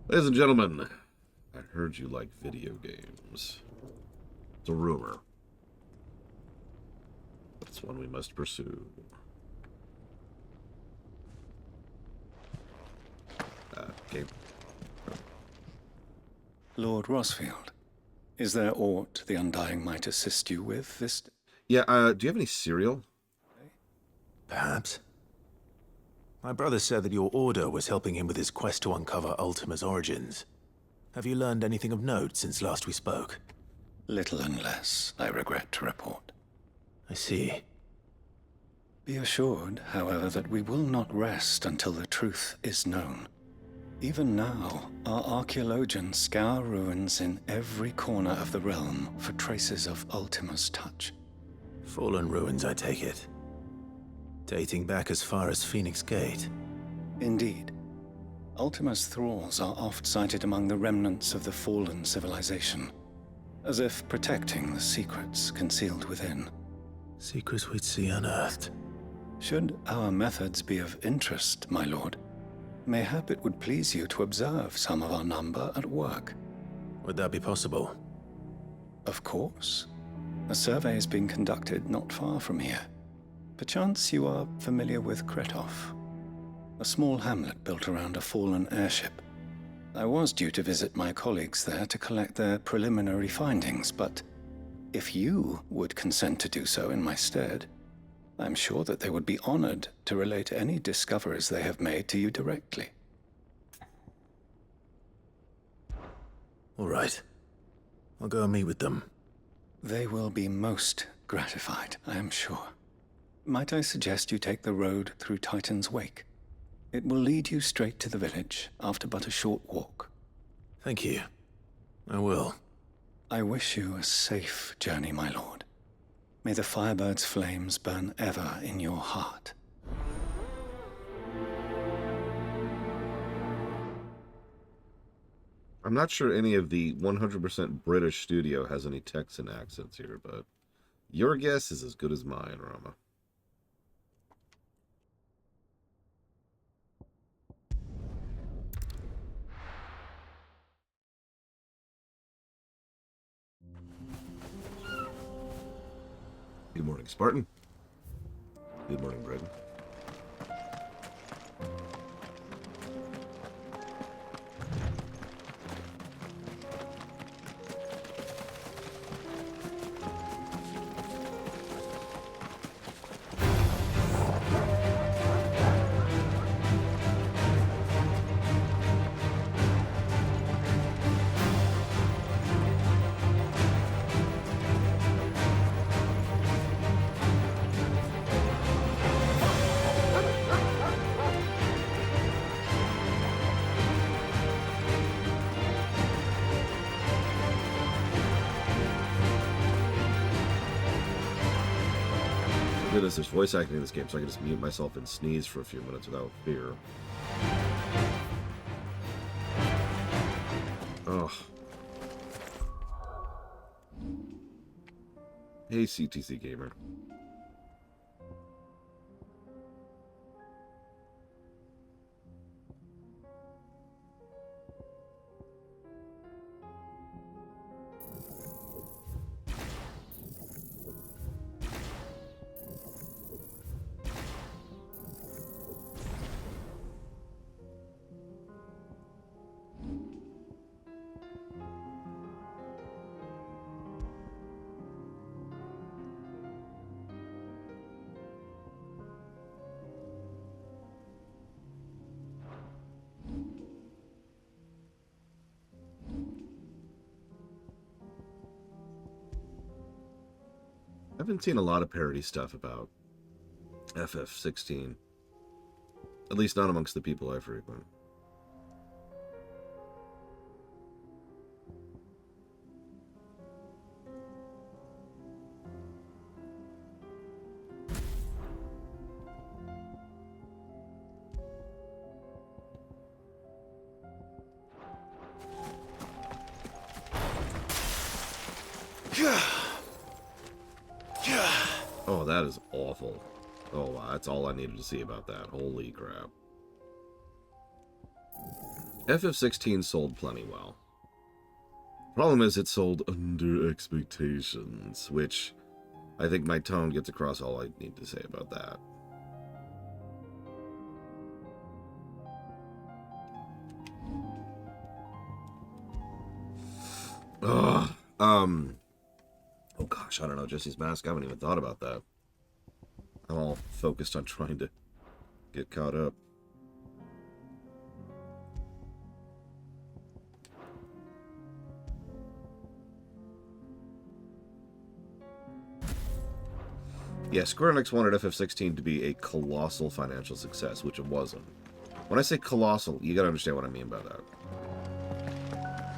Ladies and gentlemen, I heard you like video games. It's a rumor, but it's one we must pursue. Okay. Lord Rosfield, is there aught the Undying might assist you with this day? Yeah, do you have any cereal? Perhaps. My brother said that your order was helping him with his quest to uncover Ultima's origins. Have you learned anything of note since last we spoke? Little unless, I regret to report. I see. Be assured, however, that we will not rest until the truth is known. Even now, our archaeologians scour ruins in every corner of the realm for traces of Ultima's touch. Fallen ruins, I take it. Dating back as far as Phoenix Gate. Indeed. Ultima's thralls are oft sighted among the remnants of the fallen civilization, as if protecting the secrets concealed within. Secrets we'd see unearthed. Should our methods be of interest, my lord, mayhap it would please you to observe some of our number at work. Would that be possible? Of course. A survey is being conducted not far from here. Perchance you are familiar with Kretov, a small hamlet built around a fallen airship. I was due to visit my colleagues there to collect their preliminary findings, but if you would consent to do so in my stead, I'm sure that they would be honored to relate any discoveries they have made to you directly. All right. I'll go and meet with them. They will be most gratified, I am sure. Might I suggest you take the road through Titan's Wake? It will lead you straight to the village after but a short walk. Thank you. I will. I wish you a safe journey, my lord. May the Firebird's flames burn ever in your heart. I'm not sure any of the 100% British studio has any Texan accents here, but your guess is as good as mine, Rama. Good morning, Spartan. Good morning, Britain. Goodness, there's voice acting in this game, so I can just mute myself and sneeze for a few minutes without fear. Ugh. Hey, CTC Gamer. I haven't seen a lot of parody stuff about FF16. At least not amongst the people I frequent. Oh, that is awful. Oh, wow, that's all I needed to see about that. Holy crap. FF16 sold plenty well. Problem is, it sold under expectations, which I think my tone gets across all I need to say about that. Ugh. Oh gosh, I don't know, Jesse's Mask, I haven't even thought about that. I'm all focused on trying to get caught up. Yeah, Square Enix wanted FF16 to be a colossal financial success, which it wasn't. When I say colossal, you gotta understand what I mean by that.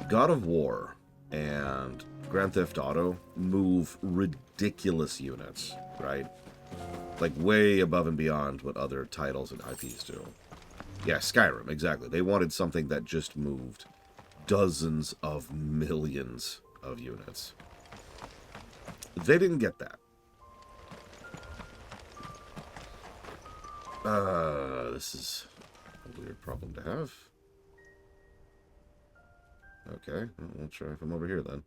God of War and Grand Theft Auto move ridiculous units, right? Like way above and beyond what other titles and IPs do. Yeah, Skyrim, exactly. They wanted something that just moved dozens of millions of units. They didn't get that. This is a weird problem to have. Okay, we'll try from over here then.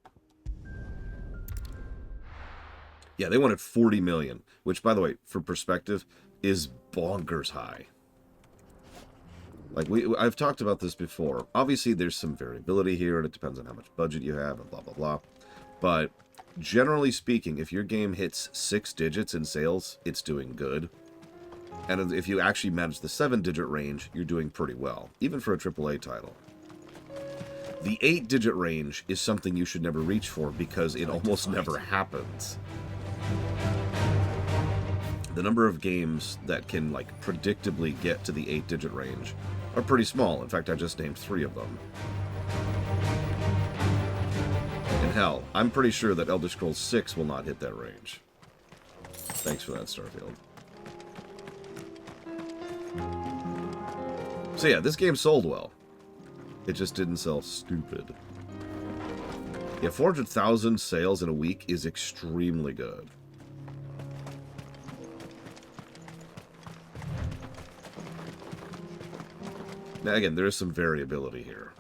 Yeah, they wanted 40 million, which, by the way, for perspective, is bonkers high. Like, I've talked about this before. Obviously, there's some variability here, and it depends on how much budget you have, and blah, blah, blah. But, generally speaking, if your game hits 6 digits in sales, it's doing good. And if you actually manage the 7-digit range, you're doing pretty well, even for a AAA title. The 8-digit range is something you should never reach for because it almost never happens. The number of games that can, like, predictably get to the 8-digit range are pretty small. In fact, I just named 3 of them. And hell, I'm pretty sure that Elder Scrolls 6 will not hit that range. Thanks for that, Starfield. So yeah, this game sold well. It just didn't sell stupid. Yeah, 400,000 sales in a week is extremely good. Now again, there is some variability here.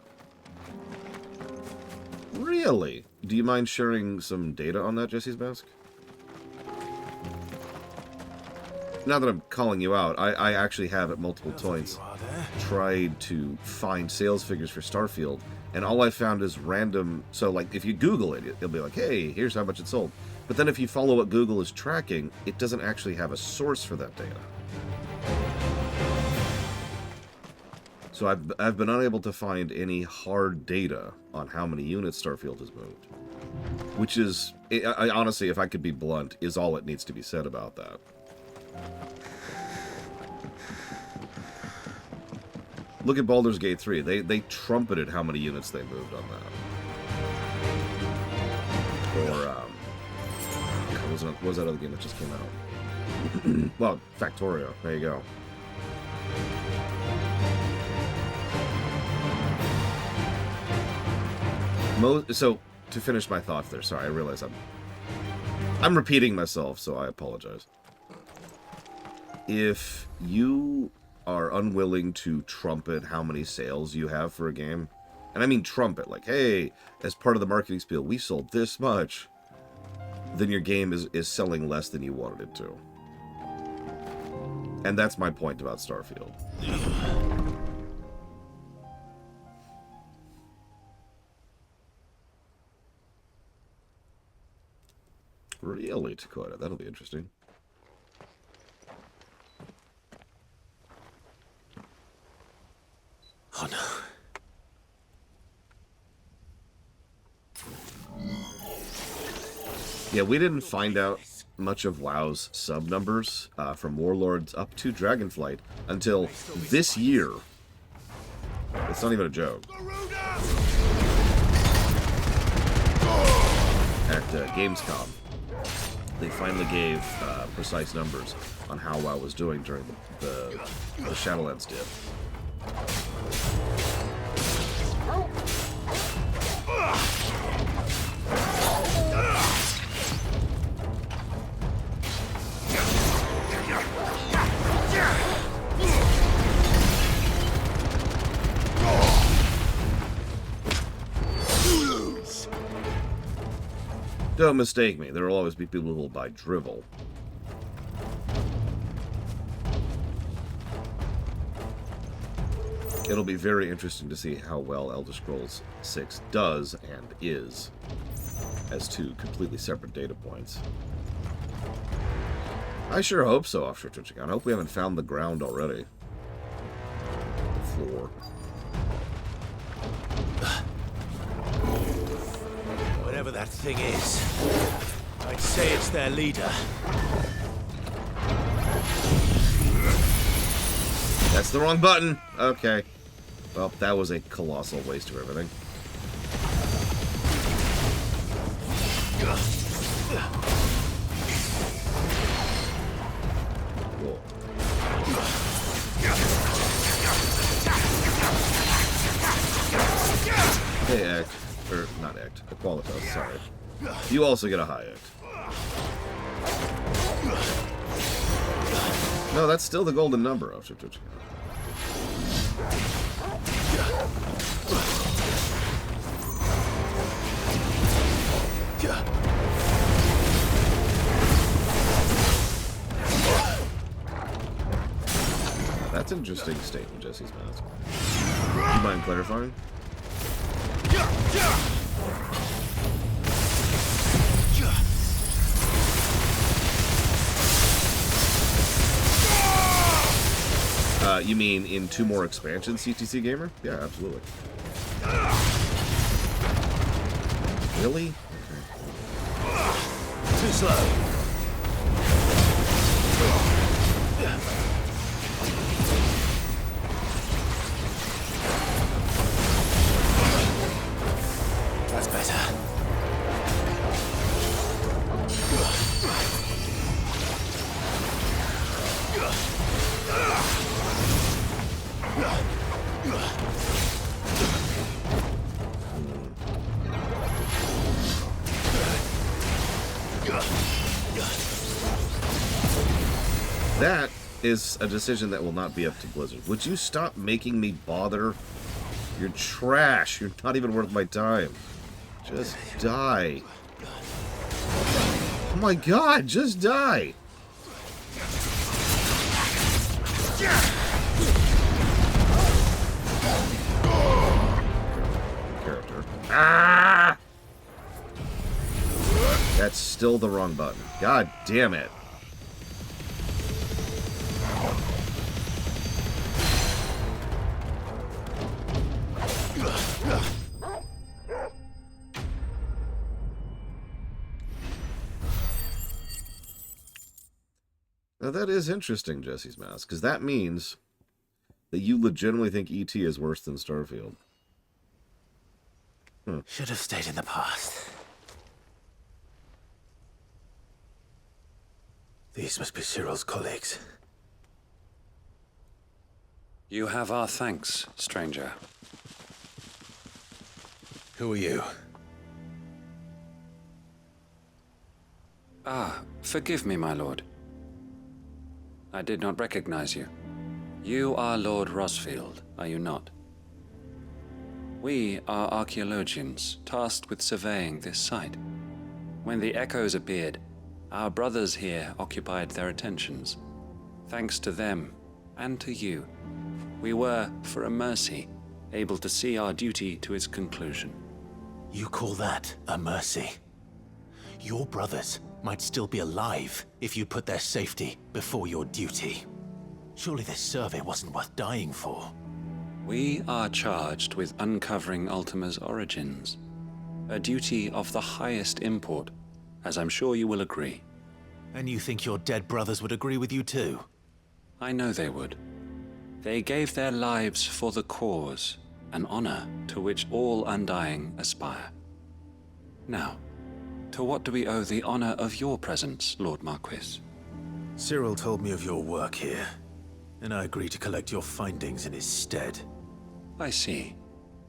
Really? Do you mind sharing some data on that, Jesse's Mask? Now that I'm calling you out, I actually have at multiple points tried to find sales figures for Starfield, and all I found is random. So, like, if you Google it, it'll be like, hey, here's how much it sold. But then if you follow what Google is tracking, it doesn't actually have a source for that data. So I've been unable to find any hard data on how many units Starfield has moved. Which is, I honestly, if I could be blunt, is all it needs to be said about that. Look at Baldur's Gate 3. They trumpeted how many units they moved on that. Or, what was that other game that just came out? Well, Factorio. There you go. So, to finish my thoughts there, sorry, I realize I'm repeating myself, so I apologize. If you are unwilling to trumpet how many sales you have for a game, and I mean trumpet, like, hey, as part of the marketing spiel, we sold this much, then your game is selling less than you wanted it to. And that's my point about Starfield. Really, Dakota? That'll be interesting. Oh no. Yeah, we didn't find out much of WoW's sub numbers from Warlords up to Dragonflight until this year. It's not even a joke. At Gamescom, they finally gave precise numbers on how WoW was doing during the Shadowlands dip. Don't mistake me. There will always be people who will buy drivel. It'll be very interesting to see how well Elder Scrolls 6 does and is as two completely separate data points. I sure hope so, Offshore Twitch account. I hope we haven't found the ground already. The floor. Whatever that thing is, I'd say it's their leader. That's the wrong button. Okay. Well, that was a colossal waste of everything. Cool. Hey, Act. Or, not Act. Equalitas, sorry. You also get a high Act. No, that's still the golden number. That's an interesting statement, Jesse's mask. You mind clarifying? You mean in 2 more expansions, CTC Gamer? Yeah, absolutely. Really? Okay. Too slow. That's better. That is a decision that will not be up to Blizzard. Would you stop making me bother? You're trash. You're not even worth my time. Just die. Oh my god, just die. Character. Ah! That's still the wrong button. God damn it. Now that is interesting, Jesse's mask, because that means that you legitimately think ET is worse than Starfield. Should have stayed in the past. These must be Cyril's colleagues. You have our thanks, stranger. Who are you? Ah, forgive me, my lord. I did not recognize you. You are Lord Rosfield, are you not? We are archaeologians, tasked with surveying this site. When the echoes appeared, our brothers here occupied their attentions. Thanks to them, and to you, we were, for a mercy, able to see our duty to its conclusion. You call that a mercy? Your brothers might still be alive if you put their safety before your duty. Surely this survey wasn't worth dying for. We are charged with uncovering Ultima's origins, a duty of the highest import, as I'm sure you will agree. And you think your dead brothers would agree with you too? I know they would. They gave their lives for the cause, an honor to which all Undying aspire. Now, to what do we owe the honor of your presence, Lord Marquis? Cyril told me of your work here, and I agreed to collect your findings in his stead. I see.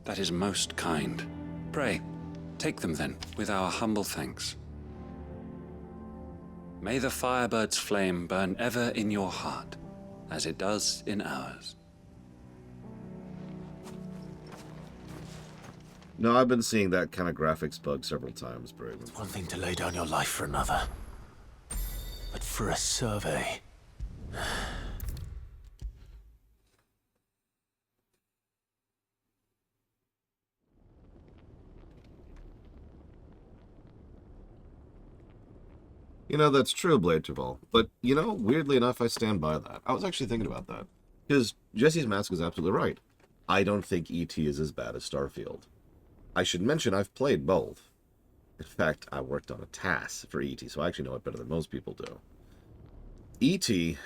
That is most kind. Pray, take them then, with our humble thanks. May the Firebird's flame burn ever in your heart, as it does in ours. No, I've been seeing that kind of graphics bug several times, Braven. One thing to lay down your life for another. But for a survey... You know, that's true, Blade Tribal. But, you know, weirdly enough, I stand by that. I was actually thinking about that. Because Jesse's Mask is absolutely right. I don't think E.T. is as bad as Starfield. I should mention I've played both. In fact, I worked on a task for E.T., so I actually know it better than most people do. E.T.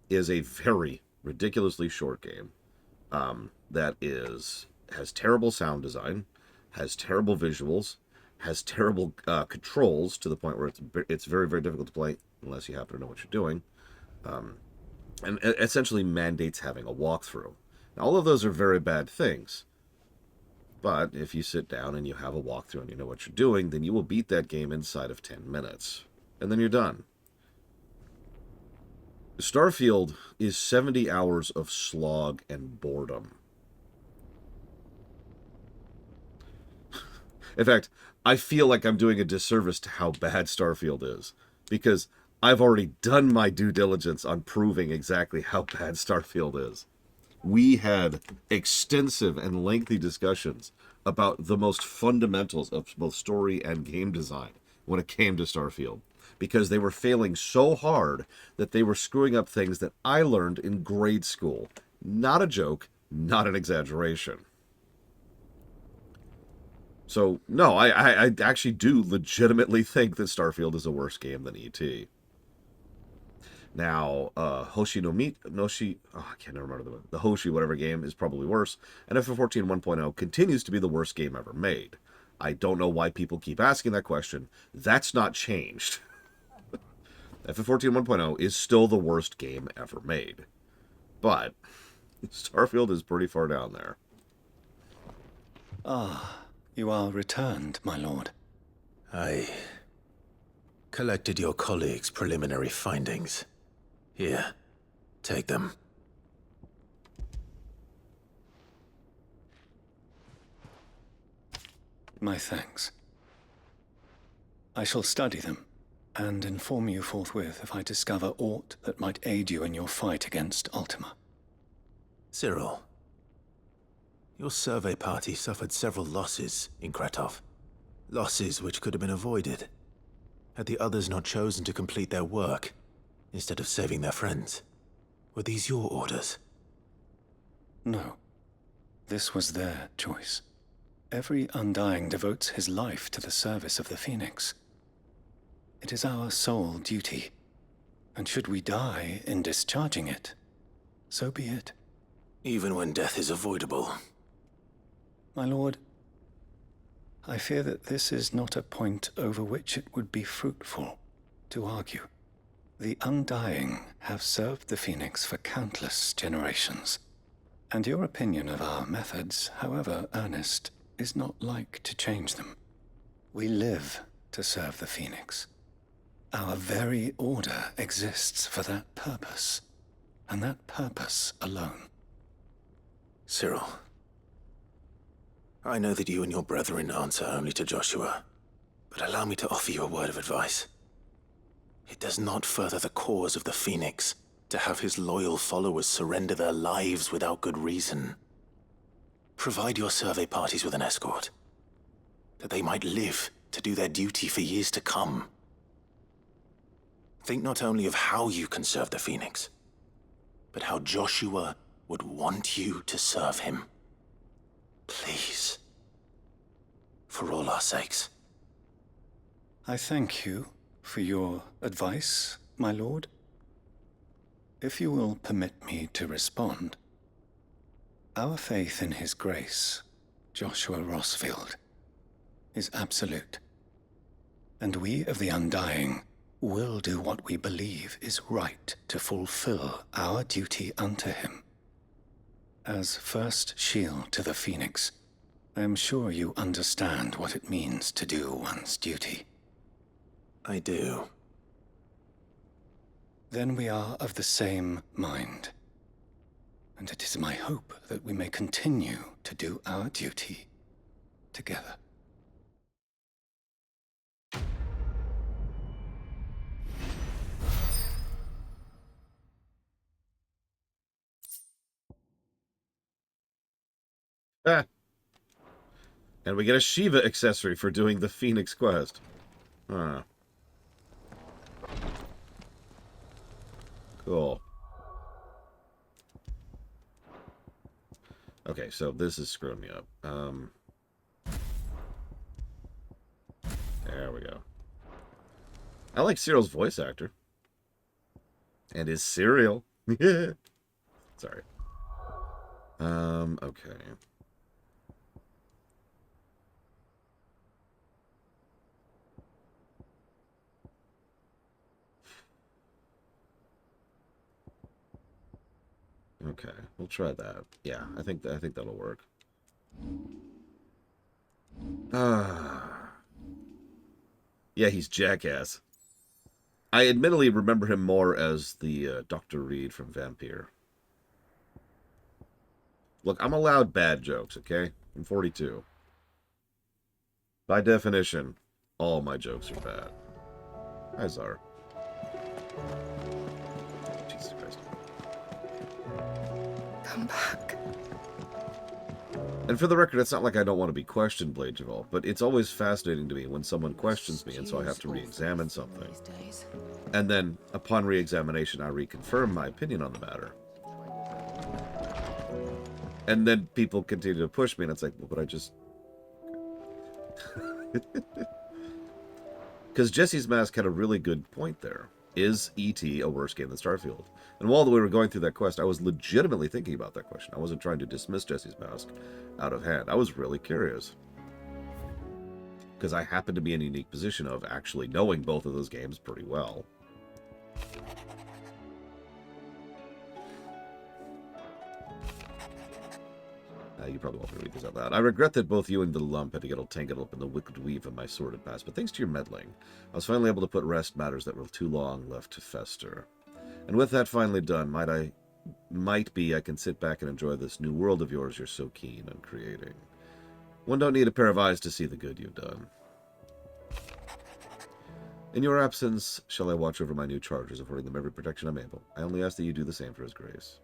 is a very ridiculously short game that has terrible sound design, has terrible visuals, has terrible controls to the point where it's very, very difficult to play unless you happen to know what you're doing, and essentially mandates having a walkthrough. Now, all of those are very bad things, but if you sit down and you have a walkthrough and you know what you're doing, then you will beat that game inside of 10 minutes, and then you're done. Starfield is 70 hours of slog and boredom. In fact, I feel like I'm doing a disservice to how bad Starfield is, because I've already done my due diligence on proving exactly how bad Starfield is. We had extensive and lengthy discussions about the most fundamentals of both story and game design when it came to Starfield, because they were failing so hard that they were screwing up things that I learned in grade school. Not a joke, not an exaggeration. So, no, I actually do legitimately think that Starfield is a worse game than E.T. Now, Hoshi no Noshi, oh, I can't remember the Hoshi whatever game is probably worse, and FF14 1.0 continues to be the worst game ever made. I don't know why people keep asking that question. That's not changed. FF14 1.0 is still the worst game ever made. But Starfield is pretty far down there. Ah, you are returned, my lord. I collected your colleagues' preliminary findings. Here, take them. My thanks. I shall study them and inform you forthwith if I discover aught that might aid you in your fight against Ultima. Cyril, your survey party suffered several losses in Kretov. Losses which could have been avoided, had the others not chosen to complete their work instead of saving their friends. Were these your orders? No. This was their choice. Every Undying devotes his life to the service of the Phoenix. It is our sole duty, and should we die in discharging it, so be it. Even when death is avoidable. My lord, I fear that this is not a point over which it would be fruitful to argue. The Undying have served the Phoenix for countless generations, and your opinion of our methods, however earnest, is not like to change them. We live to serve the Phoenix. Our very order exists for that purpose, and that purpose alone. Cyril, I know that you and your brethren answer only to Joshua, but allow me to offer you a word of advice. It does not further the cause of the Phoenix to have his loyal followers surrender their lives without good reason. Provide your survey parties with an escort, that they might live to do their duty for years to come. Think not only of how you can serve the Phoenix, but how Joshua would want you to serve him. Please. For all our sakes. I thank you for your advice, my lord. If you will permit me to respond, our faith in his grace, Joshua Rossfield, is absolute. And we of the Undying will do what we believe is right to fulfill our duty unto him. As first shield to the Phoenix, I am sure you understand what it means to do one's duty. I do. Then we are of the same mind. And it is my hope that we may continue to do our duty together. Ah. And we get a Shiva accessory for doing the Phoenix quest. Huh. Cool. Okay, so this is screwing me up. There we go. I like Cyril's voice actor. And his cereal. Sorry. Okay. Okay, we'll try that. Yeah, I think that'll work. Yeah, he's Jackass. I admittedly remember him more as the Dr. Reed from Vampire. Look, I'm allowed bad jokes, okay? I'm 42. By definition, all my jokes are bad. Hi, Czar. Jesus Christ. Come back. And for the record, it's not like I don't want to be questioned, Blade Javal, but it's always fascinating to me when someone questions me, and so I have to re-examine something. And then, upon re-examination, I reconfirm my opinion on the matter. And then people continue to push me, and it's like, well, but I just... Because Jesse's Mask had a really good point there. Is E.T. a worse game than Starfield? And while we were going through that quest, I was legitimately thinking about that question. I wasn't trying to dismiss Jesse's Mask out of hand. I was really curious. Because I happen to be in a unique position of actually knowing both of those games pretty well. You probably won't read this out loud. I regret that both you and the lump had to get tangled up in the wicked weave of my sordid past, but thanks to your meddling, I was finally able to put rest matters that were too long left to fester. And with that finally done, might be I can sit back and enjoy this new world of yours you're so keen on creating. One don't need a pair of eyes to see the good you've done. In your absence, shall I watch over my new charges, affording them every protection I'm able. I only ask that you do the same for his grace.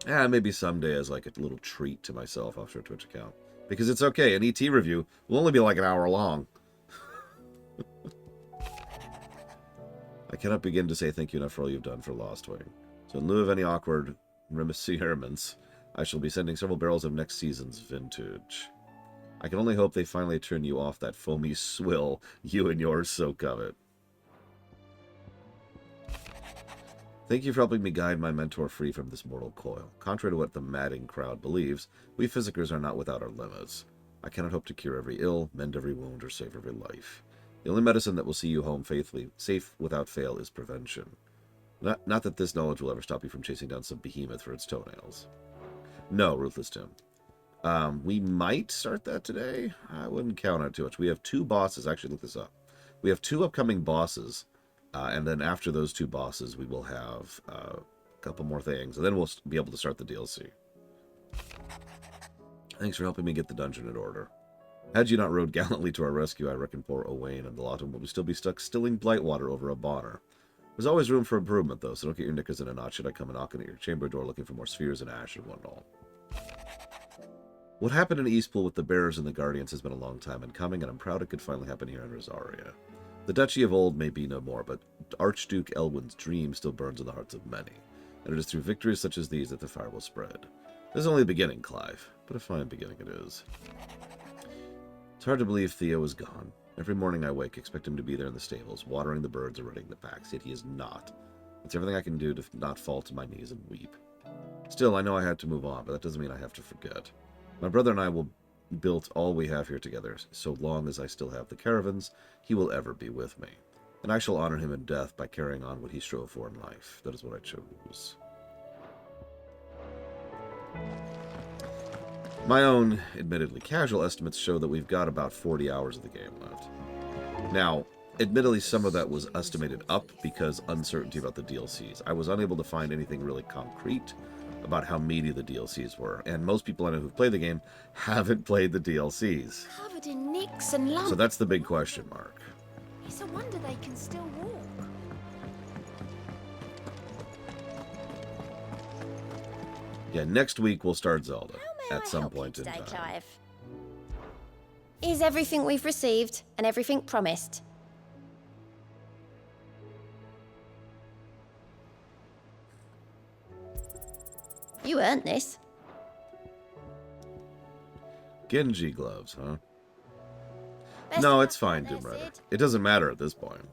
Maybe someday as like a little treat to myself off your Twitch account. Because it's okay, an ET review will only be like an hour long. I cannot begin to say thank you enough for all you've done for Lost Wing. So in lieu of any awkward remerciements, I shall be sending several barrels of next season's vintage. I can only hope they finally turn you off that foamy swill you and yours so covet. Thank you for helping me guide my mentor free from this mortal coil. Contrary to what the madding crowd believes, we physicers are not without our limits. I cannot hope to cure every ill, mend every wound, or save every life. The only medicine that will see you home faithfully, safe without fail, is prevention. Not that this knowledge will ever stop you from chasing down some behemoth for its toenails. No, Ruthless Tim. We might start that today. I wouldn't count on it too much. We have 2 bosses. Actually, look this up. We have 2 upcoming bosses. And then after those 2 bosses, we will have a couple more things. And then we'll be able to start the DLC. Thanks for helping me get the dungeon in order. Had you not rode gallantly to our rescue, I reckon poor Owain and the lot of them will still be stuck stilling Blightwater over a bonner. There's always room for improvement, though, so don't get your knickers in a knot should I come knocking at your chamber door looking for more spheres and ash and whatnot. What happened in Eastpool with the Bearers and the Guardians has been a long time in coming, and I'm proud it could finally happen here in Rosaria. The duchy of old may be no more, but Archduke Elwin's dream still burns in the hearts of many, and it is through victories such as these that the fire will spread. This is only the beginning, Clive, but a fine beginning it is. It's hard to believe Theo is gone. Every morning I wake, expect him to be there in the stables, watering the birds or running the packs, yet he is not. It's everything I can do to not fall to my knees and weep. Still, I know I have to move on, but that doesn't mean I have to forget. My brother and I will build all we have here together. So long as I still have the caravans, he will ever be with me. And I shall honor him in death by carrying on what he strove for in life. That is what I chose. My own, admittedly casual estimates show that we've got about 40 hours of the game left. Now, admittedly, some of that was estimated up because uncertainty about the DLCs. I was unable to find anything really concrete about how meaty the DLCs were. And most people I know who've played the game haven't played the DLCs. Covered in nicks and lumps. So that's the big question mark. It's a wonder they can still walk. Yeah, next week we'll start Zelda How may at I some help you point in today, time. Clive? Is everything we've received and everything promised? You earned this. Genji gloves, huh? Best No, of it's luck fine, there, Doom Rider. Sid. It doesn't matter at this point.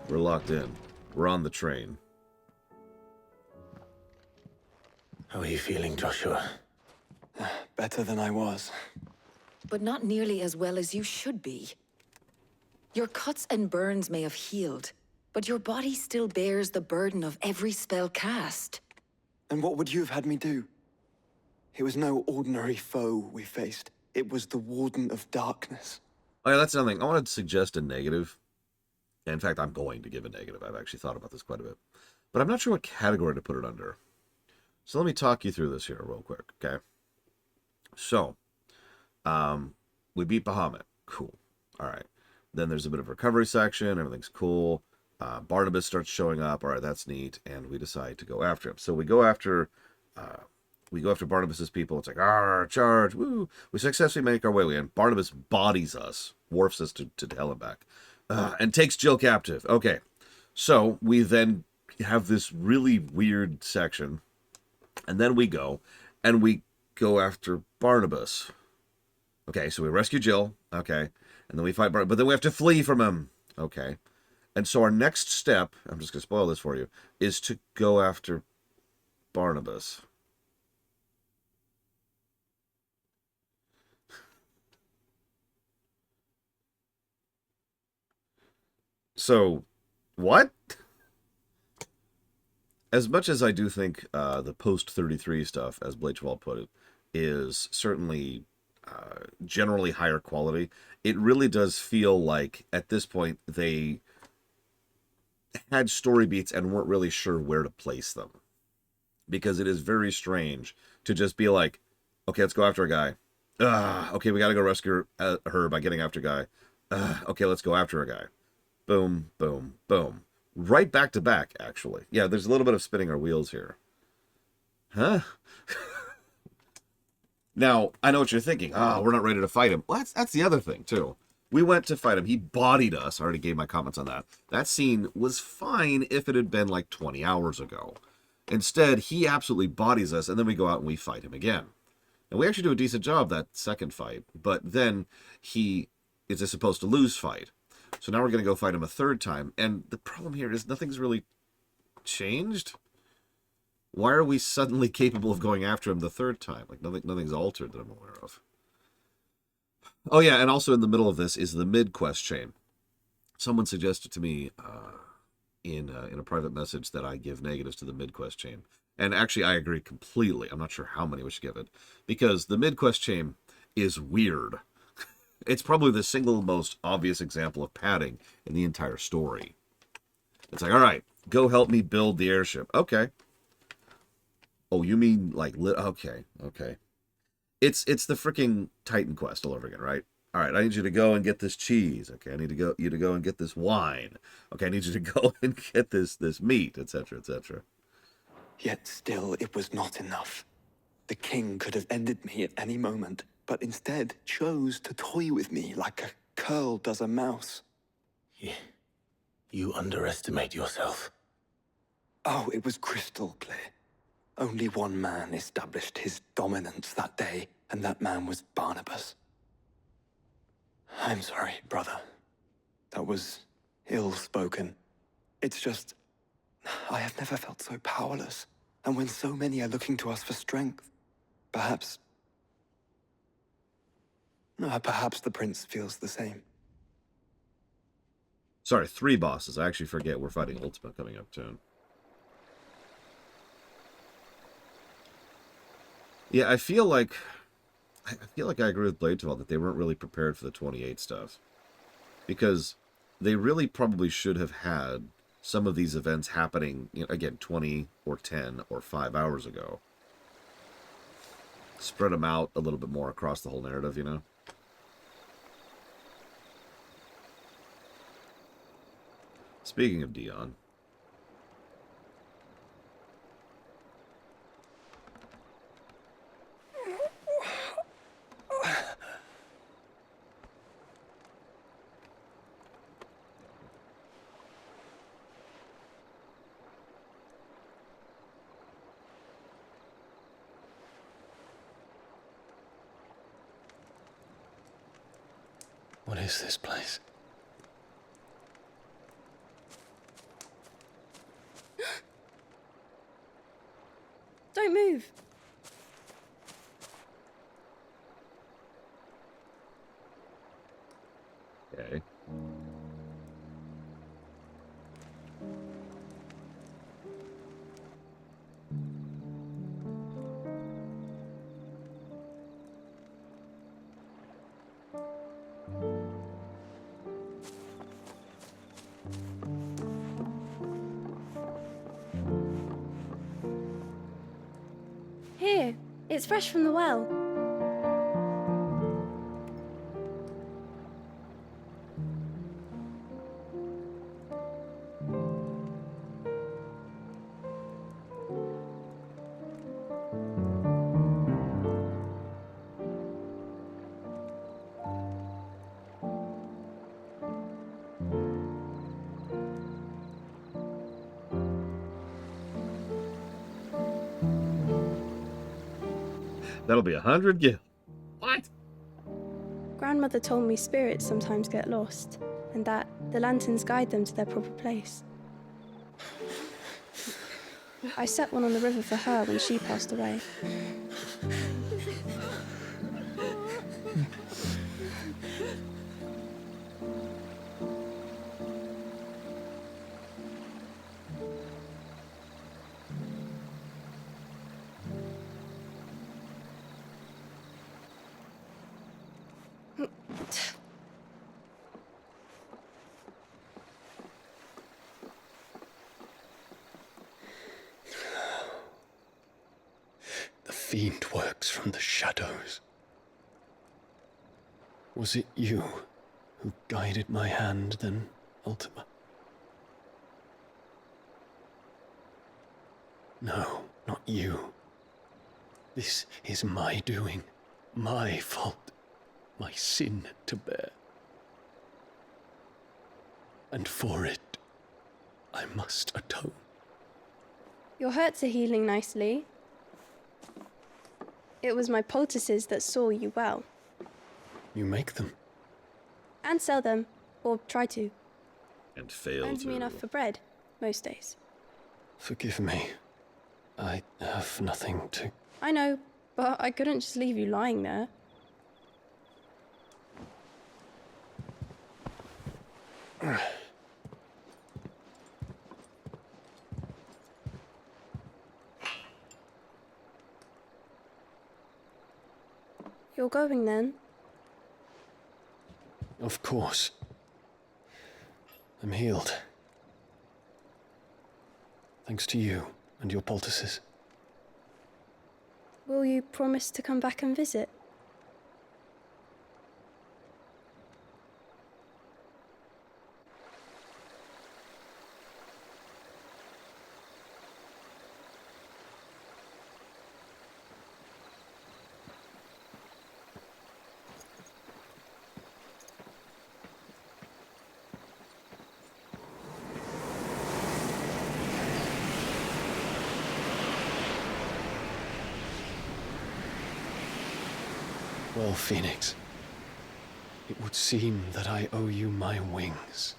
We're locked in. We're on the train. How are you feeling, Joshua? Better than I was. But not nearly as well as you should be. Your cuts and burns may have healed, but your body still bears the burden of every spell cast. And what would you have had me do? It was no ordinary foe we faced. It was the Warden of Darkness. Oh yeah, that's another thing. I wanted to suggest a negative. In fact, I'm going to give a negative. I've actually thought about this quite a bit. But I'm not sure what category to put it under. So let me talk you through this here real quick, okay? So, we beat Bahamut. Cool. All right. Then there's a bit of a recovery section. Everything's cool. Barnabas starts showing up. All right, that's neat. And we decide to go after him. So we go after Barnabas's people. It's like, charge, woo. We successfully make our way in. Barnabas bodies us, wharfs us to hell and back, and takes Jill captive. Okay. So we then have this really weird section. And then we go after Barnabas. Okay, so we rescue Jill. Okay. And then we fight Barnabas. But then we have to flee from him. Okay. And so our next step, I'm just going to spoil this for you, is to go after Barnabas. So, what? As much as I do think the post-33 stuff, as Blachewald put it, is certainly generally higher quality, it really does feel like, at this point, they had story beats and weren't really sure where to place them. Because it is very strange to just be like, okay, let's go after a guy. Okay, we gotta go rescue her by getting after a guy. Okay, let's go after a guy. Boom, boom, boom. Right back to back, actually. Yeah, there's a little bit of spinning our wheels here. Huh? Now, I know what you're thinking. We're not ready to fight him. Well, that's the other thing, too. We went to fight him. He bodied us. I already gave my comments on that. That scene was fine if it had been like 20 hours ago. Instead, he absolutely bodies us, and then we go out and we fight him again. And we actually do a decent job that second fight, but then he is a supposed to lose fight. So now we're going to go fight him a third time, and the problem here is nothing's really changed. Why are we suddenly capable of going after him the third time? Like, nothing's altered that I'm aware of. Oh yeah, and also in the middle of this is the mid-quest chain. Someone suggested to me in a private message that I give negatives to the mid-quest chain. And actually, I agree completely. I'm not sure how many we should give it. Because the mid-quest chain is weird. It's probably the single most obvious example of padding in the entire story. It's like, all right, go help me build the airship. Okay. Oh, you mean like, okay. It's the freaking Titan quest all over again, right? All right, I need you to go and get this cheese. Okay, I need you to go and get this wine. Okay, I need you to go and get this meat, etc., etc. Yet still, it was not enough. The king could have ended me at any moment, but instead chose to toy with me like a curl does a mouse. You underestimate yourself. Oh, it was crystal clear. Only one man established his dominance that day, and that man was Barnabas. I'm sorry, brother. That was ill-spoken. It's just, I have never felt so powerless. And when so many are looking to us for strength, perhaps the prince feels the same. Sorry, 3 bosses. I actually forget we're fighting Ultima coming up soon. Yeah, I feel like I agree with Bladewell that they weren't really prepared for the 28 stuff. Because they really probably should have had some of these events happening, again, 20 or 10 or 5 hours ago. Spread them out a little bit more across the whole narrative, Speaking of Dion. What is this place? Don't move. Okay. Here, it's fresh from the well. That'll be 100 gil. What? Grandmother told me spirits sometimes get lost, and that the lanterns guide them to their proper place. I set one on the river for her when she passed away. The fiend works from the shadows. Was it you who guided my hand then, Ultima? No, not you. This is my doing, my fault, my sin to bear. And for it, I must atone. Your hurts are healing nicely. It was my poultices that saw you well. You make them. And sell them, or try to. And fail Earns to. me enough for bread, most days. Forgive me. I have nothing to... I know, but I couldn't just leave you lying there. You're going then? Of course. I'm healed. Thanks to you and your poultices. Will you promise to come back and visit? Well, Phoenix, it would seem that I owe you my wings.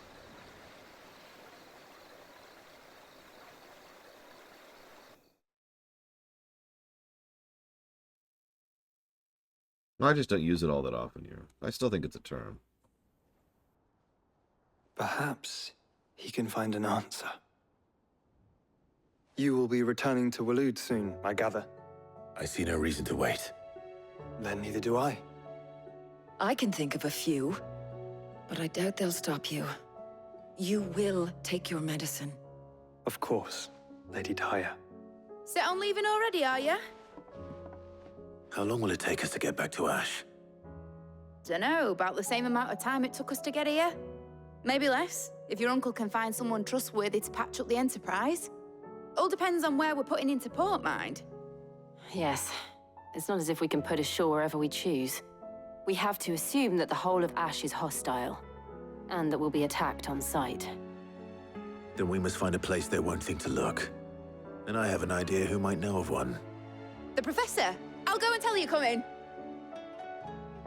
I just don't use it all that often here. I still think it's a term. Perhaps he can find an answer. You will be returning to Waloed soon, I gather. I see no reason to wait. Then neither do I. I can think of a few, but I doubt they'll stop you. You will take your medicine. Of course, Lady Daya. Set on leaving already, are you? How long will it take us to get back to Ash? Dunno, about the same amount of time it took us to get here. Maybe less, if your uncle can find someone trustworthy to patch up the Enterprise. All depends on where we're putting into port, mind. Yes. It's not as if we can put ashore wherever we choose. We have to assume that the whole of Ash is hostile, and that we'll be attacked on sight. Then we must find a place they won't think to look. And I have an idea who might know of one. The Professor! I'll go and tell you coming!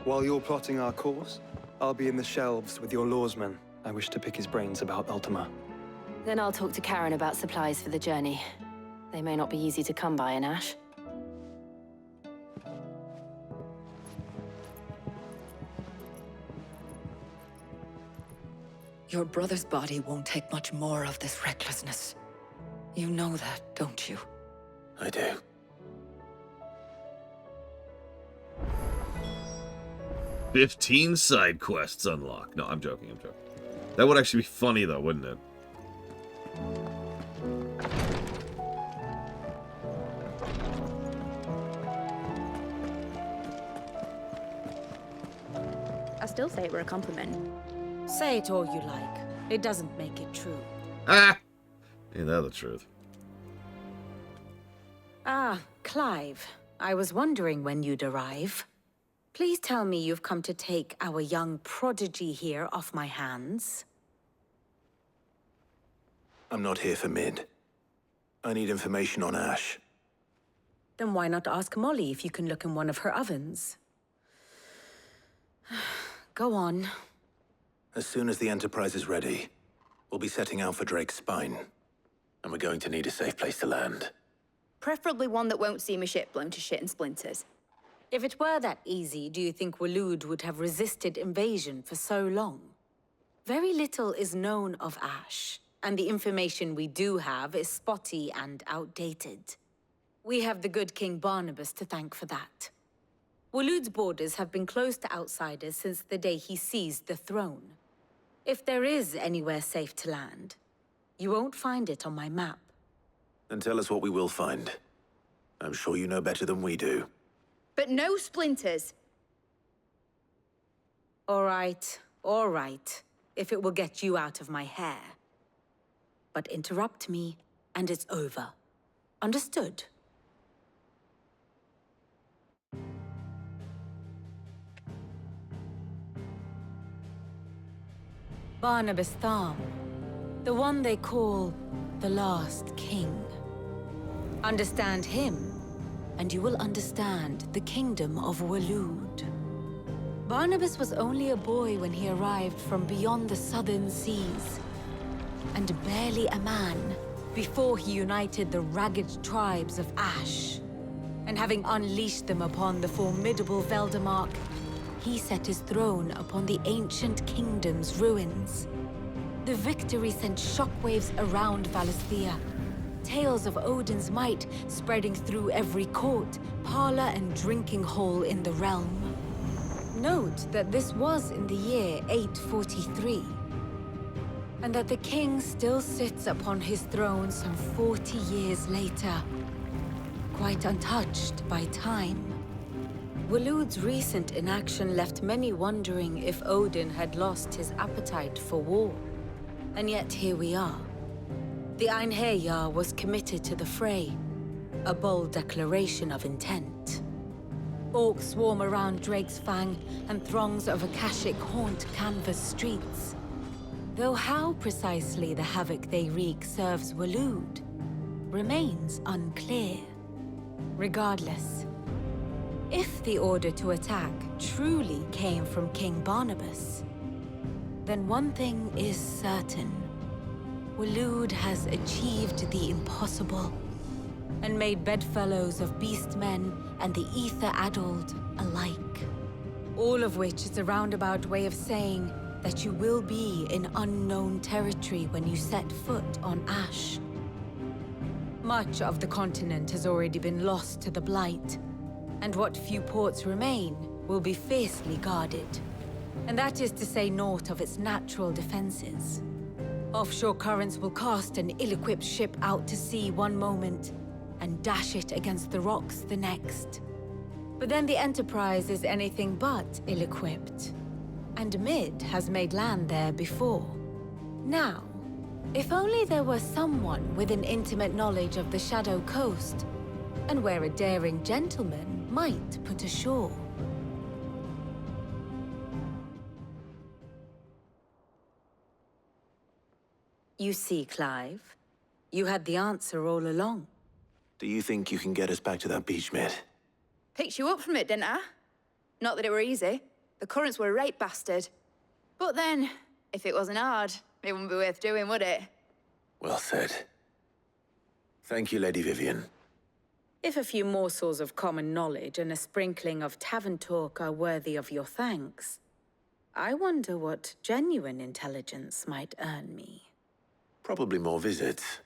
While you're plotting our course, I'll be in the shelves with your lawsman. I wish to pick his brains about Ultima. Then I'll talk to Karen about supplies for the journey. They may not be easy to come by in Ash. Your brother's body won't take much more of this recklessness. You know that, don't you? I do. "15 side quests unlocked." No, I'm joking. That would actually be funny, though, wouldn't it? I still say it were a compliment. Say it all you like. It doesn't make it true. Ah! Ain't that the truth? Ah, Clive. I was wondering when you'd arrive. Please tell me you've come to take our young prodigy here off my hands. I'm not here for Mid. I need information on Ash. Then why not ask Molly if you can look in one of her ovens? Go on. As soon as the Enterprise is ready, we'll be setting out for Drake's Spine. And we're going to need a safe place to land. Preferably one that won't see my ship blown to shit and splinters. If it were that easy, do you think Waloed would have resisted invasion for so long? Very little is known of Ash, and the information we do have is spotty and outdated. We have the good King Barnabas to thank for that. Waloed's borders have been closed to outsiders since the day he seized the throne. If there is anywhere safe to land, you won't find it on my map. Then tell us what we will find. I'm sure you know better than we do. But no splinters. All right, if it will get you out of my hair. But interrupt me, and it's over. Understood? Barnabas Tharm, the one they call the Last King. Understand him, and you will understand the kingdom of Waloed. Barnabas was only a boy when he arrived from beyond the southern seas, and barely a man before he united the ragged tribes of Ash. And having unleashed them upon the formidable Veldamark, he set his throne upon the ancient kingdom's ruins. The victory sent shockwaves around Valisthea. Tales of Odin's might spreading through every court, parlor, and drinking hole in the realm. Note that this was in the year 843, and that the king still sits upon his throne some 40 years later, quite untouched by time. Waloed's recent inaction left many wondering if Odin had lost his appetite for war. And yet here we are. The Einherjar was committed to the fray, a bold declaration of intent. Orcs swarm around Drake's Fang, and throngs of Akashic haunt Canvas streets. Though how precisely the havoc they wreak serves Waloed remains unclear. Regardless, if the order to attack truly came from King Barnabas, then one thing is certain. Waloed has achieved the impossible, and made bedfellows of beastmen and the ether-addled alike. All of which is a roundabout way of saying that you will be in unknown territory when you set foot on Ash. Much of the continent has already been lost to the Blight, and what few ports remain will be fiercely guarded. And that is to say naught of its natural defenses. Offshore currents will cast an ill-equipped ship out to sea one moment and dash it against the rocks the next. But then the Enterprise is anything but ill-equipped. And Mid has made land there before. Now, if only there were someone with an intimate knowledge of the Shadow Coast, and where a daring gentleman might put ashore. You see, Clive, you had the answer all along. Do you think you can get us back to that beach, Mid? Picked you up from it, didn't I? Not that it were easy. The currents were a right bastard. But then, if it wasn't hard, it wouldn't be worth doing, would it? Well said. Thank you, Lady Vivian. If a few morsels of common knowledge and a sprinkling of tavern talk are worthy of your thanks, I wonder what genuine intelligence might earn me. Probably more visits.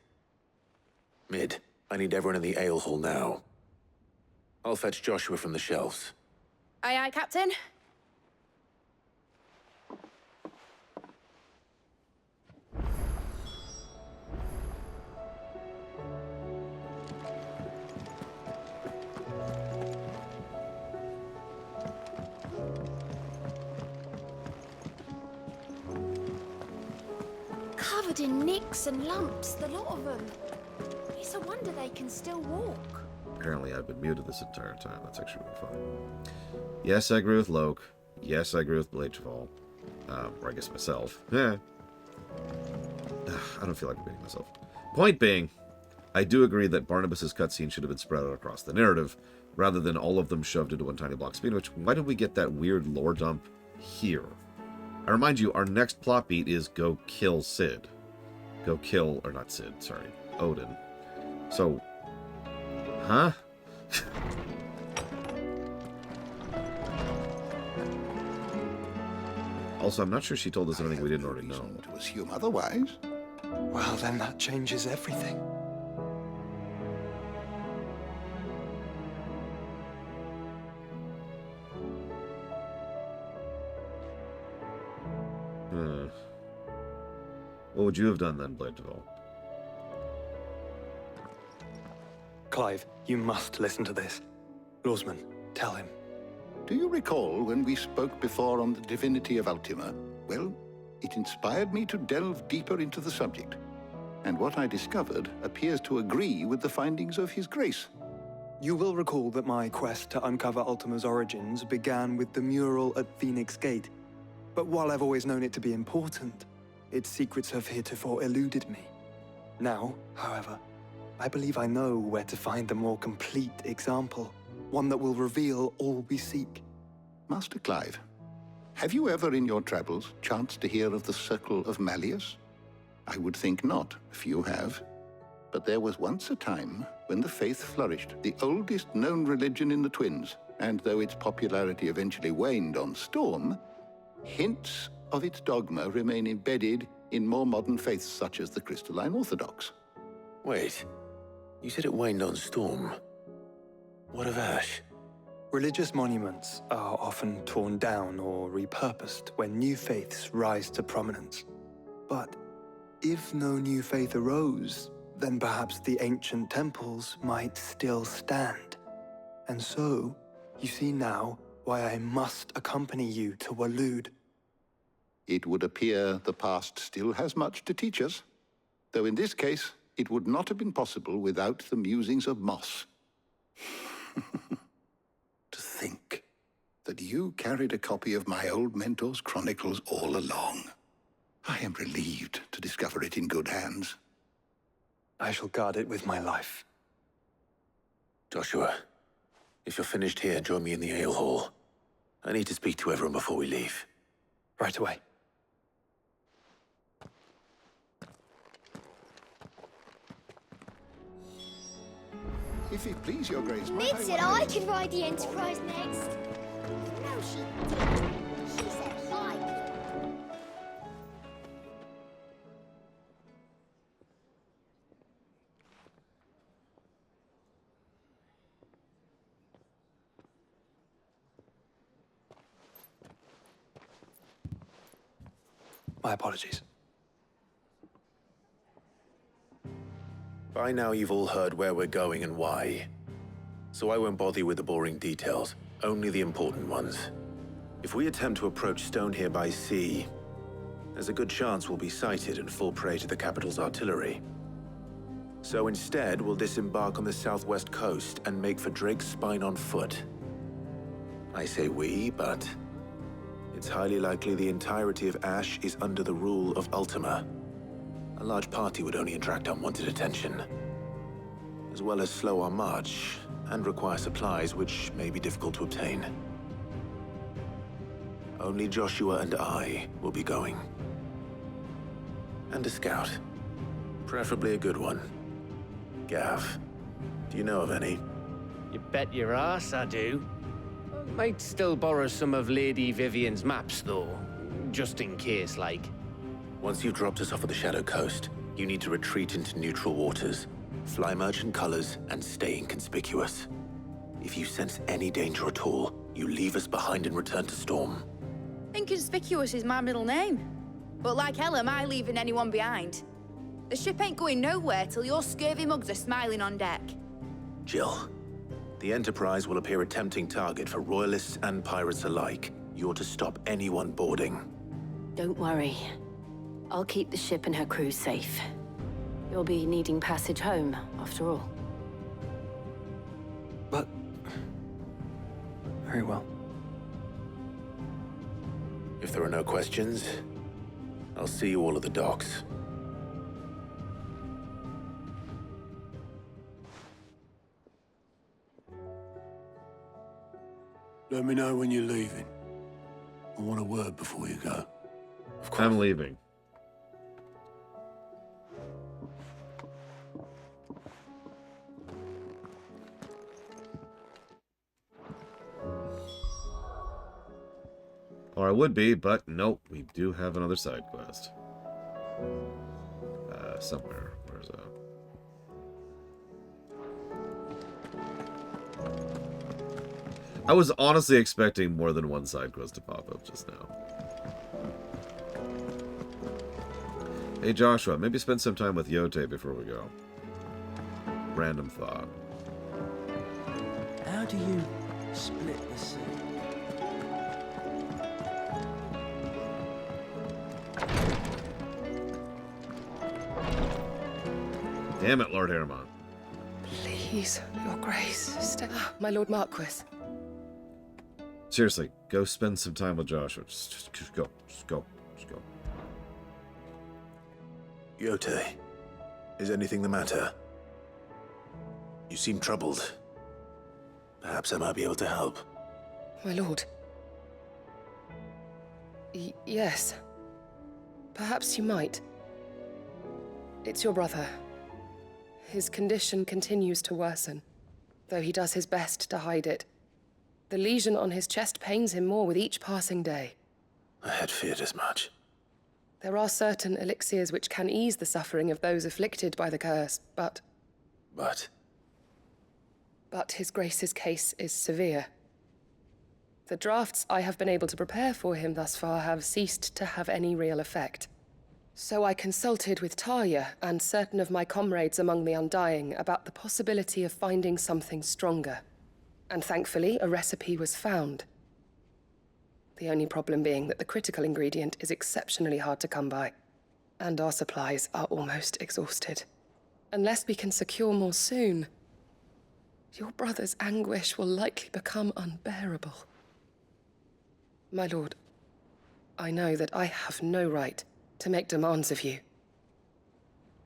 Mid, I need everyone in the ale hall now. I'll fetch Joshua from the shelves. Aye, aye, Captain. Covered in nicks and lumps, the lot of them. It's a wonder they can still walk. Apparently I've been muted this entire time. That's actually really fun. Yes, I agree with Loke. Yes, I agree with Blatchfall. Or I guess myself. Yeah. I don't feel like repeating myself. Point being, I do agree that Barnabas's cutscene should have been spread out across the narrative, rather than all of them shoved into one tiny block. Speaking of which, why did we get that weird lore dump here? I remind you, our next plot beat is go kill Sid. Go kill, or not Sid, sorry, Odin. So, huh? Also, I'm not sure she told us anything we didn't already know. To assume otherwise. Well, then that changes everything. What would you have done then, Blade Devil? Clive, you must listen to this. Lawsman, tell him. Do you recall when we spoke before on the divinity of Ultima? Well, it inspired me to delve deeper into the subject. And what I discovered appears to agree with the findings of His Grace. You will recall that my quest to uncover Ultima's origins began with the mural at Phoenix Gate. But while I've always known it to be important, its secrets have heretofore eluded me. Now, however, I believe I know where to find the more complete example, one that will reveal all we seek. Master Clive, have you ever in your travels chanced to hear of the Circle of Malleus? I would think not, if you have. But there was once a time when the faith flourished, the oldest known religion in the Twins, and though its popularity eventually waned on Storm, hints of its dogma remain embedded in more modern faiths such as the Crystalline Orthodox. Wait, you said it waned on Storm. What of Ash? Religious monuments are often torn down or repurposed when new faiths rise to prominence. But if no new faith arose, then perhaps the ancient temples might still stand. And so, you see now why I must accompany you to Waloed. It would appear the past still has much to teach us, though in this case, it would not have been possible without the musings of Moss. To think that you carried a copy of my old mentor's chronicles all along. I am relieved to discover it in good hands. I shall guard it with my life. Joshua, if you're finished here, join me in the ale hall. I need to speak to everyone before we leave. Right away. If it please your grace, Mid said I could ride the Enterprise next. No, she didn't. She said I could. My apologies. By now you've all heard where we're going and why. So I won't bother you with the boring details, only the important ones. If we attempt to approach Stone here by sea, there's a good chance we'll be sighted and fall prey to the capital's artillery. So instead, we'll disembark on the southwest coast and make for Drake's Spine on foot. I say we, but it's highly likely the entirety of Ash is under the rule of Ultima. A large party would only attract unwanted attention, as well as slow our march and require supplies which may be difficult to obtain. Only Joshua and I will be going. And a scout. Preferably a good one. Gav, do you know of any? You bet your ass I do. Might still borrow some of Lady Vivian's maps, though. Just in case, like. Once you've dropped us off at the Shadow Coast, you need to retreat into neutral waters, fly merchant colors, and stay inconspicuous. If you sense any danger at all, you leave us behind and return to Storm. Inconspicuous is my middle name. But like hell am I leaving anyone behind. The ship ain't going nowhere till your scurvy mugs are smiling on deck. Jill, the Enterprise will appear a tempting target for royalists and pirates alike. You're to stop anyone boarding. Don't worry. I'll keep the ship and her crew safe. You'll be needing passage home, after all. But... very well. If there are no questions, I'll see you all at the docks. Let me know when you're leaving. I want a word before you go. Of course. I'm leaving. Or I would be, but nope, we do have another side quest. Somewhere. Where's that? I was honestly expecting more than one side quest to pop up just now. Hey Joshua, maybe spend some time with Yote before we go. Random thought. How do you split the sea? Damn it, Lord Hermon. Please, Your Grace, stay. My Lord Marquis. Seriously, go spend some time with Joshua. Just go. Just go. Just go. Yote, is anything the matter? You seem troubled. Perhaps I might be able to help. My lord. Yes. Perhaps you might. It's your brother. His condition continues to worsen, though he does his best to hide it. The lesion on his chest pains him more with each passing day. I had feared as much. There are certain elixirs which can ease the suffering of those afflicted by the curse, but... But His Grace's case is severe. The drafts I have been able to prepare for him thus far have ceased to have any real effect. So I consulted with Talia and certain of my comrades among the Undying about the possibility of finding something stronger. And thankfully, a recipe was found. The only problem being that the critical ingredient is exceptionally hard to come by, and our supplies are almost exhausted. Unless we can secure more soon, your brother's anguish will likely become unbearable. My lord, I know that I have no right to make demands of you.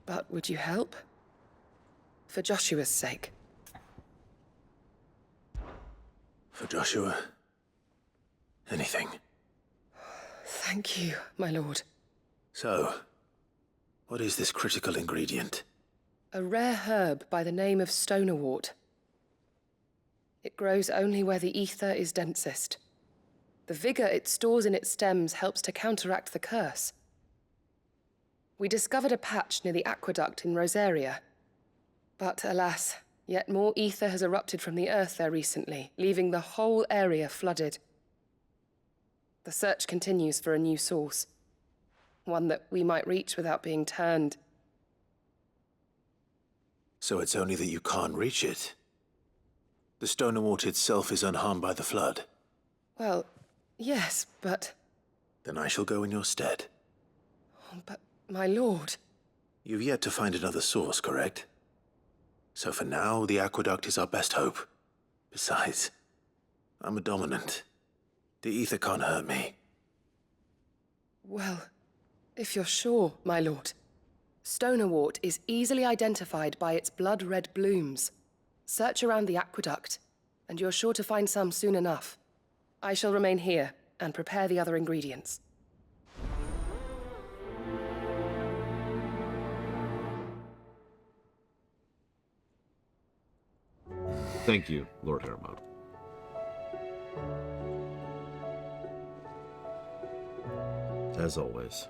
But would you help? For Joshua's sake. for Joshua, anything. Thank you, my lord. So, what is this critical ingredient? A rare herb by the name of stonewort. It grows only where the ether is densest. The vigor it stores in its stems helps to counteract the curse. We discovered a patch near the aqueduct in Rosaria. But alas, yet more ether has erupted from the earth there recently, leaving the whole area flooded. The search continues for a new source. One that we might reach without being turned. So it's only that you can't reach it. The Stonerwort itself is unharmed by the flood. Well, yes, but... Then I shall go in your stead. But, my lord... You've yet to find another source, correct? So for now, the aqueduct is our best hope. Besides, I'm a dominant. The ether can't hurt me. Well, if you're sure, my lord. Stonerwort is easily identified by its blood-red blooms. Search around the aqueduct, and you're sure to find some soon enough. I shall remain here and prepare the other ingredients. Thank you, Lord Harrimount. As always.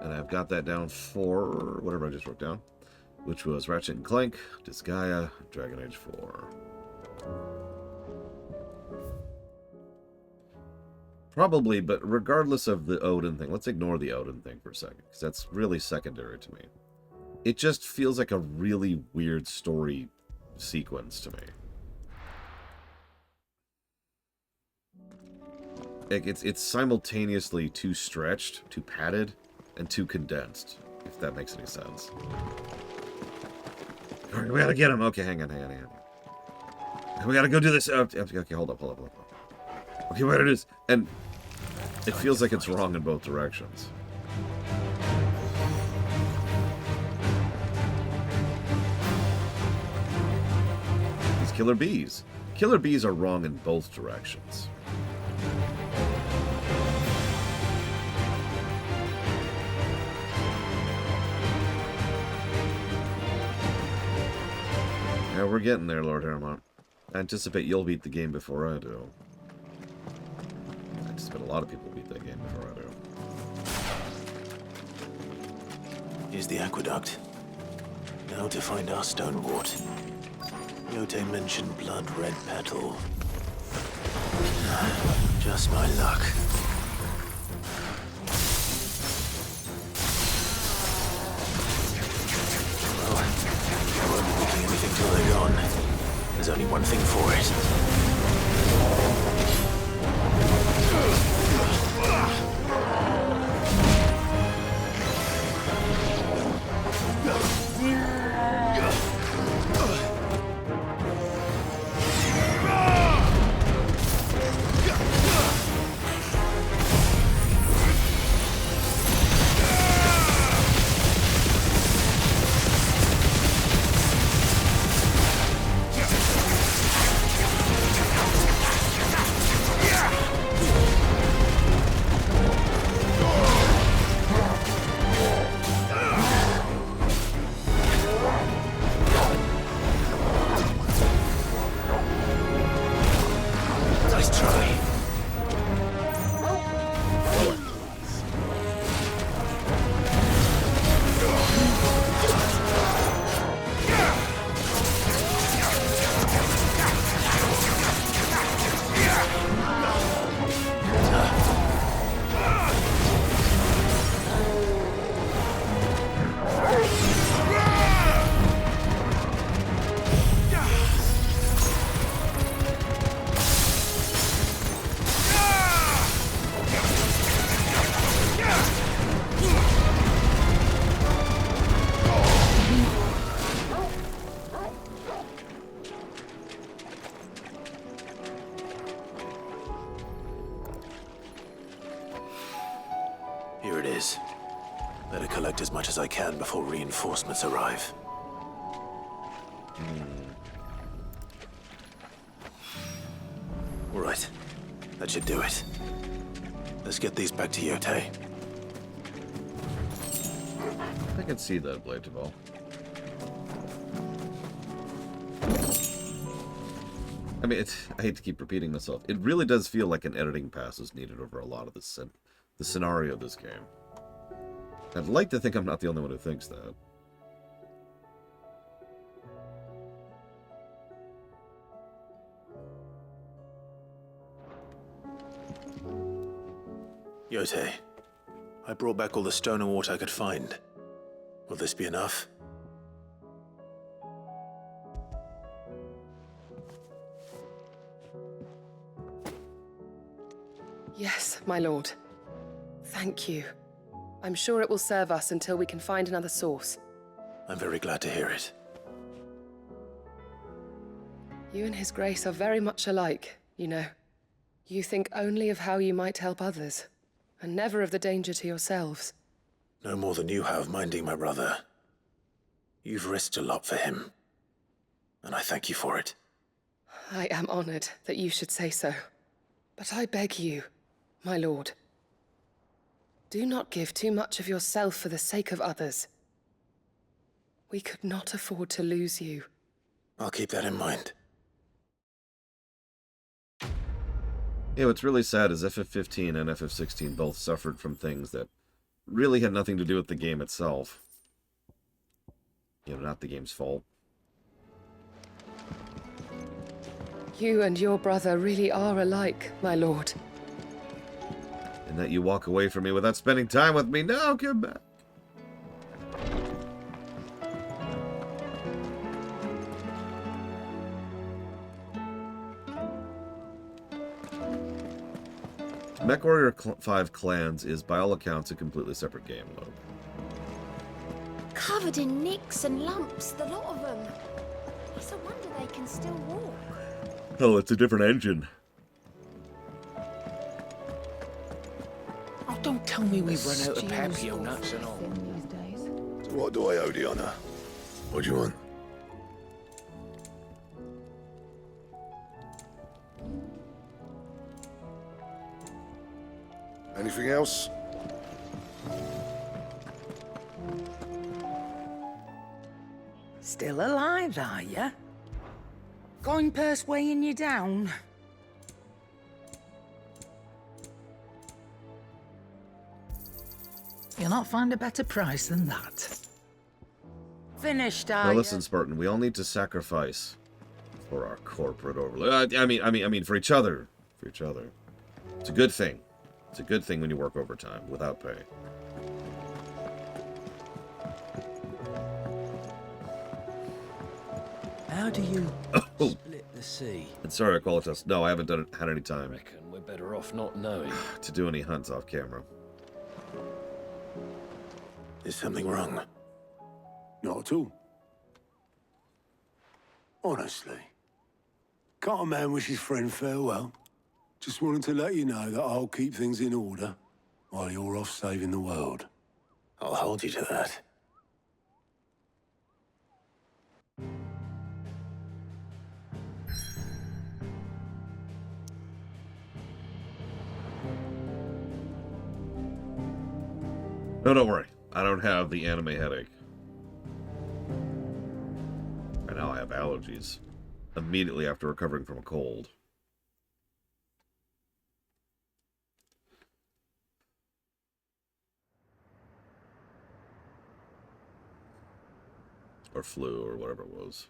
And I've got that down for whatever I just wrote down, which was Ratchet and Clank, Disgaea, Dragon Age 4. Probably, but regardless of the Odin thing, let's ignore the Odin thing for a second, because that's really secondary to me. It just feels like a really weird story sequence to me. Like it's simultaneously too stretched, too padded, and too condensed, if that makes any sense. All right, we gotta get him. Okay, hang on. We gotta go do this. Okay, hold up. Okay, what it is, and it feels like it's wrong in both directions. These killer bees. Killer bees are wrong in both directions. Yeah, we're getting there, Lord Harrimount. I anticipate you'll beat the game before I do. I anticipate a lot of people beat that game before I do. Here's the aqueduct. Now to find our Stonerwort. Yote mentioned blood-red petal. Just my luck. Well, I won't be picking anything till they're gone. There's only one thing for it. Here it is. Better collect as much as I can before reinforcements arrive. All right. That should do it. Let's get these back to Yote. I can see that, Blade Tavol. I mean, I hate to keep repeating myself. It really does feel like an editing pass is needed over a lot of the scenario of this game. I'd like to think I'm not the only one who thinks that. Yote, I brought back all the Stonerwort I could find. Will this be enough? Yes, my lord. Thank you. I'm sure it will serve us until we can find another source. I'm very glad to hear it. You and His Grace are very much alike, you know. You think only of how you might help others, and never of the danger to yourselves. No more than you have minding my brother. You've risked a lot for him, and I thank you for it. I am honored that you should say so. But I beg you, my lord, do not give too much of yourself for the sake of others. We could not afford to lose you. I'll keep that in mind. Yeah, what's really sad is FF15 and FF16 both suffered from things that really had nothing to do with the game itself. You know, not the game's fault. You and your brother really are alike, my lord. And that you walk away from me without spending time with me. No, come back. MechWarrior 5 Clans is, by all accounts, a completely separate game, though. Covered in nicks and lumps, the lot of them. It's a wonder they can still walk. Oh, it's a different engine. Oh, don't tell me we've run out of Papio nuts and all. So what do I owe the honor? What do you want? Anything else? Still alive, are you? Coin purse weighing you down? You'll not find a better price than that. Finished, are Now you? listen, Spartan, we all need to sacrifice for our corporate overlord. I mean, for each other. For each other. It's a good thing. It's a good thing when you work overtime without pay. How do you split the sea? And sorry, Qualitas. No, I haven't had any time. Reckon we're better off not knowing. To do any hunts off camera. Is something wrong? Not at all. Honestly. Can't a man wish his friend farewell? Just wanted to let you know that I'll keep things in order while you're off saving the world. I'll hold you to that. No, don't worry. I don't have the anime headache. Right now I have allergies. Immediately after recovering from a cold. Or flu, or whatever it was.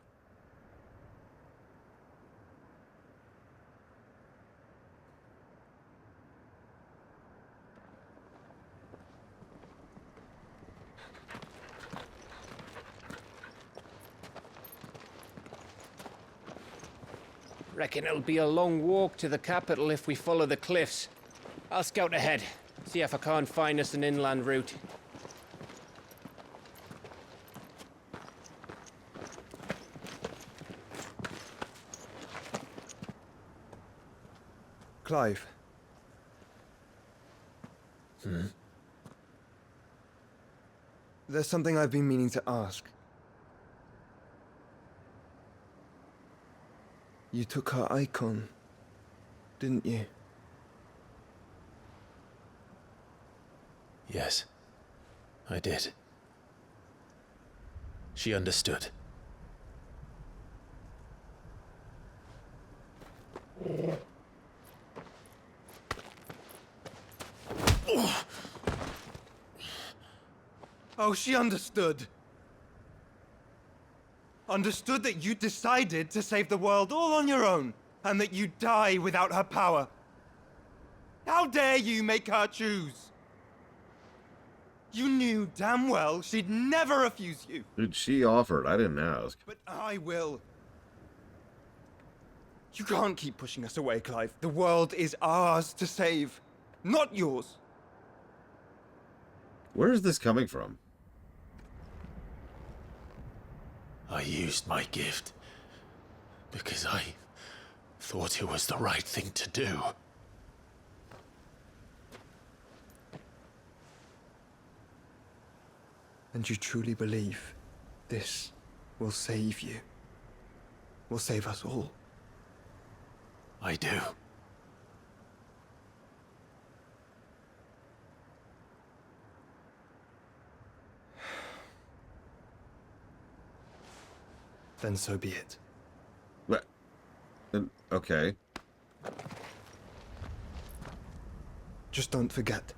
Reckon it'll be a long walk to the capital if we follow the cliffs. I'll scout ahead, see if I can't find us an inland route. Clive. There's something I've been meaning to ask. You took her icon, didn't you? Yes, I did. She understood. Oh, she understood. Understood that you decided to save the world all on your own, and that you'd die without her power. How dare you make her choose? You knew damn well she'd never refuse you. Dude, she offered. I didn't ask. But I will. You can't keep pushing us away, Clive. The world is ours to save. not yours. Where is this coming from? I used my gift because I thought it was the right thing to do. And you truly believe this will save you? Will save us all? I do. Then so be it. What? Okay. Just don't forget,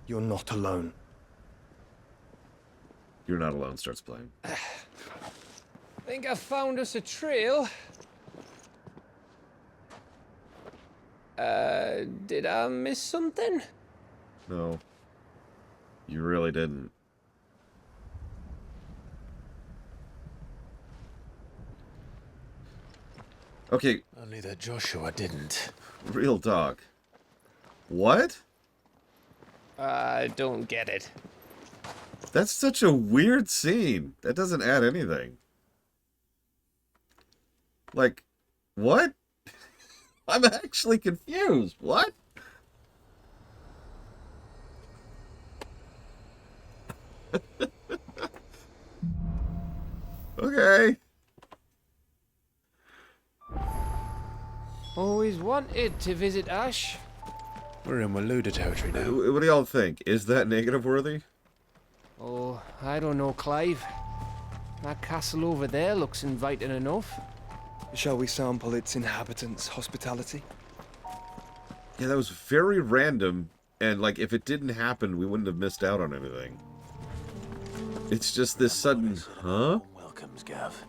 you're not alone. You're not alone starts playing. Think I found us a trail. Did I miss something? No. You really didn't. Okay. Only that Joshua didn't. Real talk. What? I don't get it. That's such a weird scene. That doesn't add anything. Like, what? I'm actually confused. What? Okay. Always wanted to visit Ash. We're in Waluda territory now. What do y'all think? Is that negative worthy? Oh, I don't know, Clive. That castle over there looks inviting enough. Shall we sample its inhabitants' hospitality? Yeah, that was very random, and like if it didn't happen, we wouldn't have missed out on anything. It's just this sudden, huh? Welcomes, Gav.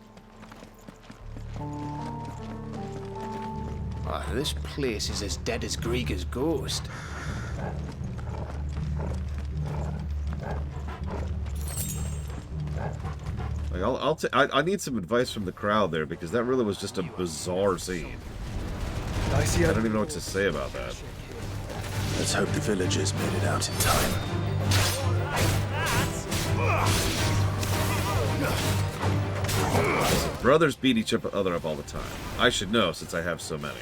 Ah, this place is as dead as Grieger's ghost. Like I need some advice from the crowd there because that really was just a bizarre scene. I don't even know what to say about that. Let's hope the villagers made it out in time. Brothers beat each other up all the time. I should know since I have so many.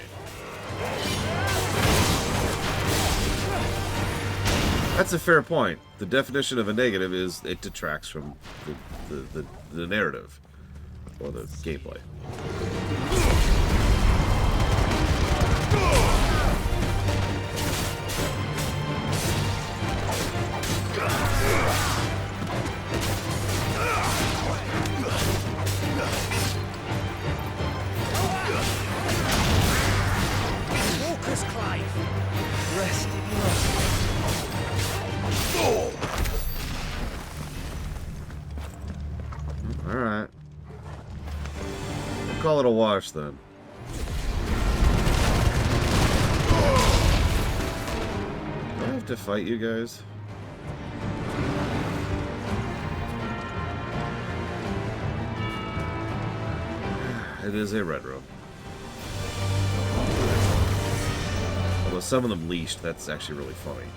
That's a fair point. The definition of a negative is it detracts from the narrative or the gameplay. Focus, Clive. Rest. Alright. We'll call it a wash then. Do I have to fight you guys? It is a red robe. Although some of them leashed, that's actually really funny.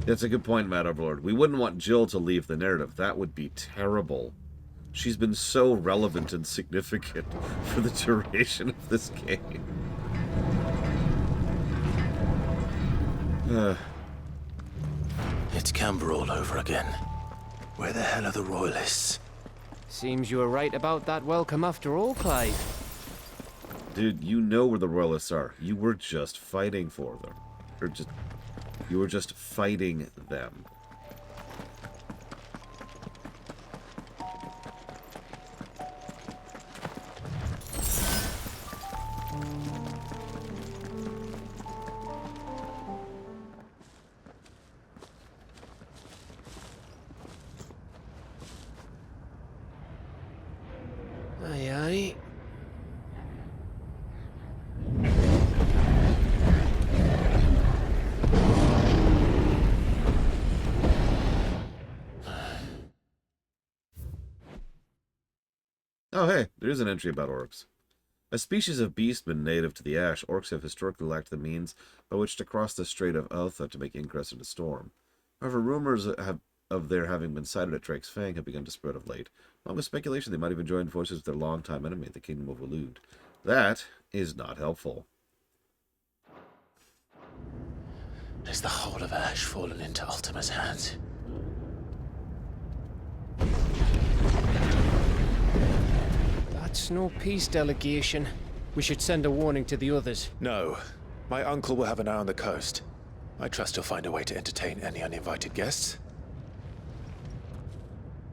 That's a good point, Matt Overlord. We wouldn't want Jill to leave the narrative. That would be terrible. she's been so relevant and significant for the duration of this game. It's Camber all over again. Where the hell are the Royalists? Seems you were right about that welcome after all, Clive. Dude, you know where the Royalists are. You were just fighting for them. You were just fighting them. Aye, aye. Oh, hey, there is an entry about orcs. A species of beastman native to the Ash, orcs have historically lacked the means by which to cross the Strait of Altha to make ingress into Storm. However, rumors of their having been sighted at Drake's Fang have begun to spread of late, along with speculation they might even join forces with their longtime enemy, the Kingdom of Waloed. That is not helpful. Has the whole of Ash fallen into Ultima's hands? That's no peace delegation. We should send a warning to the others. No. My uncle will have an eye on the coast. I trust he'll find a way to entertain any uninvited guests.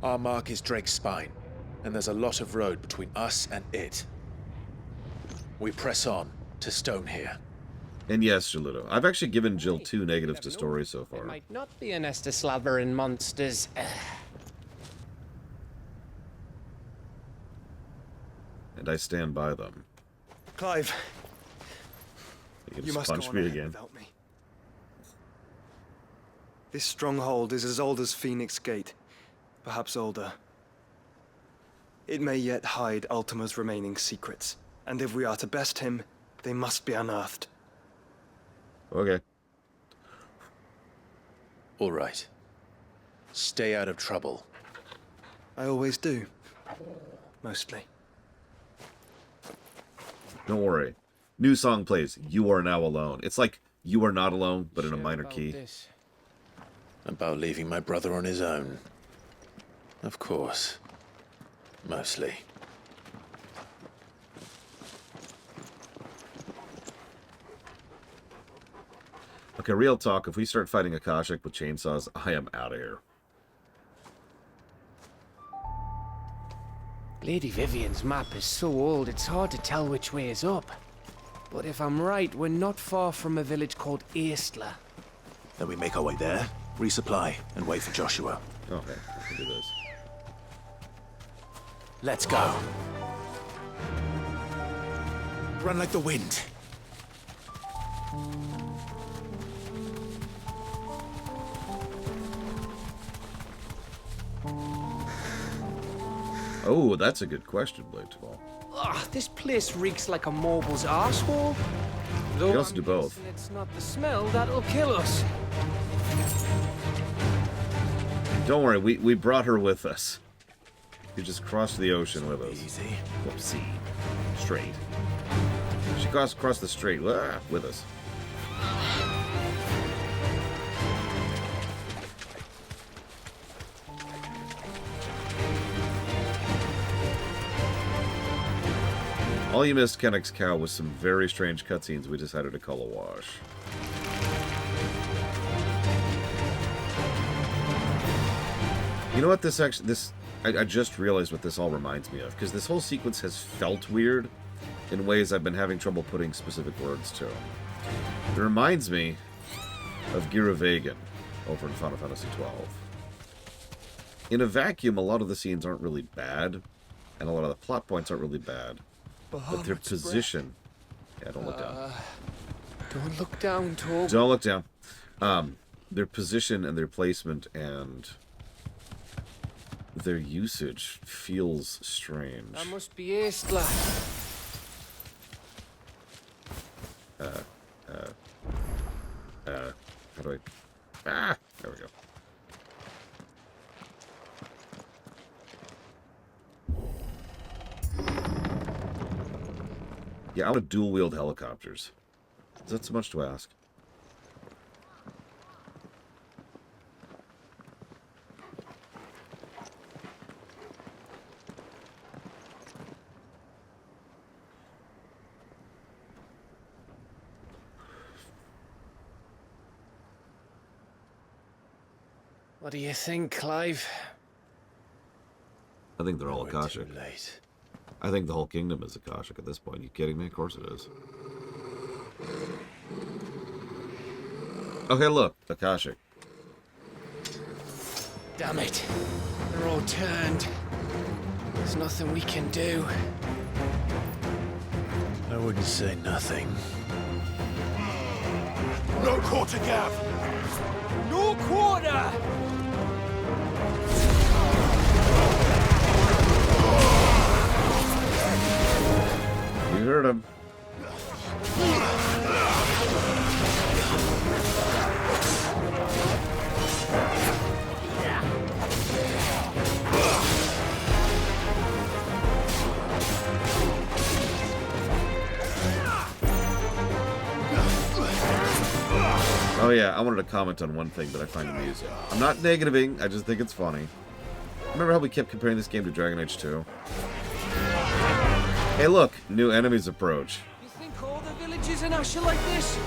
Our mark is Drake's Spine, and there's a lot of road between us and it. We press on to Stone here. And yes, Geludo, I've actually given Jill 2 negatives to story so far. It might not be a nest of slabbering monsters. And I stand by them. Clive, You must punch me again. without me. This stronghold is as old as Phoenix Gate, perhaps older. It may yet hide Ultima's remaining secrets, and if we are to best him, they must be unearthed. Okay. All right. Stay out of trouble. I always do. Mostly. Don't worry. New song plays, You Are Now Alone. It's like You Are Not Alone, but in a minor key. About leaving my brother on his own. Of course. Mostly. Okay, real talk. If we start fighting Akashic with chainsaws, I am out of here. Lady Vivian's map is so old, it's hard to tell which way is up. But if I'm right, we're not far from a village called Aistla. Then we make our way there, resupply, and wait for Joshua. Okay, I can do this. Let's go. Run like the wind. Oh, that's a good question, Blade Ball. Ugh, this place reeks like a mobile's arsehole. You can also do both. It's not the smell that'll kill us. Don't worry, we brought her with us. She just crossed the ocean with us. Easy. Whoopsie. Straight. She crossed the strait with us. All you missed, Kennex Cow, was some very strange cutscenes we decided to call a wash. You know what I just realized what this all reminds me of, because this whole sequence has felt weird in ways I've been having trouble putting specific words to. It reminds me of Giravegan over in Final Fantasy XII. In a vacuum, a lot of the scenes aren't really bad, and a lot of the plot points aren't really bad. But their position... Yeah, don't look down. Don't look down, Tob. Don't look down. Their position and their placement and their usage feels strange. That must be Aistla. How do I... Ah! There we go. Yeah, I want to dual-wield helicopters. Is that so much to ask? What do you think, Clive? I think they're all Akashic. I think the whole kingdom is Akashic at this point. You kidding me? Of course it is. Okay, look. Akashic. Damn it. They're all turned. There's nothing we can do. I wouldn't say nothing. No quarter, Gav! No quarter! You heard him. Oh yeah, I wanted to comment on one thing that I find amusing. I'm not negativing, I just think it's funny. Remember how we kept comparing this game to Dragon Age 2? Hey look, new enemies approach. You think all the villages in Ash are like this?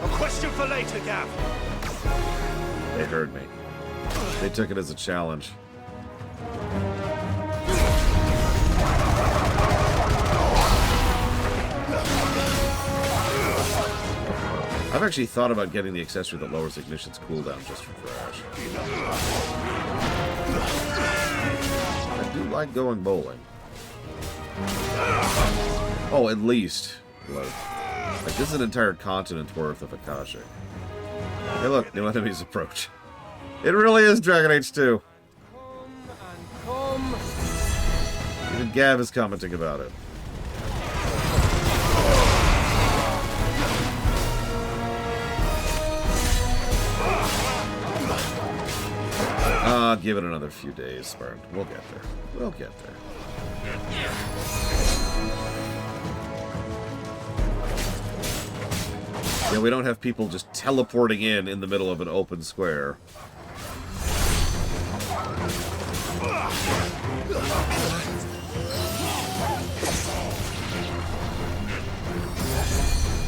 A question for later, Gav. They heard me. They took it as a challenge. I've actually thought about getting the accessory that lowers Ignition's cooldown just for Thrash. I do like going bowling. Oh, at least. Like this is an entire continent's worth of Akashic. Hey look, new enemies approach. It really is Dragon Age 2. Come. Even Gav is commenting about it. Give it another few days, Spartan. We'll get there. We'll get there. Yeah, we don't have people just teleporting in the middle of an open square.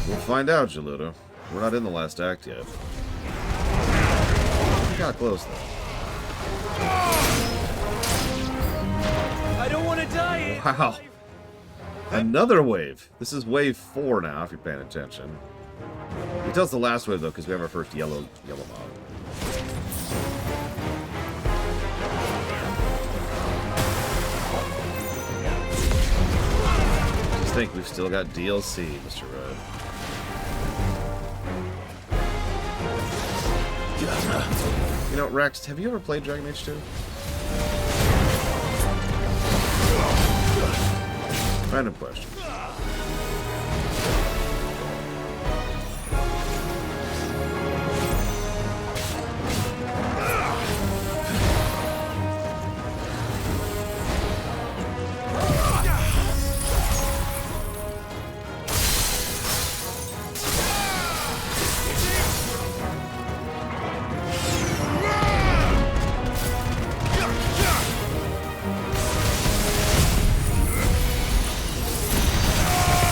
We'll find out, Geludo. We're not in the last act yet. We got close, though. I don't want to die. Wow. Another wave. This is wave 4 now, if you're paying attention. We tell us the last wave, though, because we have our first yellow mob. Just think, we've still got DLC, Mr. Red. You know, Rex, have you ever played Dragon Age 2? Random question.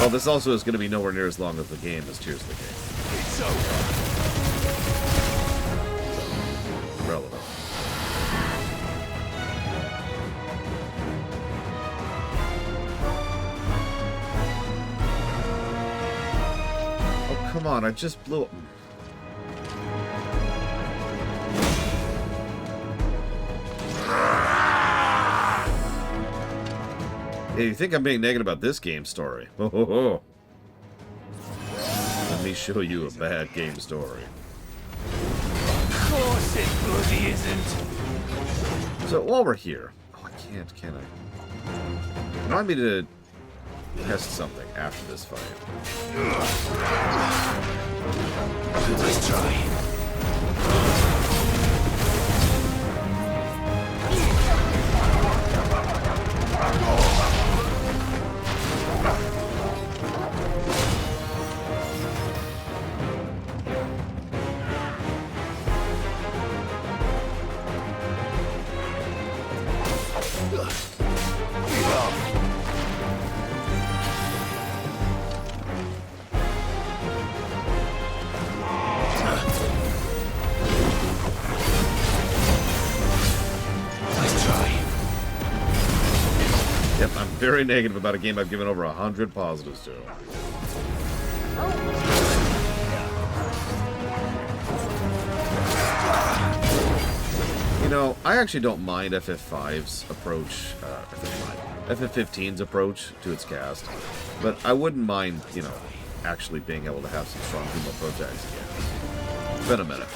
Well, this also is going to be nowhere near as long as the game as Tears of the Game. It's over. Relevant. Oh, come on, I just blew up. Hey, you think I'm being negative about this game story? Ho, ho, ho. Let me show you a bad game story. Of course it bloody isn't. So while we're here, oh, I can't, can I? Remind me to test something after this fight. Let's try. very negative about a game I've given over 100 positives to. You know, I actually don't mind FF5's approach, FF15's approach to its cast, but I wouldn't mind, you know, actually being able to have some strong female projects again. It's been a minute.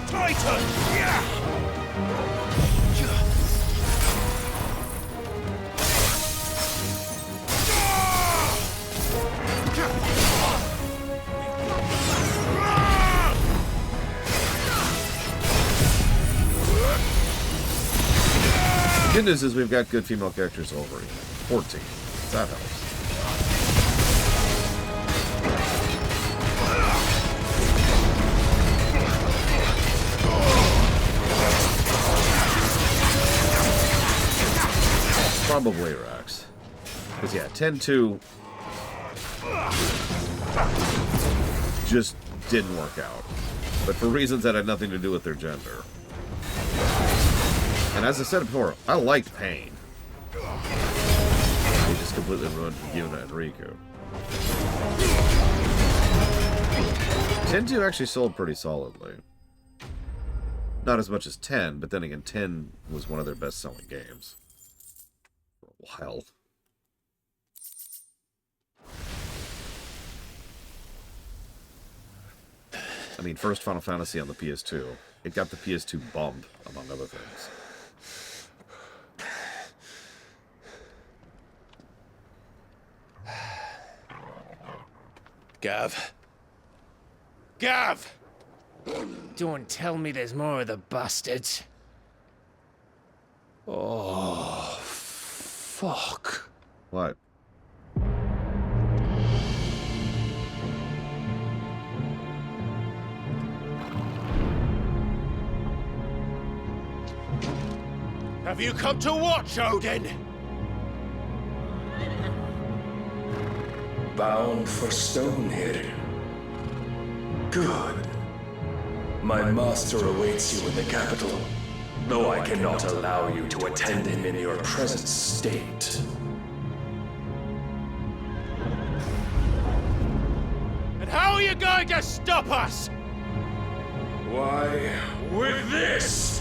Titan! Yeah! Good news is we've got good female characters over 14. That helps. Probably Rex. Because, yeah, 10-2 just didn't work out. But for reasons that had nothing to do with their gender. And as I said before, I liked Pain. He just completely ruined Yuna and Riku. 10-2 actually sold pretty solidly. Not as much as 10, but then again, 10 was one of their best-selling games. For a while. I mean, first Final Fantasy on the PS2. It got the PS2 bump, among other things. Gav. Gav! Don't tell me there's more of the bastards. Oh, fuck. What? Have you come to watch, Odin? Bound for Stonehill. Good. My master awaits you in the capital, though I cannot allow you to attend him in your present state. And how are you going to stop us? Why, with this!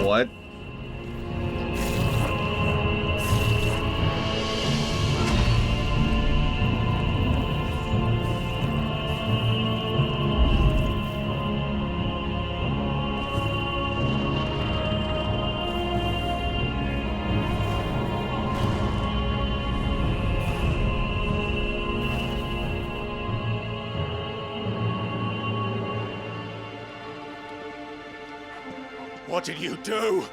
What? What did you do?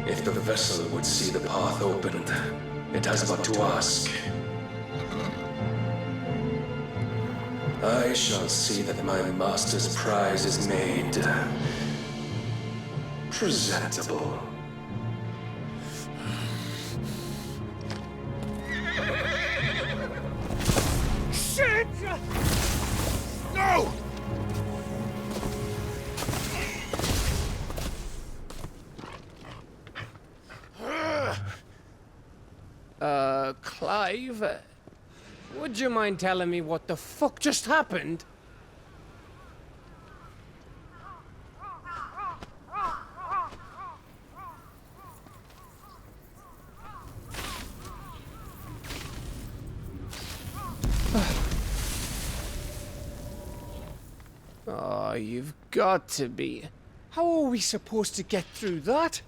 If the vessel would see the path opened, it has but to ask. I shall see that my master's prize is made presentable. Shit! No! Clive? Would you mind telling me what the fuck just happened? Oh, you've got to be. How are we supposed to get through that?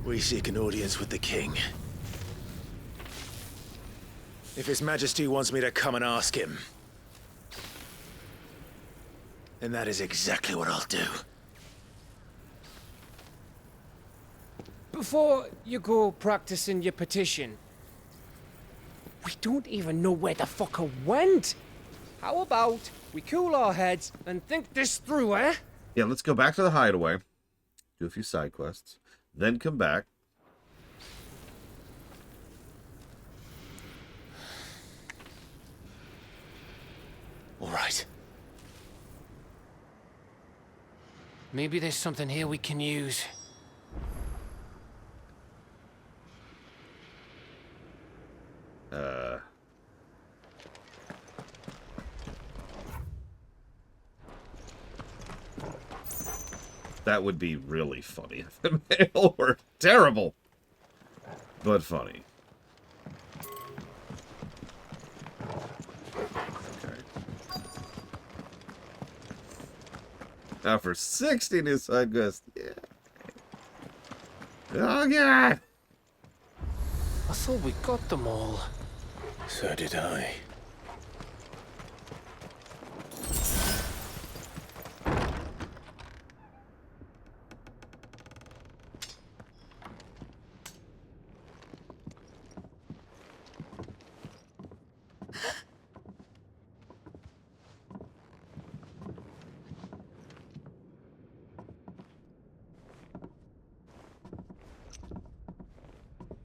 We seek an audience with the king. If His Majesty wants me to come and ask him, And that is exactly what I'll do. Before you go practicing your petition, we don't even know where the fucker went. How about we cool our heads and think this through, eh? Yeah, let's go back to the hideaway, do a few side quests, then come back. All right. Maybe there's something here we can use. That would be really funny if the mail were terrible, but funny. Okay. Now for 60 new side quests. Yeah. Oh, yeah! I thought we got them all. So did I.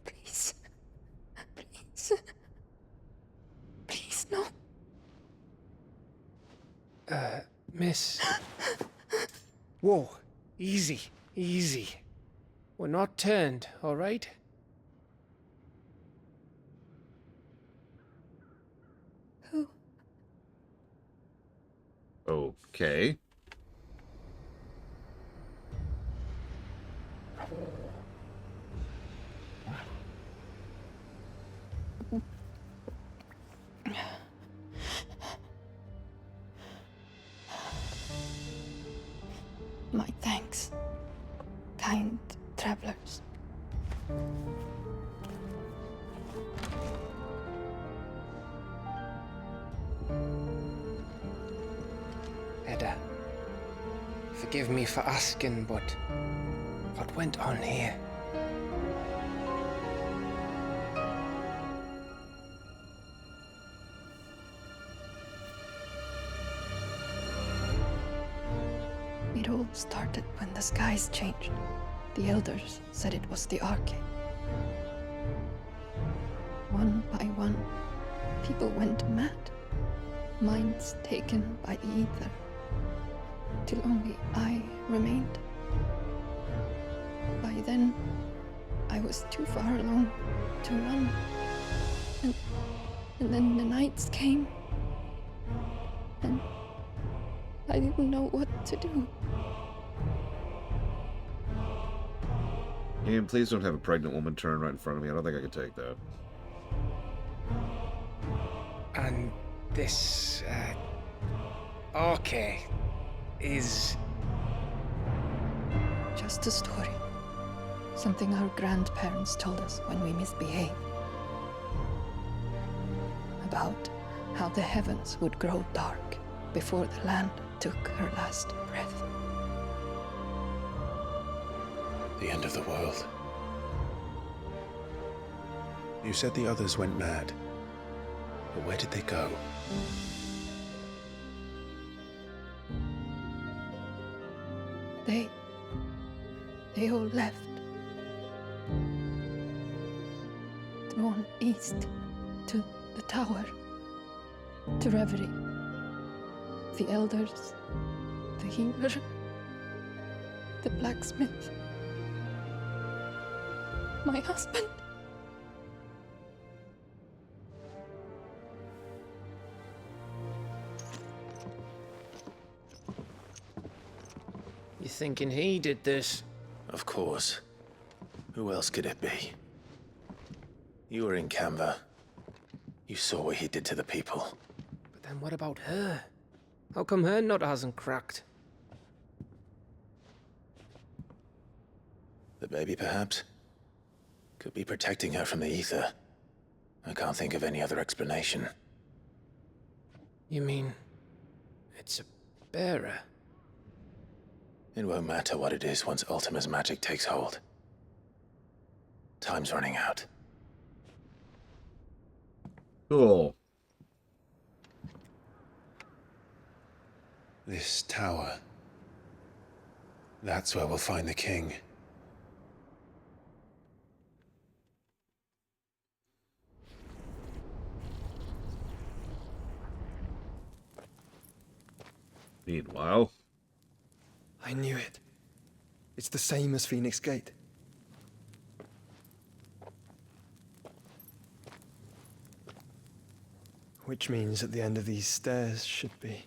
Please. Please. Please, no. Miss. Whoa. Easy. Easy. We're not turned, all right? Who? Okay. My thanks, kind travelers. Edda, forgive me for asking, but what went on here? It all started when the skies changed. The elders said it was the Arcade. One by one, people went mad. Minds taken by the ether. Till only I remained. By then, I was too far along to run. And then the nights came. And I didn't know what to do. And please don't have a pregnant woman turn right in front of me. I don't think I can take that. And this, Arcade is... Just a story. Something our grandparents told us when we misbehaved. About how the heavens would grow dark before the land took her last breath. The end of the world. You said the others went mad. But where did they go? They all left. Drawn east to the tower, to reverie. The elders, the healer, the blacksmith, my husband. You thinking he did this? Of course. Who else could it be? You were in Canva. You saw what he did to the people. But then what about her? How come her nut hasn't cracked? The baby, perhaps? Could be protecting her from the ether. I can't think of any other explanation. You mean... it's a bearer? It won't matter what it is once Ultima's magic takes hold. Time's running out. Cool. This tower. That's where we'll find the king. Meanwhile... I knew it. It's the same as Phoenix Gate. Which means at the end of these stairs should be...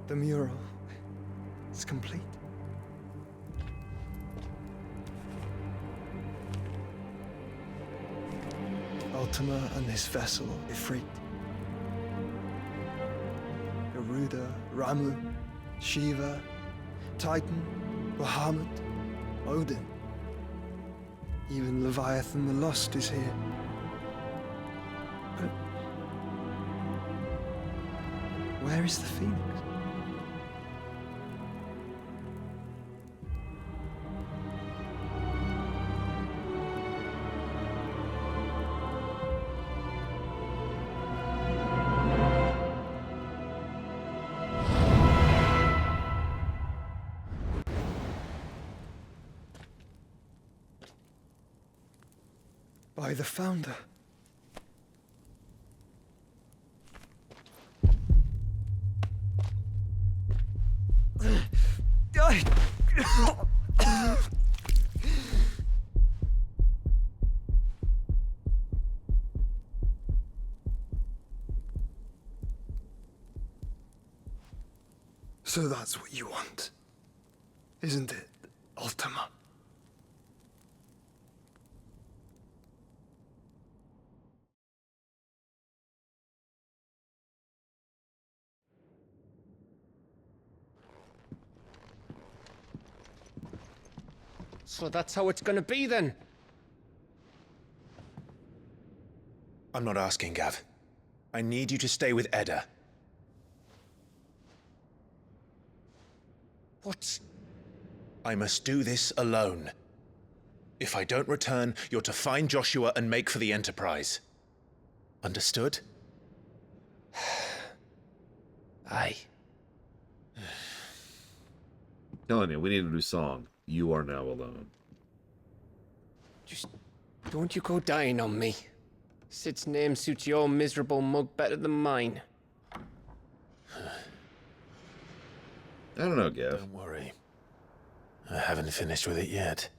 The mural is complete. Ultima and this vessel, Ifrit. Garuda, Ramu, Shiva, Titan, Bahamut, Odin. Even Leviathan the Lost is here. But where is the Phoenix? By the Founder. So that's what you want, isn't it, Ultima? So that's how it's gonna be then? I'm not asking, Gav. I need you to stay with Edda. What? I must do this alone. If I don't return, you're to find Joshua and make for the Enterprise. Understood? Aye. Telling you, we need a new song. You Are Now Alone. Just don't you go dying on me. Sid's name suits your miserable mug better than mine. I don't know, Gav. Don't worry. I haven't finished with it yet.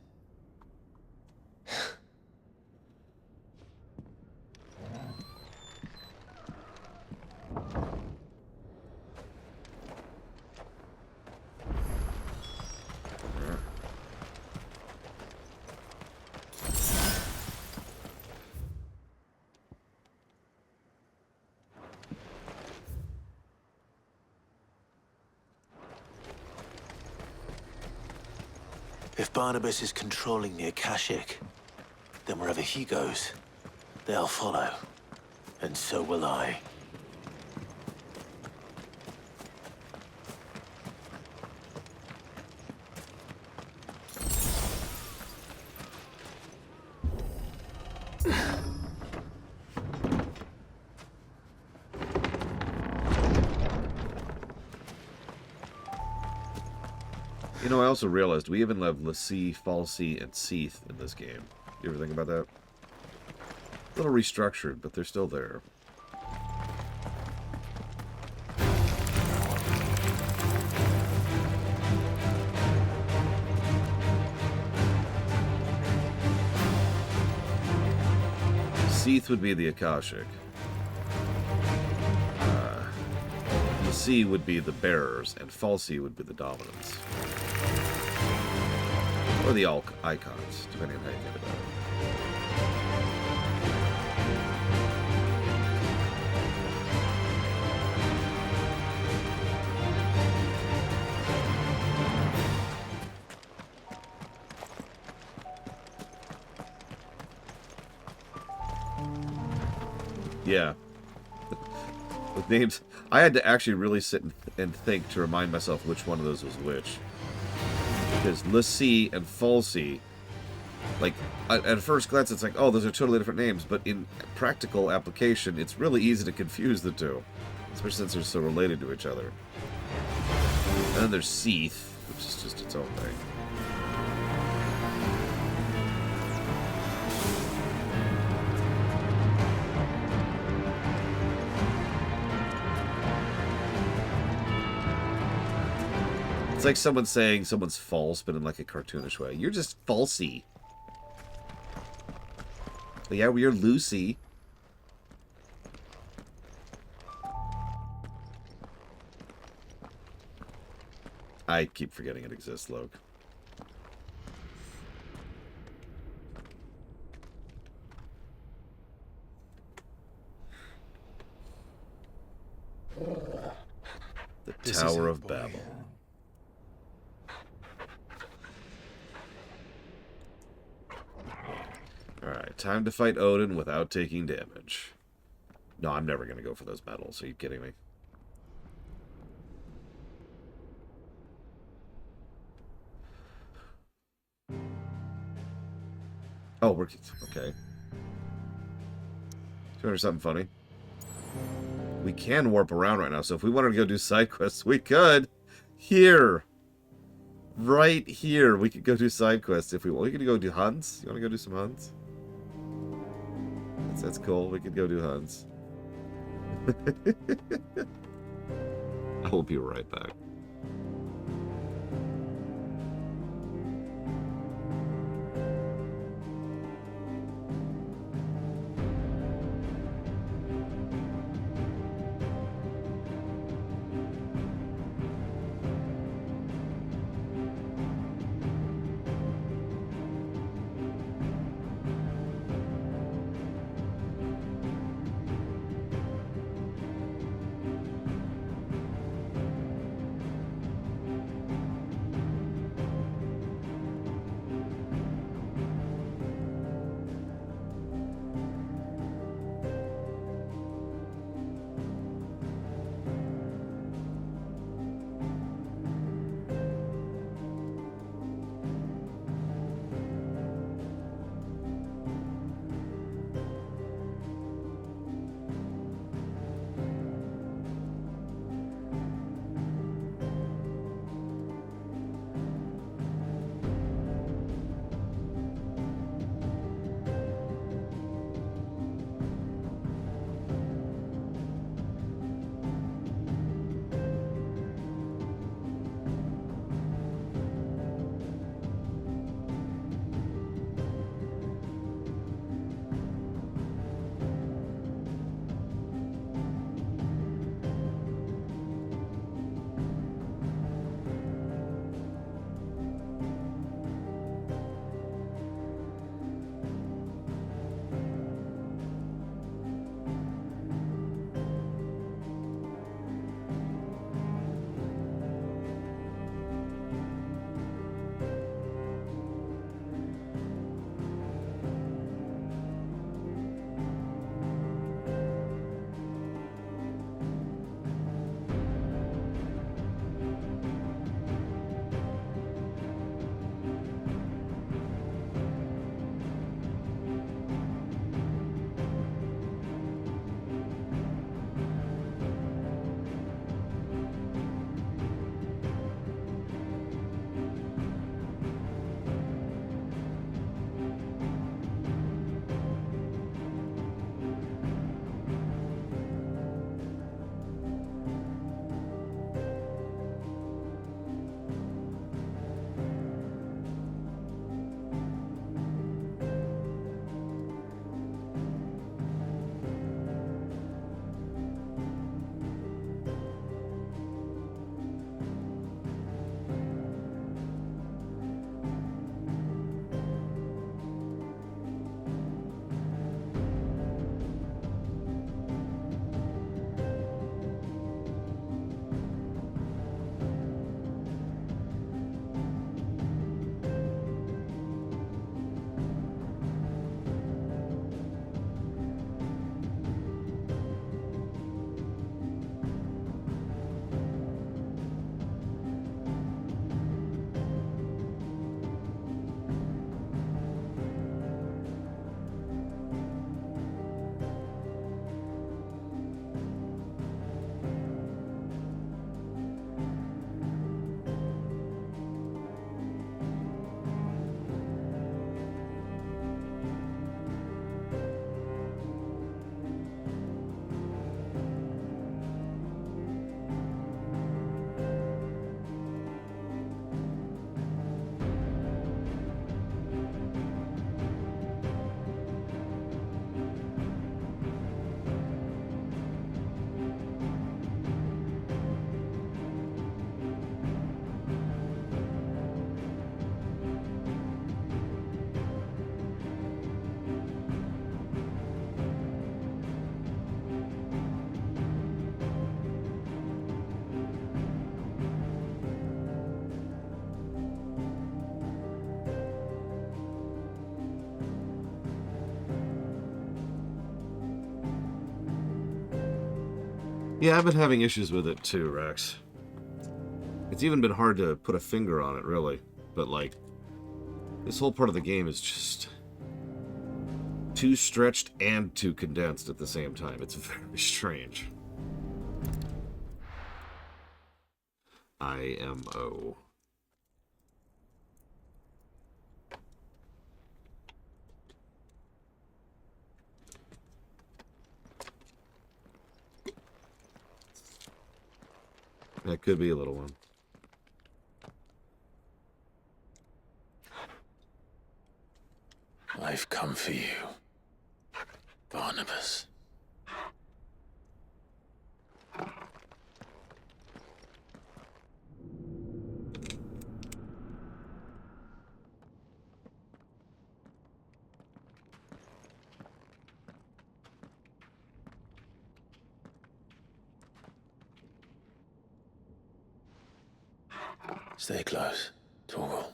If Barnabas is controlling the Akashic, then wherever he goes, they'll follow. And so will I. You know, I also realized we even have Lassie, Falsey, and Seath in this game. You ever think about that? A little restructured, but they're still there. Seath would be the Akashic. The Sea would be the bearers, and Falsi would be the dominants. Or the icons, depending on how you think about it. Yeah. With names, I had to actually really sit and think to remind myself which one of those was which. Because Lassie and Falsi, like, at first glance it's like, oh, those are totally different names, but in practical application, it's really easy to confuse the two. Especially since they're so related to each other. And then there's Seath, which is just its own thing. It's like someone saying someone's false, but in like a cartoonish way. You're just falsy. But yeah, we're Lucy. I keep forgetting it exists, Loke. The Tower of Babel. Alright, time to fight Odin without taking damage. No, I'm never going to go for those medals. Are you kidding me? Oh, we're... okay. Do something funny. We can warp around right now, so if we wanted to go do side quests, we could. Here. Right here. We could go do side quests if we want. We could go do hunts. You want to go do some hunts? That's cool. We could go do hunts. I will be right back. Yeah, I've been having issues with it too, Rex. It's even been hard to put a finger on it, really. But, like, this whole part of the game is just too stretched and too condensed at the same time. It's very strange. IMO. That could be a little one. I've come for you, Barnabas. Stay close, Torgal.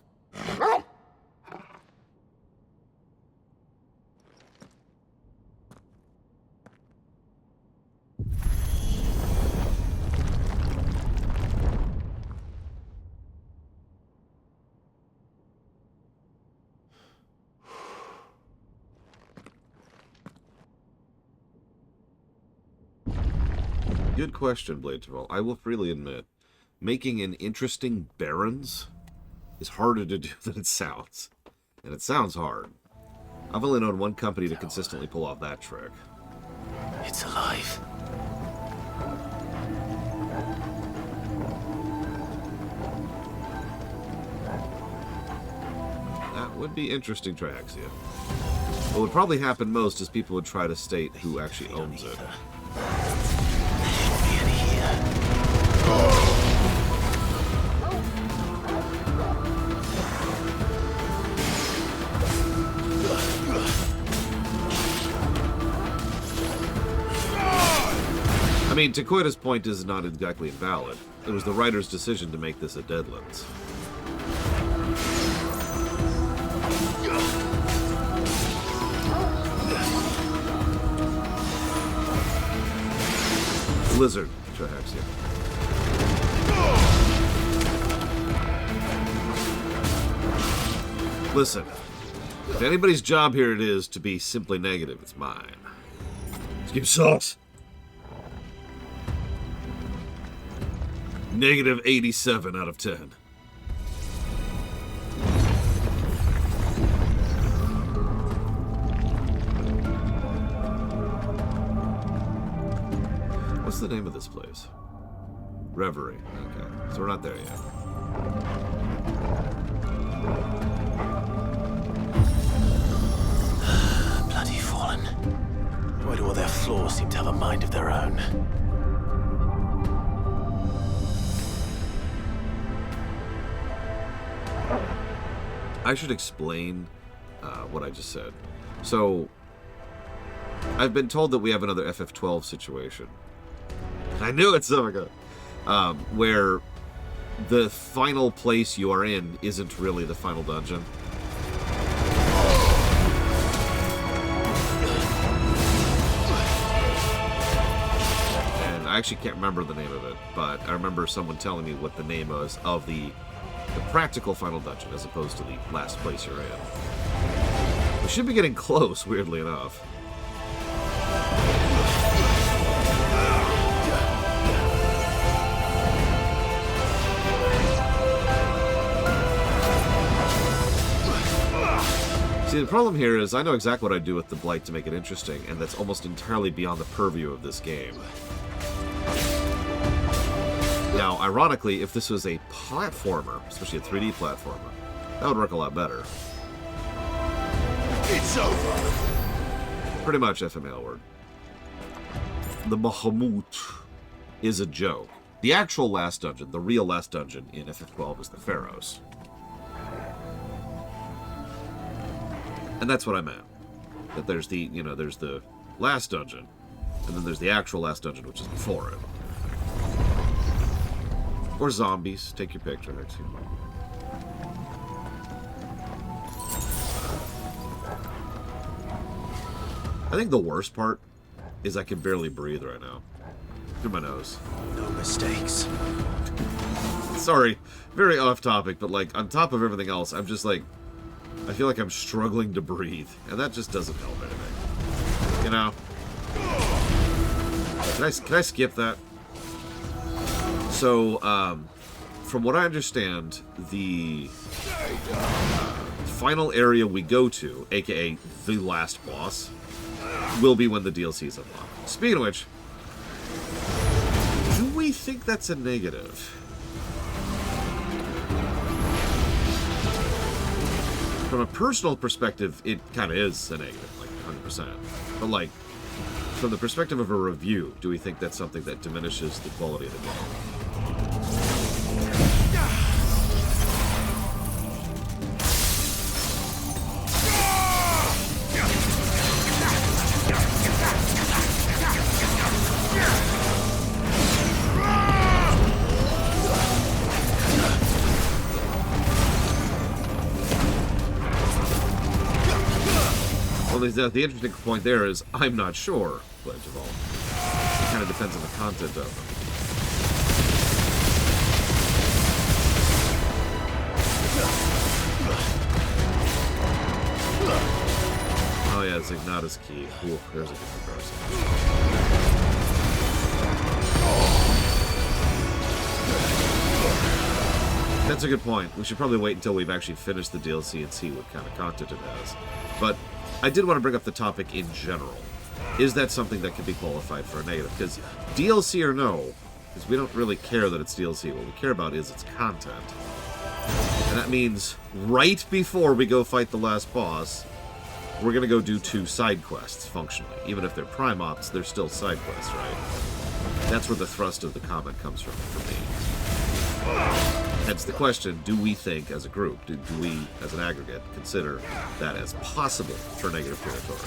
Good question, Bladeville. I will freely admit, making an interesting Barons is harder to do than it sounds. And it sounds hard. I've only known one company to consistently pull off that trick. It's alive. That would be interesting, Triaxia. What would probably happen most is people would try to state who actually owns it. I mean, Tekoida's point is not exactly invalid. It was the writer's decision to make this a Deadlands. Blizzard, Triaxia. Listen, if anybody's job here it is to be simply negative, it's mine. This game sucks. Negative 87 out of 10. What's the name of this place? Reverie. Okay, so we're not there yet. Bloody Fallen. Why do all their flaws seem to have a mind of their own? I should explain what I just said. So, I've been told that we have another FF12 situation. I knew it, Sumika! Where the final place you are in isn't really the final dungeon. And I actually can't remember the name of it, but I remember someone telling me what the name was of the practical final dungeon, as opposed to the last place you're in. We should be getting close, weirdly enough. See, the problem here is I know exactly what I'd do with the Blight to make it interesting, and that's almost entirely beyond the purview of this game. Now, ironically, if this was a platformer, especially a 3D platformer, that would work a lot better. It's over! Pretty much FML word. The Bahamut is a joke. The actual last dungeon, the real last dungeon in FF12 is the Pharaohs. And that's what I meant. That there's the, there's the last dungeon, and then there's the actual last dungeon, which is before it. Or zombies. Take your pick, Rex. I think the worst part is I can barely breathe right now. through my nose. No mistakes. Sorry, very off topic, but like on top of everything else, I'm just like, I feel like I'm struggling to breathe, and that just doesn't help anything. You know? Can I skip that? So, from what I understand, the final area we go to, aka the last boss, will be when the DLC is unlocked. Speaking of which, do we think that's a negative? From a personal perspective, it kind of is a negative, like 100%. But like, from the perspective of a review, do we think that's something that diminishes the quality of the game? Well, the interesting point there is, I'm not sure, Pledge of all. It kind of depends on the content of them. Oh yeah, it's Ignata's key. Ooh, there's a good comparison. That's a good point. We should probably wait until we've actually finished the DLC and see what kind of content it has. But I did want to bring up the topic in general. Is that something that can be qualified for a negative? Because DLC or no, because we don't really care that it's DLC. What we care about is its content. And that means right before we go fight the last boss, we're going to go do 2 side quests, functionally. Even if they're prime ops, they're still side quests, right? That's where the thrust of the comment comes from for me. Hence the question, do we think as a group, do we as an aggregate consider that as possible for negative territory?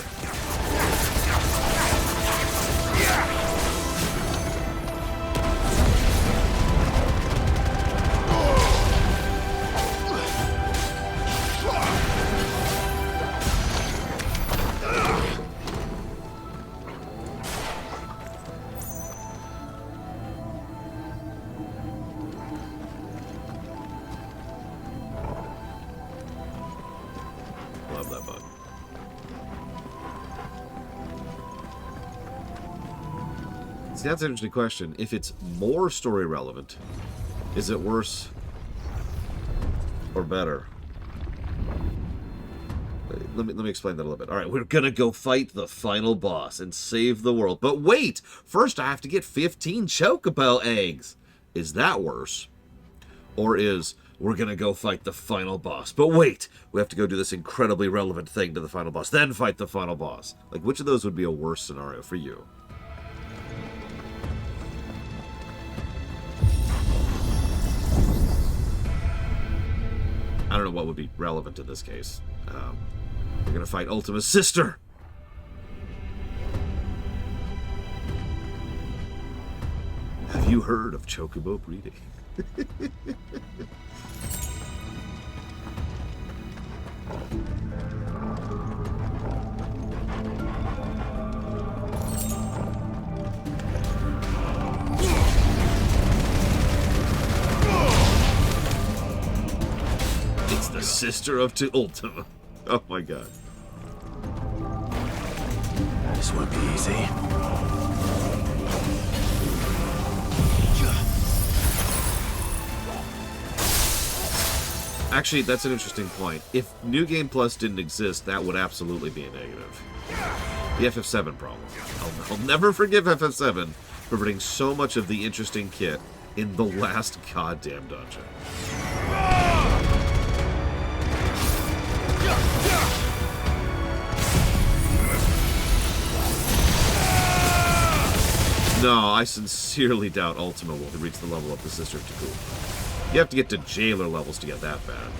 Love that bug. See, that's an interesting question. If it's more story relevant, is it worse or better? Let me explain that a little bit. All right, we're gonna go fight the final boss and save the world. But wait! First I have to get 15 chocobo eggs. Is that worse? Or is, we're gonna go fight the final boss. But wait! We have to go do this incredibly relevant thing to the final boss, then fight the final boss. Like, which of those would be a worse scenario for you? I don't know what would be relevant in this case. We're gonna fight Ultima's sister! Have you heard of chocobo breeding? It's the sister of Ultima. Oh my god. This won't be easy. Actually, that's an interesting point. If New Game Plus didn't exist, that would absolutely be a negative. The FF7 problem. I'll never forgive FF7 for putting so much of the interesting kit in the last goddamn dungeon. No, I sincerely doubt Ultima will reach the level of the Sister of Takuma. You have to get to Jailer levels to get that bad.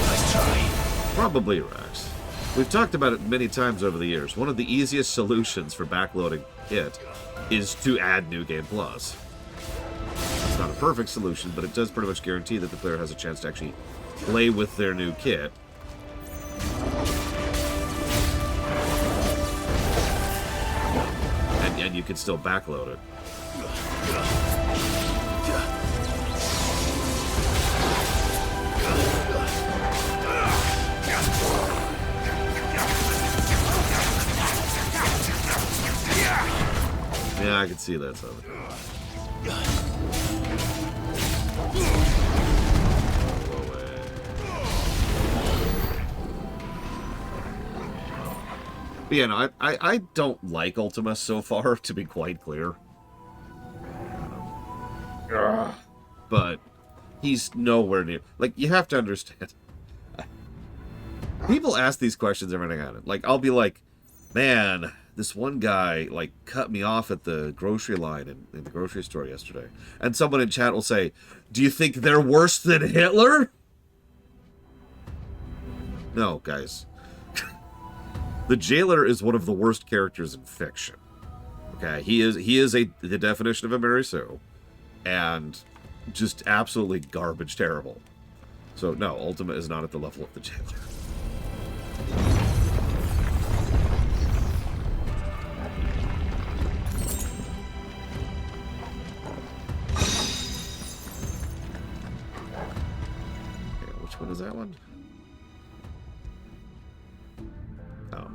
Nice try. Probably, Rex. We've talked about it many times over the years. One of the easiest solutions for backloading it is to add New Game Plus. It's not a perfect solution, but it does pretty much guarantee that the player has a chance to actually play with their new kit. you can still backload it. Yeah, I can see that. So. But yeah, no, I don't like Ultima so far, to be quite clear. But he's nowhere near... Like, you have to understand. People ask these questions every now and then. Like, I'll be like, man, this one guy, like, cut me off at the grocery line in the grocery store yesterday. And someone in chat will say, do you think they're worse than Hitler? No, guys. The jailer is one of the worst characters in fiction. Okay, he is the definition of a Mary Sue, and just absolutely garbage terrible. So no, Ultima is not at the level of the jailer. Okay, which one is that one? Oh.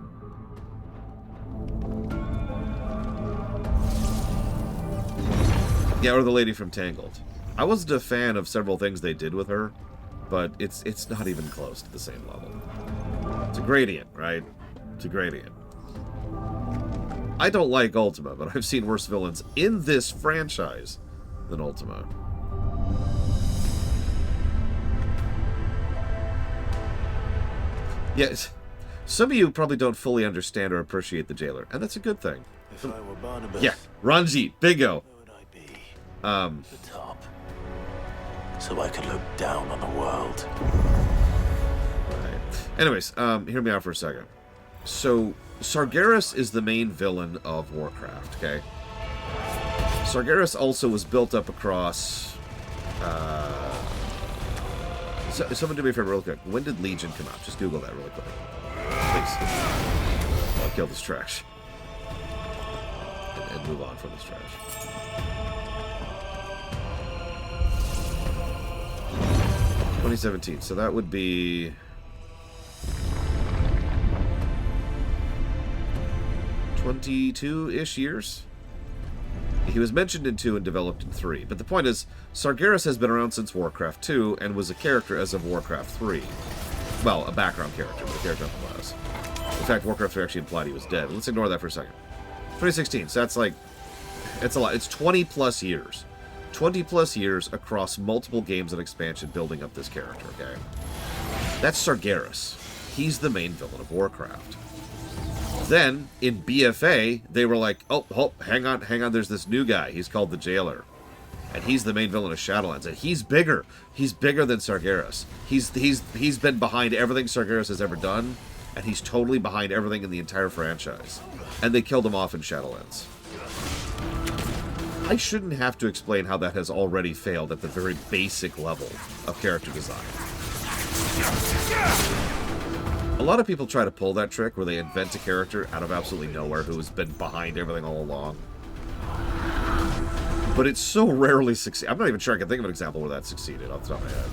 Yeah, or the lady from Tangled. I wasn't a fan of several things they did with her, but it's not even close to the same level. It's a gradient, right? It's a gradient. I don't like Ultima, but I've seen worse villains in this franchise than Ultima. Yes. Some of you probably don't fully understand or appreciate the jailer, and that's a good thing. If I were Barnabas, yeah, Ranjit, bingo. where would I be? The top. So I could look down on the world. Right. Anyways, hear me out for a second. So, Sargeras is the main villain of Warcraft, okay? Sargeras also was built up across... someone do me a favor real quick. When did Legion come out? Just Google that really quick. Please. I'll kill this trash. And move on from this trash. ...2017. So that would be... 22-ish years? He was mentioned in 2 and developed in 3. But the point is, Sargeras has been around since Warcraft 2 and was a character as of Warcraft 3. Well, a background character, but a character nonetheless. In fact, Warcraft 3 actually implied he was dead. Let's ignore that for a second. 2016, so that's like... It's a lot. It's 20-plus years. 20-plus years across multiple games and expansion building up this character, okay? That's Sargeras. He's the main villain of Warcraft. Then, in BFA, they were like, oh, hang on, there's this new guy. He's called the Jailer. And he's the main villain of Shadowlands. And he's bigger. He's bigger than Sargeras. He's been behind everything Sargeras has ever done, and he's totally behind everything in the entire franchise. And they killed him off in Shadowlands. I shouldn't have to explain how that has already failed at the very basic level of character design. A lot of people try to pull that trick where they invent a character out of absolutely nowhere who has been behind everything all along. But it's so rarely succeeded. I'm not even sure I can think of an example where that succeeded off the top of my head.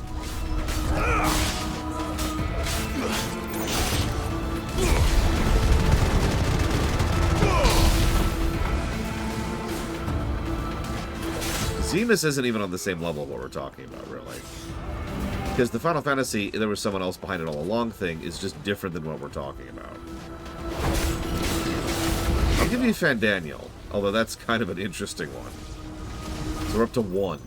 Zemus isn't even on the same level of what we're talking about, really. Because the Final Fantasy, there was someone else behind it all along thing, is just different than what we're talking about. I'll give you Fandaniel, although that's kind of an interesting one. So we're up to 1.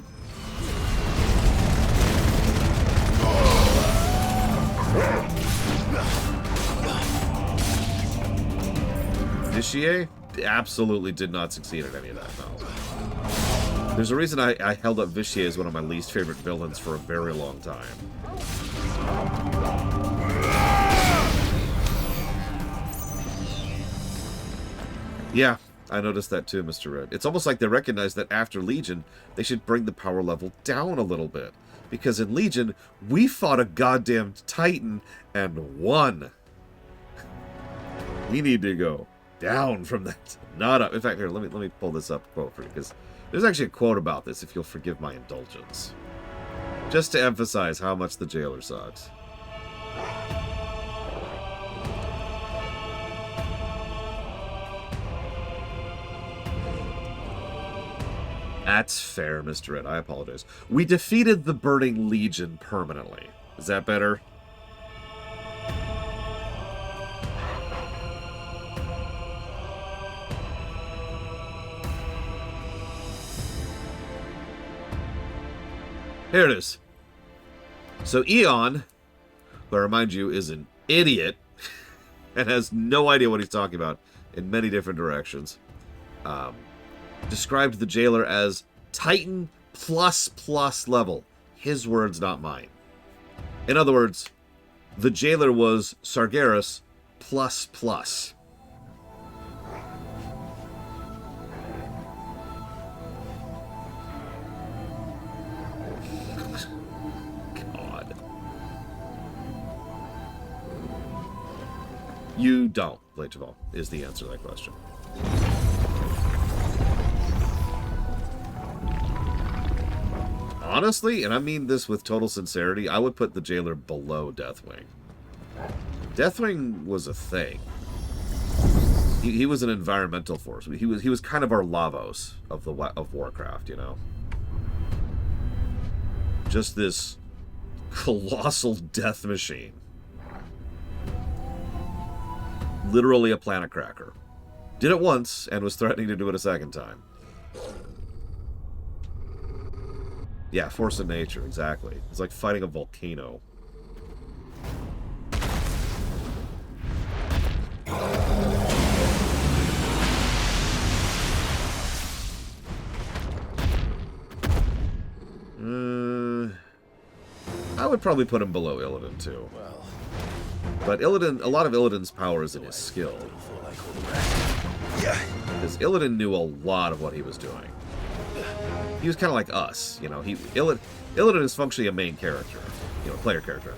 Vitier absolutely did not succeed at any of that, no. There's a reason I held up Vitier as one of my least favorite villains for a very long time. Yeah, I noticed that too, Mr. Red. It's almost like they recognize that after Legion, they should bring the power level down a little bit. Because in Legion, we fought a goddamn Titan and won. We need to go Down from that. Not up. In fact, here, let me pull this up quote for you, because there's actually a quote about this, if you'll forgive my indulgence. Just to emphasize how much the jailer sucks. That's fair, Mr. Ed. I apologize. We defeated the Burning Legion permanently. Is that better? Here it is. So Eon, who I remind you is an idiot and has no idea what he's talking about in many different directions, described the jailer as Titan ++ level. His words, not mine. In other words, the jailer was Sargeras ++. God. You don't, Blade Javal, is the answer to that question. Honestly, and I mean this with total sincerity, I would put the jailer below Deathwing. Deathwing was a thing. He was an environmental force. He was kind of our Lavos of Warcraft, you know. Just this colossal death machine. Literally a planet cracker. Did it once and was threatening to do it a second time. Yeah, force of nature, exactly. It's like fighting a volcano. I would probably put him below Illidan, too. But Illidan, a lot of Illidan's power is in his skill. Because Illidan knew a lot of what he was doing. He was kind of like us, you know. Illidan is functionally a main character, you know, player character.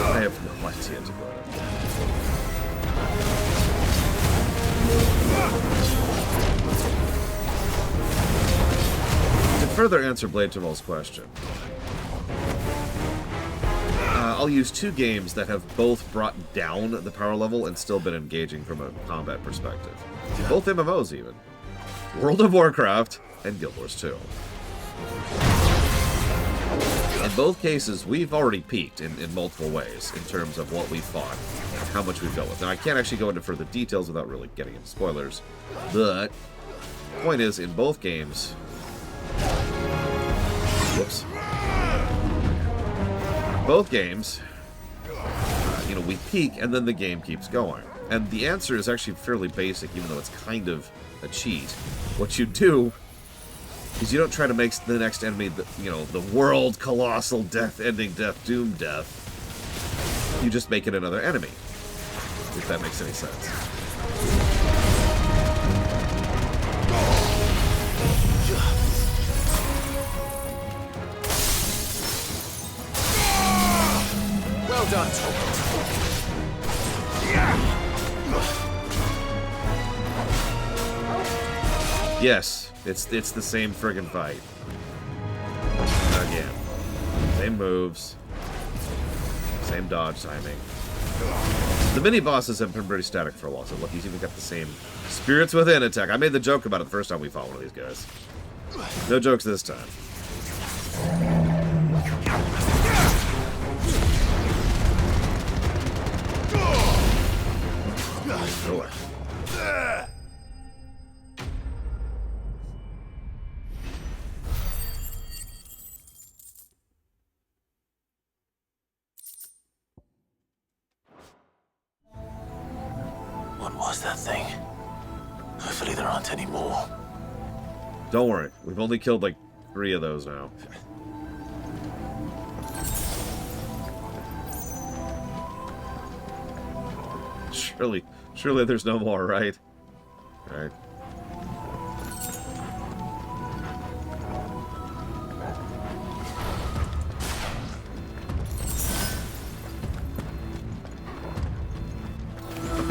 I have no idea to go to further answer Blade Javal's question, I'll use two games that have both brought down the power level and still been engaging from a combat perspective. Both MMOs, even. World of Warcraft and Guild Wars 2. In both cases, we've already peaked in multiple ways in terms of what we fought and how much we've dealt with. Now, I can't actually go into further details without really getting into spoilers, but the point is, in both games... Whoops. Both games, you know, we peak and then the game keeps going. And the answer is actually fairly basic, even though it's kind of a cheat. What you do is you don't try to make the next enemy, the world colossal death-ending death, doom death. You just make it another enemy, if that makes any sense. Well done. Yes, it's the same friggin' fight. Again. Same moves. Same dodge timing. The mini-bosses have been pretty static for a while, so look, he's even got the same Spirits Within attack. I made the joke about it the first time we fought one of these guys. No jokes this time. Sure. What was that thing? Hopefully there aren't any more. Don't worry, we've only killed like 3 of those now. Surely there's no more, right? Alright.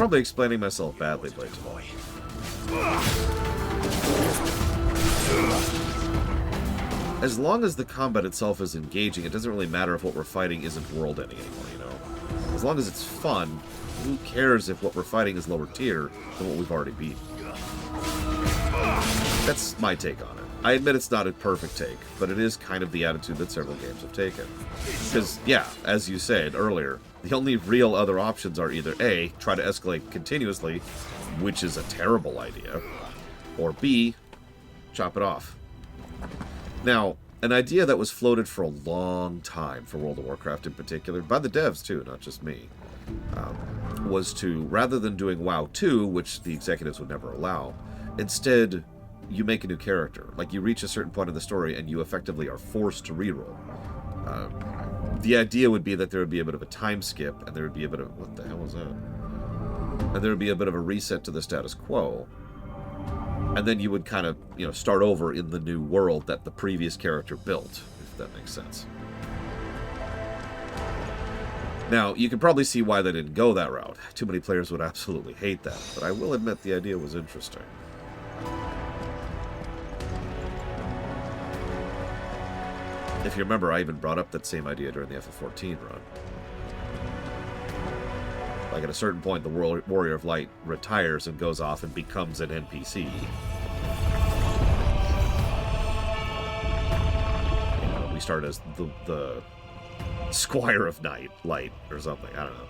probably explaining myself badly, but... As long as the combat itself is engaging, it doesn't really matter if what we're fighting isn't world-ending anymore, you know? As long as it's fun, who cares if what we're fighting is lower tier than what we've already beat? That's my take on it. I admit it's not a perfect take, but it is kind of the attitude that several games have taken. Because, yeah, as you said earlier, the only real other options are either A, try to escalate continuously, which is a terrible idea, or B, chop it off. Now, an idea that was floated for a long time for World of Warcraft in particular, by the devs too, not just me, was to, rather than doing WoW 2, which the executives would never allow, instead you make a new character. Like, you reach a certain point in the story and you effectively are forced to reroll. The idea would be that there would be a bit of a time skip, and there would be a bit of... What the hell was that? And there would be a bit of a reset to the status quo. And then you would kind of, you know, start over in the new world that the previous character built, if that makes sense. Now, you can probably see why they didn't go that route. Too many players would absolutely hate that, but I will admit the idea was interesting. If you remember, I even brought up that same idea during the FF14 run. Like, at a certain point, the Warrior of Light retires and goes off and becomes an NPC. We start as the Squire of Light or something. I don't know.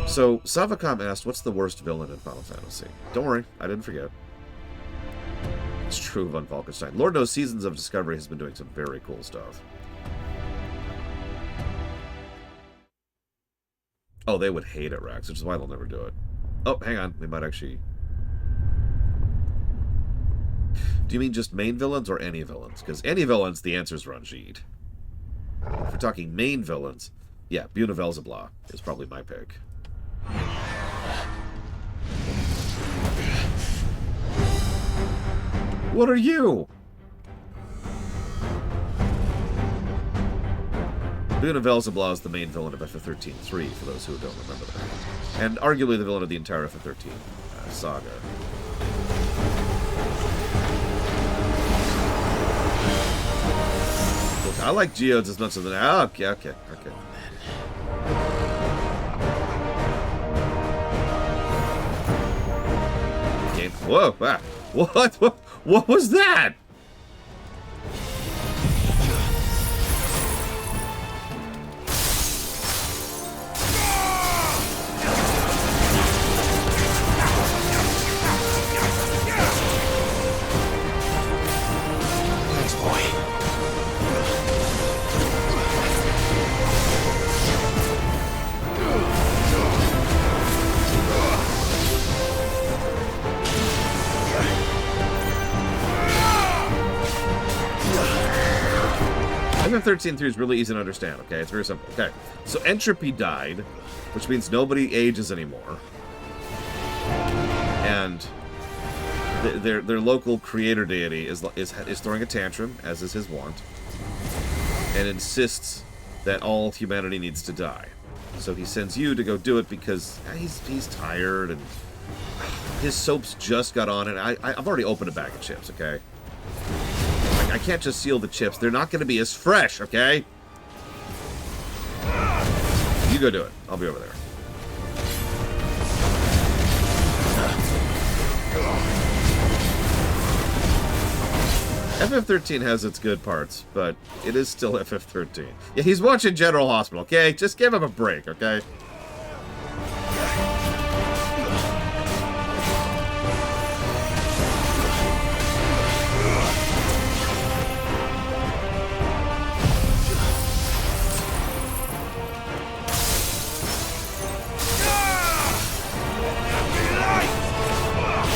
So, Savacom asked, what's the worst villain in Final Fantasy? Don't worry, I didn't forget. It's true of Unvalkenstein. Lord knows Seasons of Discovery has been doing some very cool stuff. Oh, they would hate it, Rax, which is why they'll never do it. Oh, hang on, we might actually... Do you mean just main villains or any villains? Because any villains, the answer's Ranjit. If we're talking main villains, yeah, Buna Velzeblah is probably my pick. What are you? Buna Velzeblah is the main villain of FF13-3, for those who don't remember that. And arguably the villain of the entire FF13 saga. Look, I like Geodes as much as... Okay. Whoa! Ah, what was that? Thanks, boy. FF13-3 is really easy to understand, okay? It's very simple. Okay, so Entropy died, which means nobody ages anymore. And their local creator deity is throwing a tantrum, as is his wont, and insists that all humanity needs to die. So he sends you to go do it because he's tired, and his soaps just got on, and I've already opened a bag of chips, okay? I can't just seal the chips. They're not going to be as fresh, okay? You go do it. I'll be over there. FF13 has its good parts, but it is still FF13. Yeah, he's watching General Hospital, okay? Just give him a break, okay?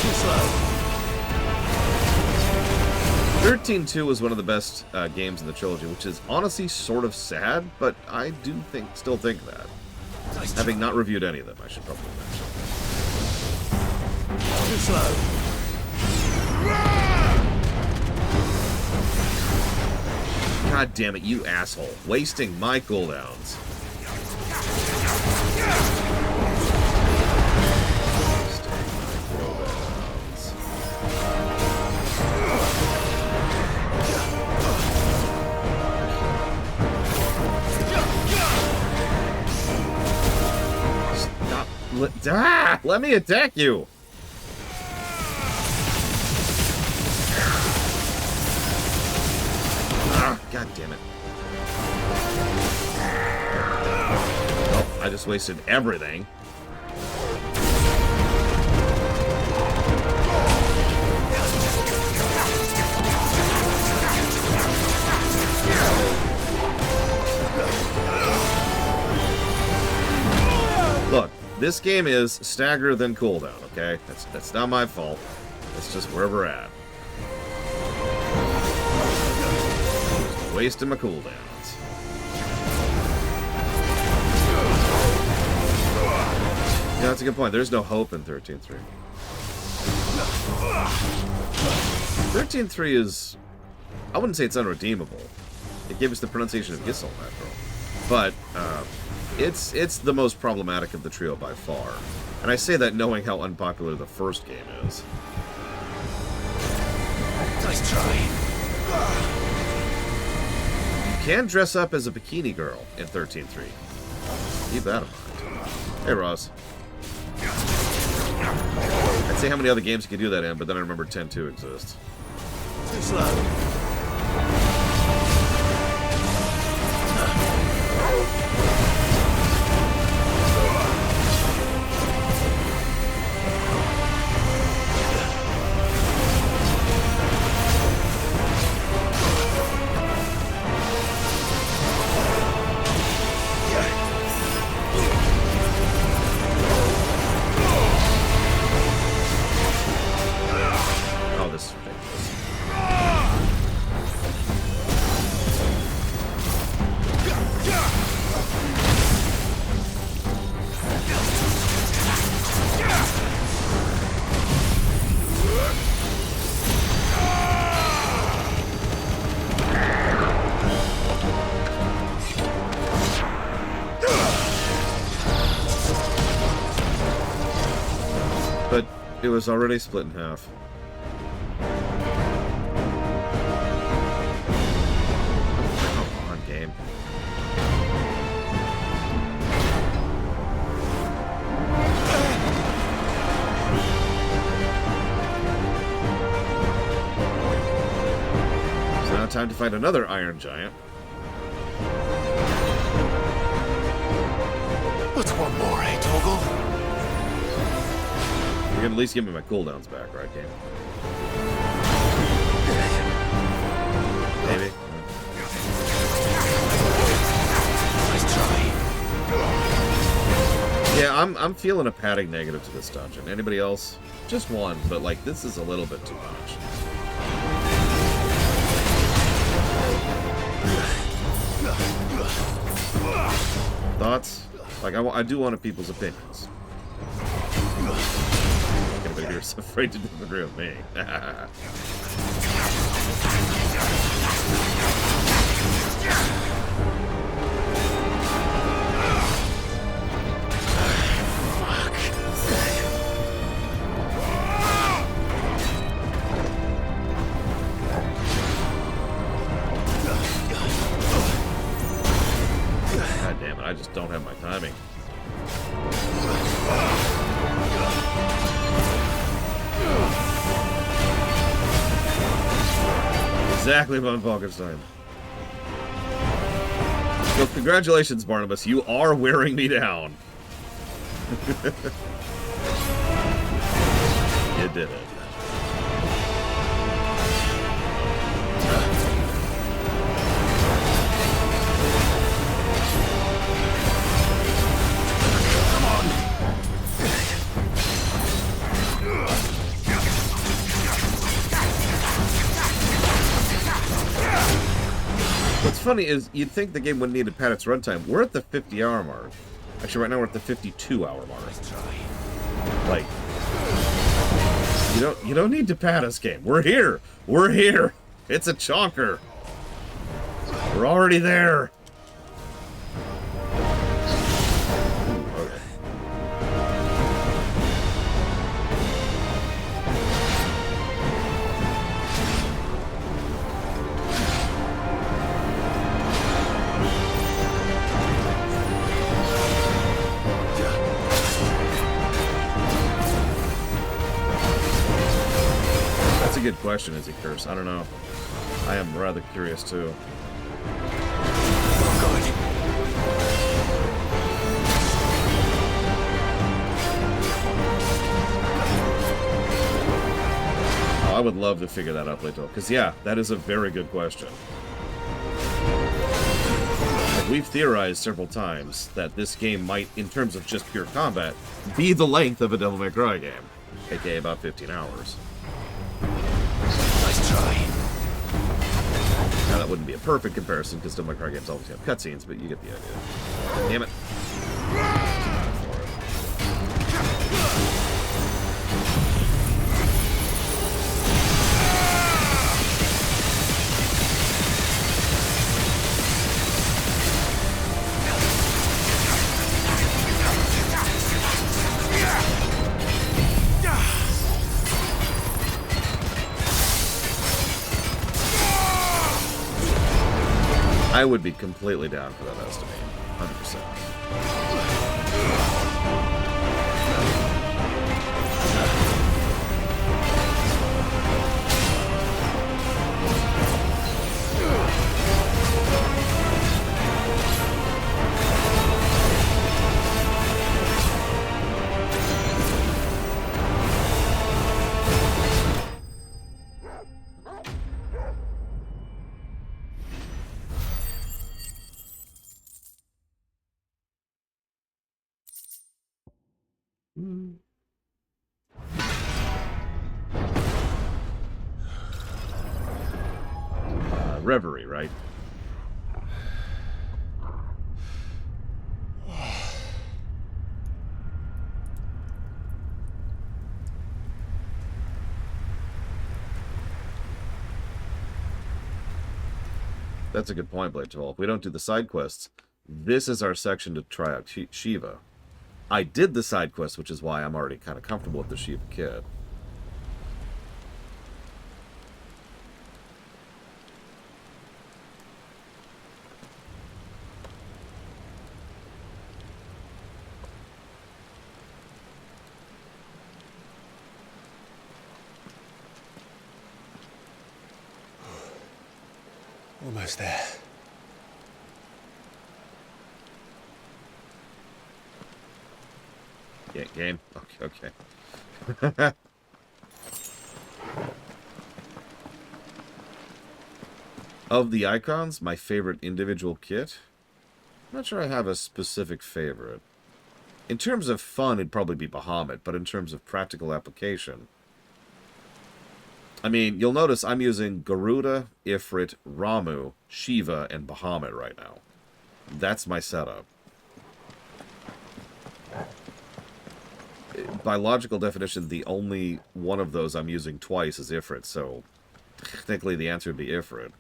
Too slow. 13-2 was one of the best games in the trilogy, which is honestly sort of sad, but I do still think that. Having not reviewed any of them, I should probably mention. Too slow. God damn it, you asshole. Wasting my cooldowns. Stop. Let me attack you. God damn it. Oh, I just wasted everything. Look, this game is stagger then cooldown, okay? That's not my fault. It's just where we're at. Wasting my cooldowns. Yeah, that's a good point. There's no hope in 13.3. 13.3 is... I wouldn't say it's unredeemable. It gave us the pronunciation of Gissel, after all. But, it's the most problematic of the trio by far. And I say that knowing how unpopular the first game is. Nice try. Can dress up as a bikini girl in 13.3. Keep that in mind. Hey, Ross. I'd say how many other games you could do that in, but then I remember 10.2 exists. Too slow. But it was already split in half. Come on, game. So now time to fight another Iron Giant. What's one more, eh, Toggle? You can at least give me my cooldowns back, right, game? Maybe. Nice try. Yeah, I'm feeling a padding negative to this dungeon. Anybody else? Just one, but like this is a little bit too much. Thoughts? Like I do want people's opinions. But you're so afraid to disagree with me. God damn it, I just don't have my timing. Exactly Von Falkenstein. Well, congratulations, Barnabas. You are wearing me down. You did it. What's funny is you'd think the game wouldn't need to pad its runtime. We're at the 50-hour mark. Actually, right now we're at the 52-hour mark. Like, You don't need to pat us, game. We're here. We're here. It's a chonker. We're already there. Okay. That's a good question, is he cursed? I don't know. I am rather curious too. I would love to figure that out later, because yeah, that is a very good question. We've theorized several times that this game might, in terms of just pure combat, be the length of a Devil May Cry game, aka about 15 hours. Nice try. Now that wouldn't be a perfect comparison, because Devil May Cry games always have cutscenes, but you get the idea. Damn it. I would be completely down for that estimate. 100%. Reverie, right? That's a good point, Blade 12. If we don't do the side quests, this is our section to try out Shiva. I did the side quest, which is why I'm already kind of comfortable with the Shiva kit. Almost there. Yeah, game? Okay, okay. Of the icons, my favorite individual kit? I'm not sure I have a specific favorite. In terms of fun, it'd probably be Bahamut, but in terms of practical application... I mean, you'll notice I'm using Garuda, Ifrit, Ramu, Shiva, and Bahamut right now. That's my setup. By logical definition, the only one of those I'm using twice is Ifrit, so technically the answer would be Ifrit.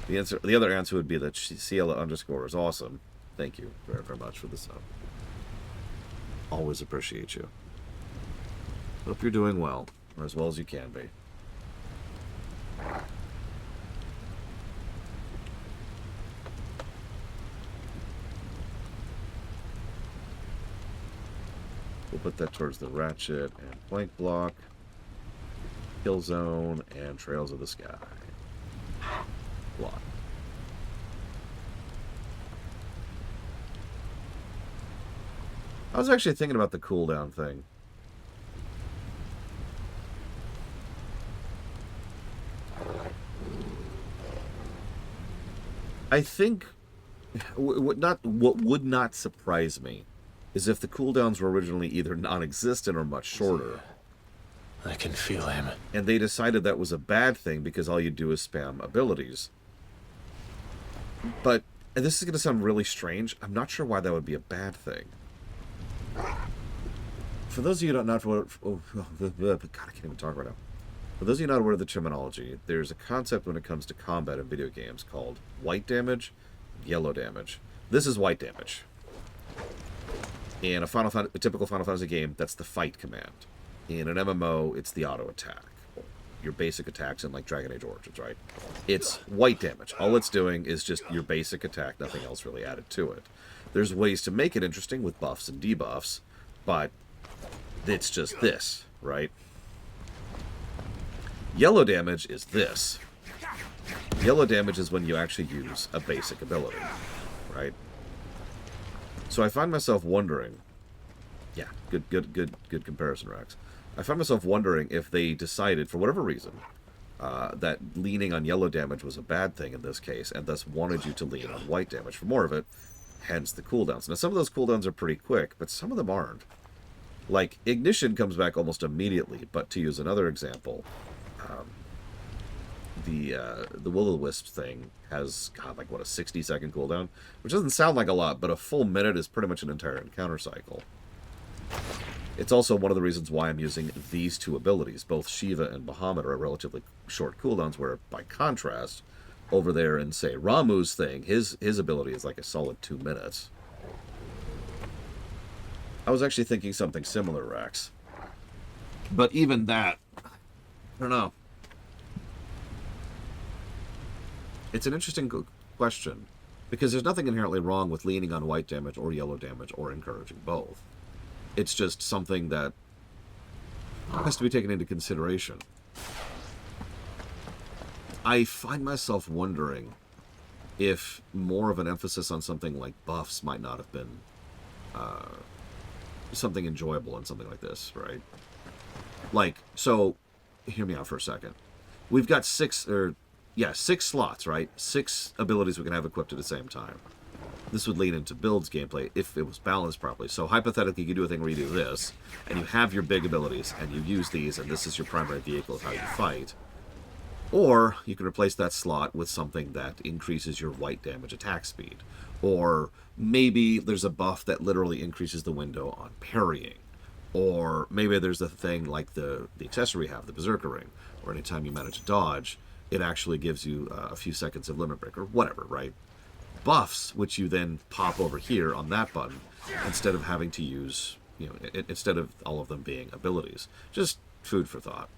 The other answer would be that Ciela _ is awesome. Thank you very, very much for the sub. Always appreciate you. Hope you're doing well, or as well as you can be. We'll put that towards the ratchet and flank block, kill zone, and trails of the sky. Block. I was actually thinking about the cooldown thing. I think what would not surprise me is if the cooldowns were originally either non-existent or much shorter. I can feel him. And they decided that was a bad thing because all you do is spam abilities. But, and this is going to sound really strange, I'm not sure why that would be a bad thing. For those of you not aware, God, I can't even talk right now. For those of you not aware of the terminology, there's a concept when it comes to combat in video games called white damage, yellow damage. This is white damage. In a typical Final Fantasy game, that's the fight command. In an MMO, it's the auto attack. Your basic attacks in like Dragon Age Origins, right? It's white damage. All it's doing is just your basic attack, nothing else really added to it. There's ways to make it interesting with buffs and debuffs, but it's just this, right? Yellow damage is this. Yellow damage is when you actually use a basic ability, right? So I find myself wondering, yeah, good comparison, Rex. I find myself wondering if they decided, for whatever reason, that leaning on yellow damage was a bad thing in this case, and thus wanted you to lean on white damage for more of it, hence the cooldowns. Now, some of those cooldowns are pretty quick, but some of them aren't. Like, Ignition comes back almost immediately, but to use another example, the Will-O-Wisp thing has, God, like, what, a 60-second cooldown? Which doesn't sound like a lot, but a full minute is pretty much an entire encounter cycle. It's also one of the reasons why I'm using these two abilities. Both Shiva and Bahamut are relatively short cooldowns, where, by contrast, over there in, say, Ramuh's thing, his ability is like a solid 2 minutes. I was actually thinking something similar, Rex. But even that, I don't know. It's an interesting question, because there's nothing inherently wrong with leaning on white damage or yellow damage or encouraging both. It's just something that has to be taken into consideration. I find myself wondering if more of an emphasis on something like buffs might not have been something enjoyable in something like this, right? Like, so, hear me out for a second. We've got 6 slots, right? 6 abilities we can have equipped at the same time. This would lead into builds gameplay if it was balanced properly. So hypothetically, you do a thing where you do this, and you have your big abilities, and you use these, and this is your primary vehicle of how you fight. Or you can replace that slot with something that increases your white damage attack speed. Or maybe there's a buff that literally increases the window on parrying. Or maybe there's a thing like the accessory we have, the Berserker Ring, where anytime you manage to dodge, it actually gives you a few seconds of limit break, or whatever, right? Buffs, which you then pop over here on that button, instead of having to use, instead of all of them being abilities. Just food for thought.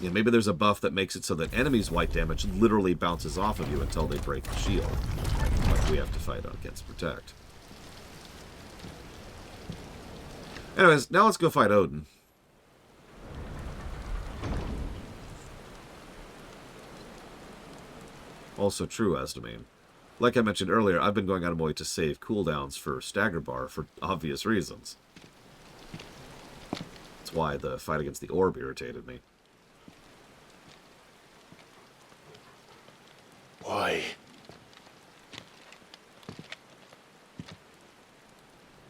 Yeah, maybe there's a buff that makes it so that enemies' white damage literally bounces off of you until they break the shield, like we have to fight against Protect. Anyways, now let's go fight Odin. Also true, Estimate. Like I mentioned earlier, I've been going out of my way to save cooldowns for Stagger Bar for obvious reasons. That's why the fight against the orb irritated me. Why?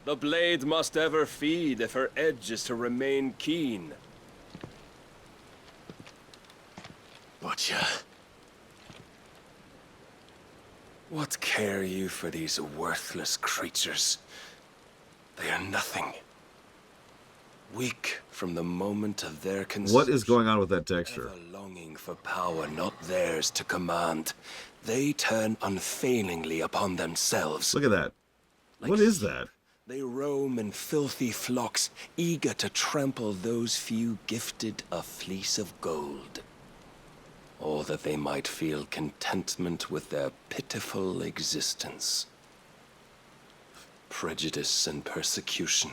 The blade must ever feed if her edge is to remain keen. Butcher. What care you for these worthless creatures? They are nothing. Weak from the moment of their conception. What is going on with that texture? Ever longing for power not theirs to command, they turn unfailingly upon themselves. Look at that. What is that? They roam in filthy flocks, eager to trample those few gifted a fleece of gold. Or that they might feel contentment with their pitiful existence. Prejudice and persecution,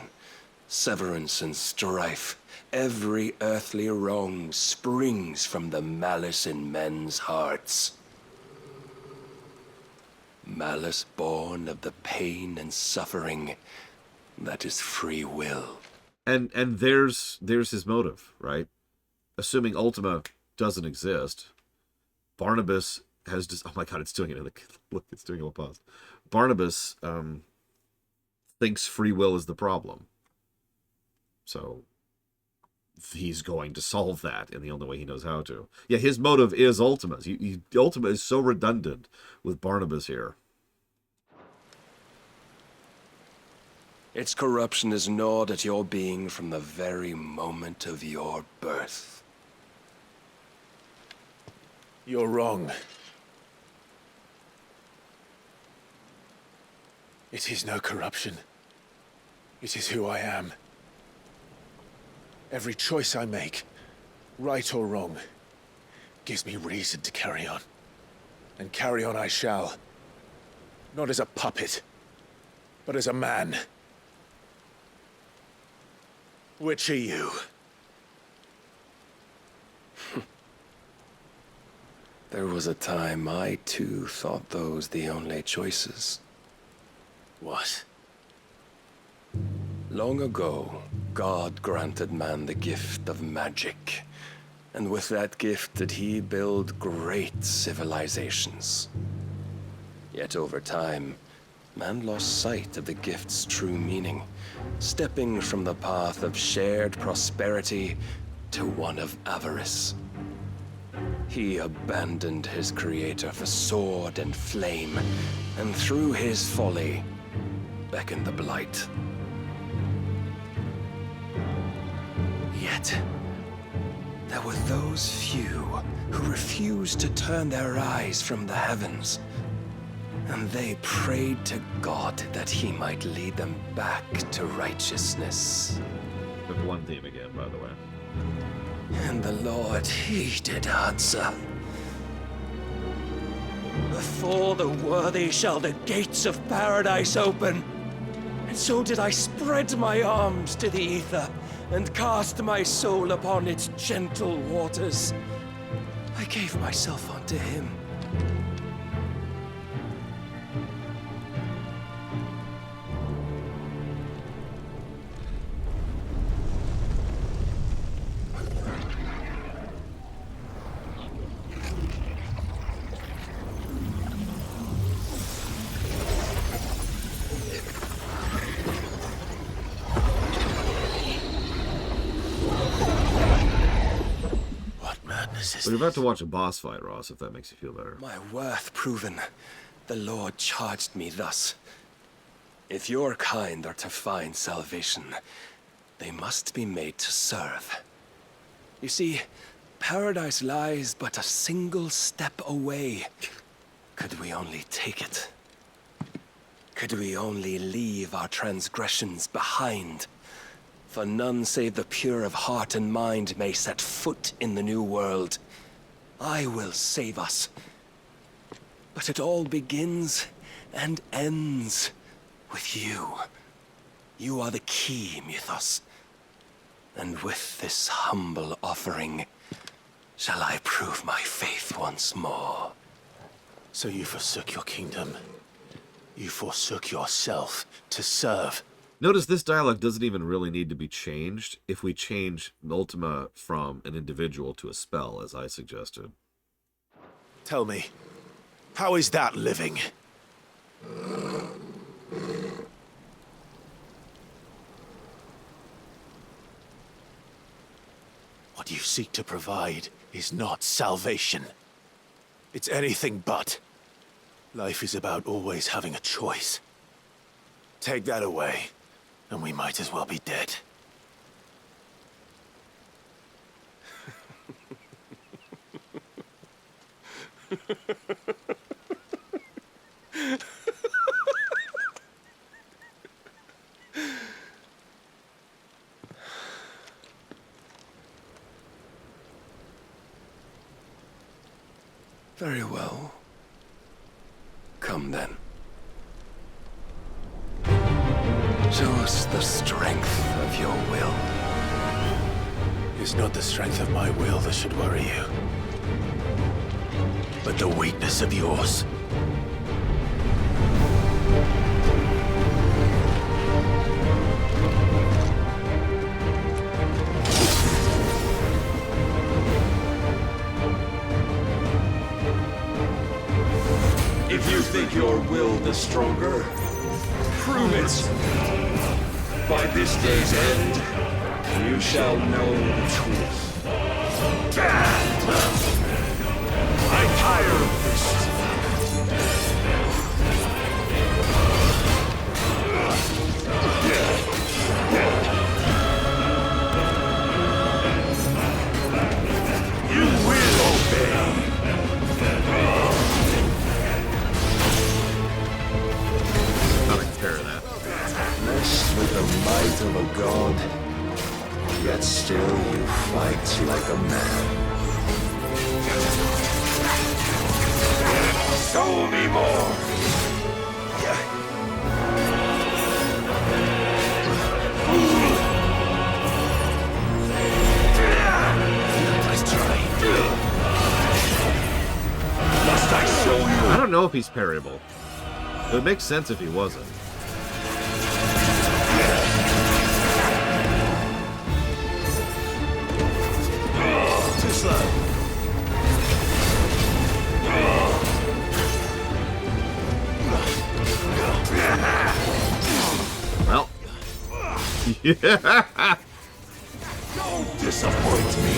severance and strife, every earthly wrong springs from the malice in men's hearts. Malice born of the pain and suffering that is free will. And there's his motive, right? Assuming Ultima doesn't exist, Barnabas has just, oh my god, it's doing it in the, look, it's doing it in the pause. Barnabas thinks free will is the problem. So he's going to solve that in the only way he knows how to. Yeah, his motive is Ultima. Ultima is so redundant with Barnabas here. Its corruption is gnawed at your being from the very moment of your birth. You're wrong. It is no corruption. It is who I am. Every choice I make, right or wrong, gives me reason to carry on. And carry on I shall. Not as a puppet, but as a man. Which are you? There was a time I too thought those the only choices. What? Long ago, God granted man the gift of magic. And with that gift did he build great civilizations. Yet over time, man lost sight of the gift's true meaning, stepping from the path of shared prosperity to one of avarice. He abandoned his creator for sword and flame, and through his folly, beckoned the blight. Yet, there were those few who refused to turn their eyes from the heavens, and they prayed to God that he might lead them back to righteousness. Pick one theme again, by the way. And the Lord, he did answer. Before the worthy shall the gates of paradise open. And so did I spread my arms to the ether, and cast my soul upon its gentle waters. I gave myself unto him. But you're about to watch a boss fight, Ross, if that makes you feel better. My worth proven, the Lord charged me thus. If your kind are to find salvation, they must be made to serve. You see, paradise lies but a single step away. Could we only take it? Could we only leave our transgressions behind? For none save the pure of heart and mind may set foot in the new world. I will save us. But it all begins and ends with you. You are the key, Mythos. And with this humble offering, shall I prove my faith once more. So you forsook your kingdom. You forsook yourself to serve. Notice this dialogue doesn't even really need to be changed if we change Ultima from an individual to a spell, as I suggested. Tell me, how is that living? What you seek to provide is not salvation. It's anything but. Life is about always having a choice. Take that away, and we might as well be dead. Very well. Come then. Show us the strength of your will. It's not the strength of my will that should worry you, but the weakness of yours. If you think your will the stronger, prove it. By this day's end, you you shall know the truth. I tire of this. You will obey. Not a compare to that. Blessed with the might of a god, yet still you fight like a man. Show me more! Nice try. Must I show you? I don't know if he's parryable. It would make sense if he wasn't. Too slow. Well. Yeah. Don't disappoint me.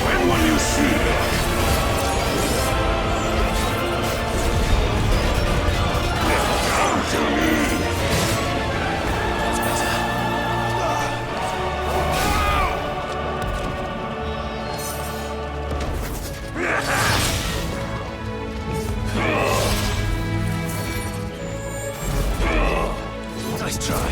When will you see? Come to me. Nice try.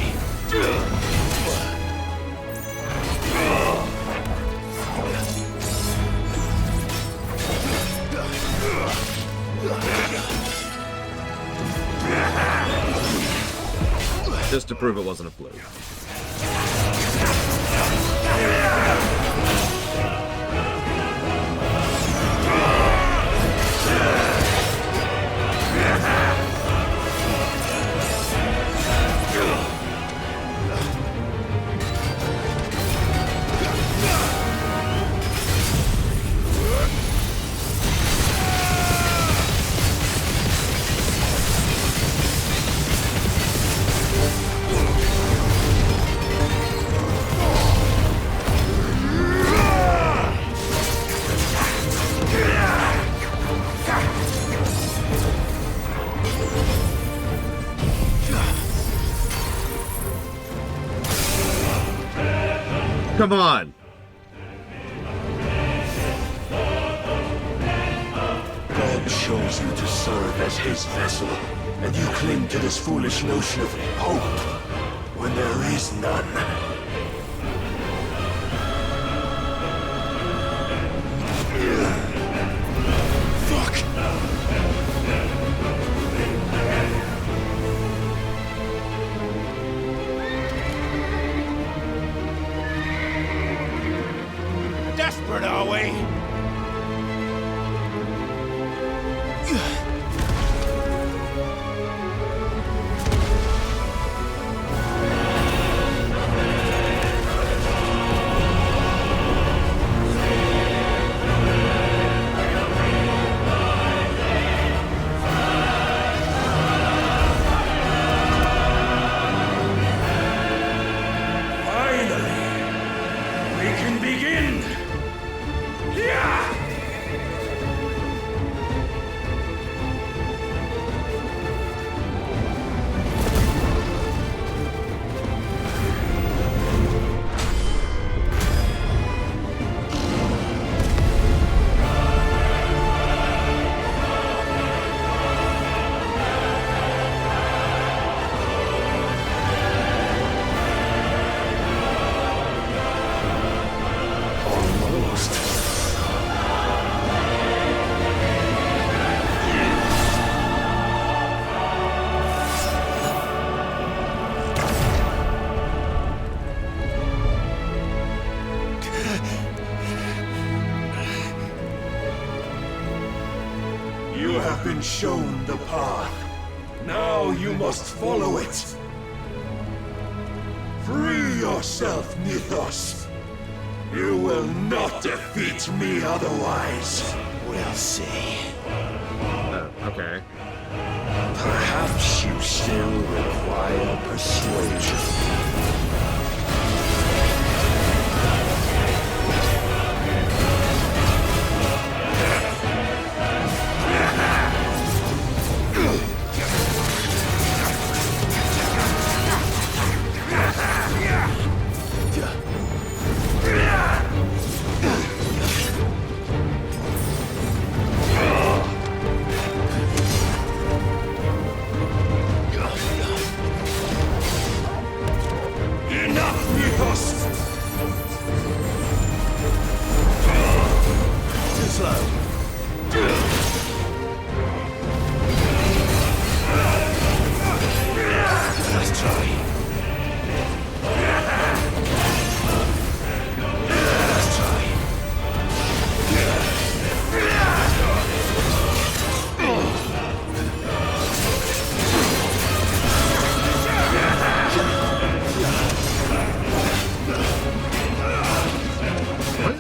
Just to prove it wasn't a fluke. Come on! God chose you to serve as his vessel, and you cling to this foolish notion of hope when there is none. Fuck! Desperate, are we? You have been shown the path. Now you must follow it. Free yourself, Mythos. You will not defeat me otherwise. We'll see. Okay. still require persuasion.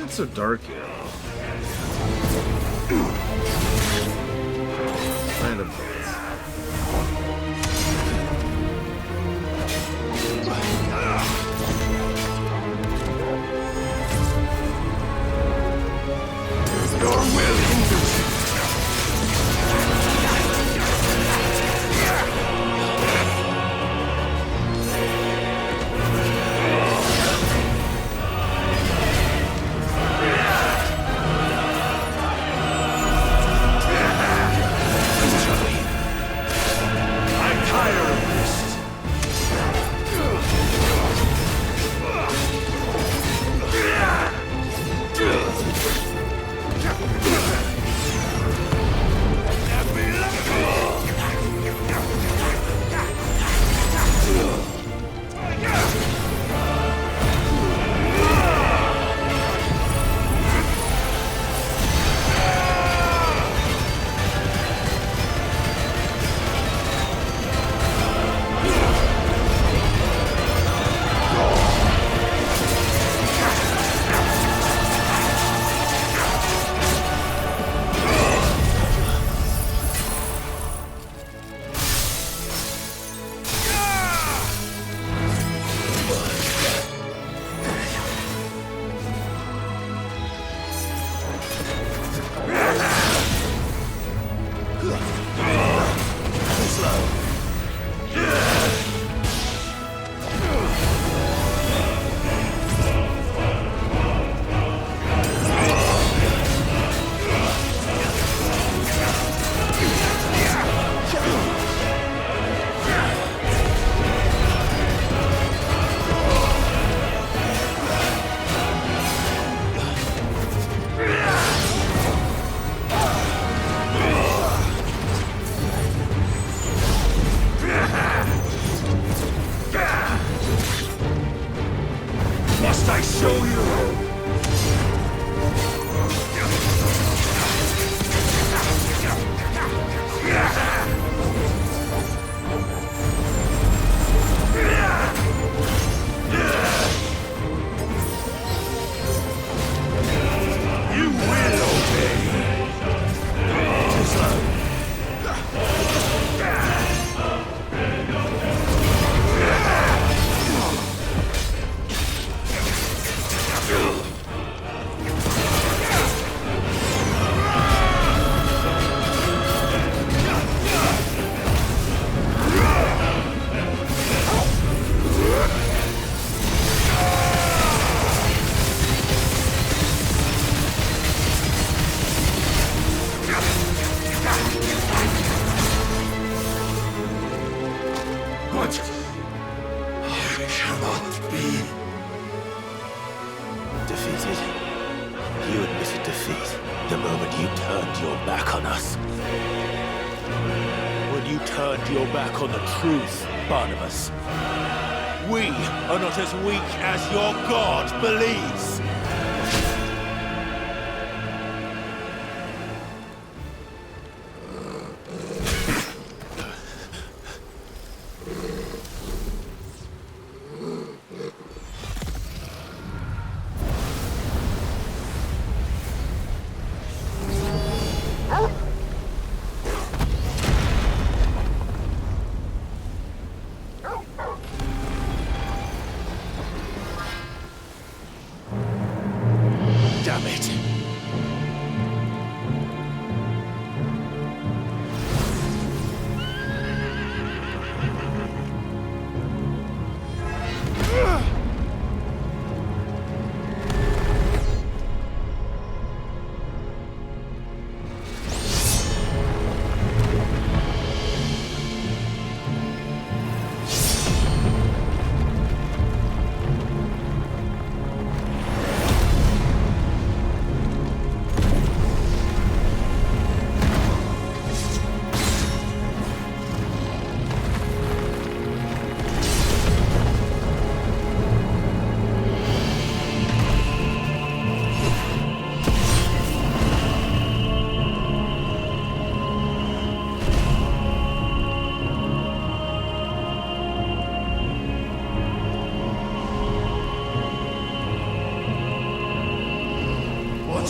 So dark here. Kind of. Your will hinders you. Must I show you? You will obey. But I cannot be Defeated? You admitted defeat the moment you turned your back on us. When you turned your back on the truth, Barnabas. We are not as weak as your God believes.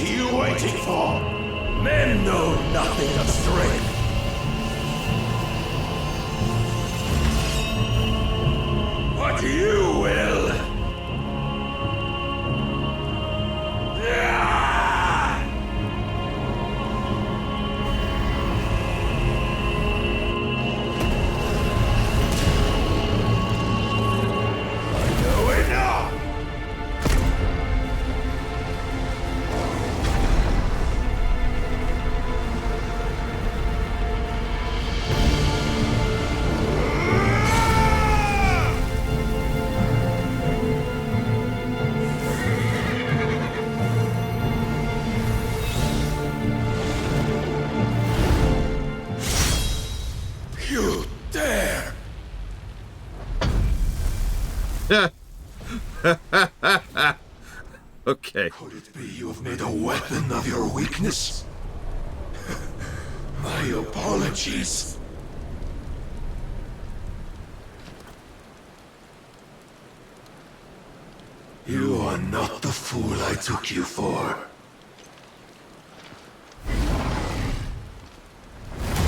are you waiting for? Men know nothing of strength. But you will. You dare! Okay. Could it be you have made a weapon of your weakness? My apologies. You are not the fool I took you for.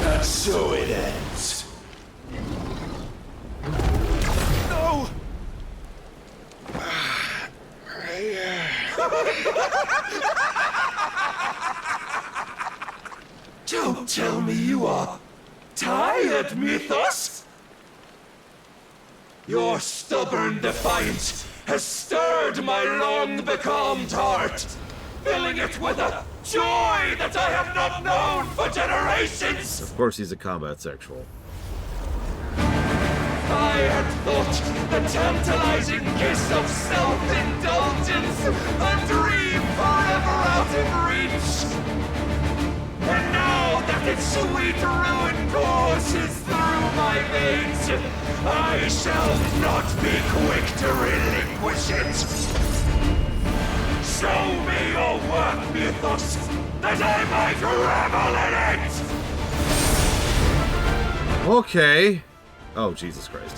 And so it ends. No! Don't tell me you are tired, Mythos! Your stubborn defiance has stirred my long-becalmed heart, filling it with a joy that I have not known for generations! Of course he's a combat sexual. I had thought the tantalizing kiss of self-indulgence a dream forever out of reach. And now that its sweet ruin courses through my veins, I shall not be quick to relinquish it. Show me your work, Mythos, that I might revel in it! Okay. Oh, Jesus Christ.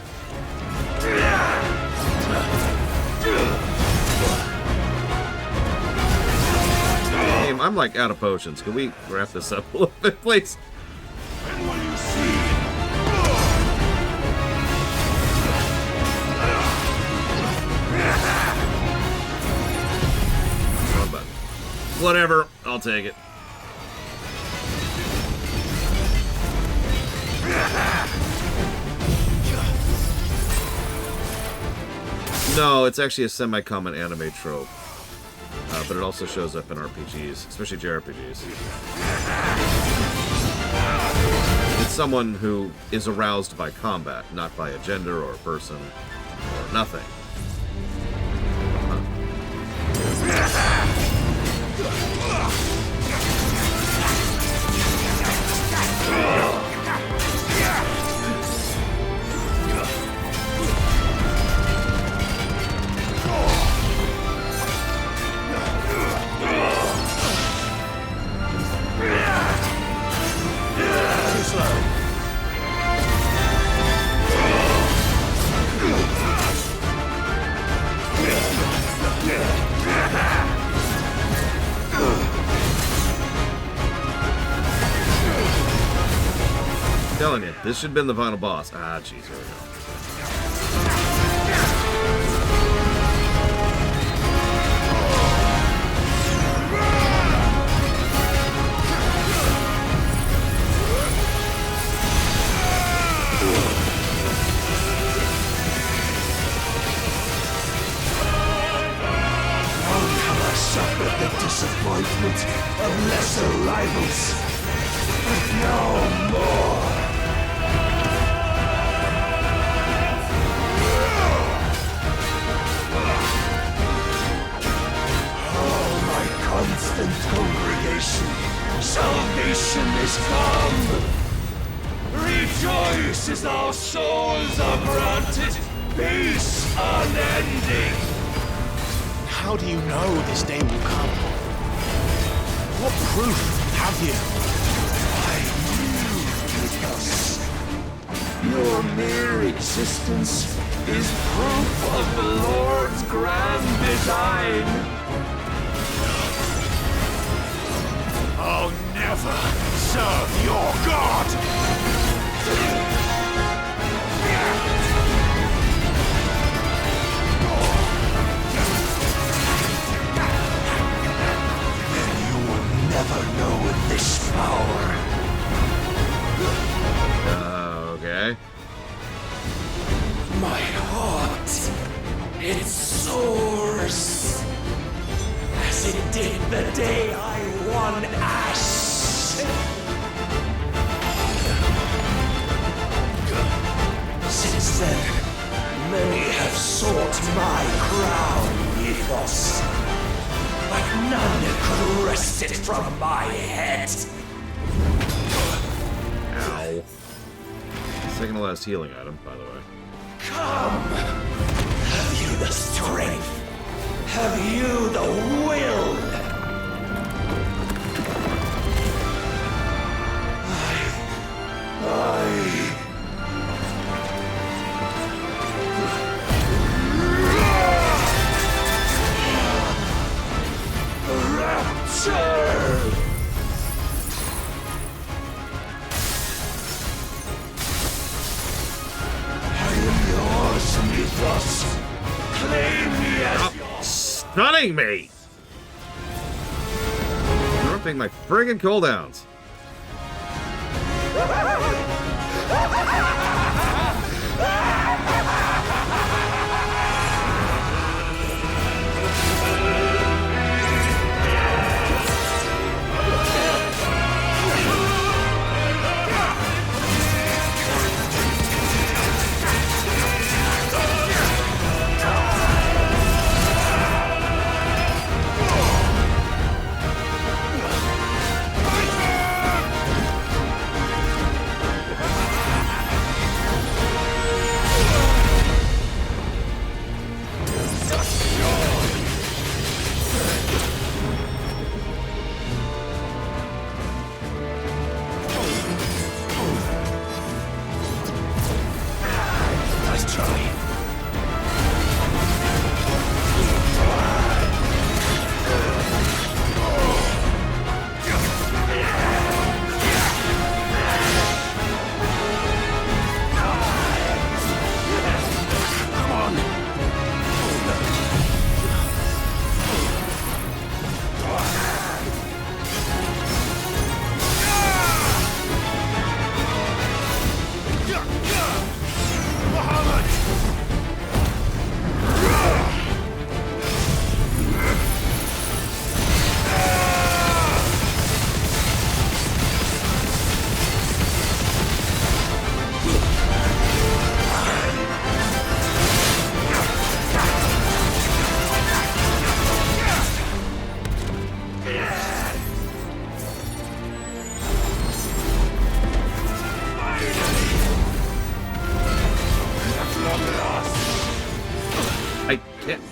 Game, I'm like out of potions. Can we wrap this up a little bit, please? And when you see Wrong button. Whatever. I'll take it. No, it's actually a semi-common anime trope. But it also shows up in RPGs, especially JRPGs. It's someone who is aroused by combat, not by a gender or a person or nothing. Telling you, this should have been the final boss. Ah, jeez, here we go. long have I suffered the disappointment of lesser rivals, but no more. Constant congregation, salvation is come. Rejoice as our souls are granted peace unending. How do you know this day will come? What proof have you? I knew us. Your mere existence is proof of the Lord's grand design. I'll never serve your god! Then you will never know this power. Okay. My heart, it soars, as it did the day I won Ash. Since then, many have sought my crown, Ethos, but none could wrest it from my head. Ow. Second to last healing item, by the way. Come! Have you the strength? Have you the will? Rapture! Ethos, claim me as your... Stunning me! Dropping my friggin' cooldowns.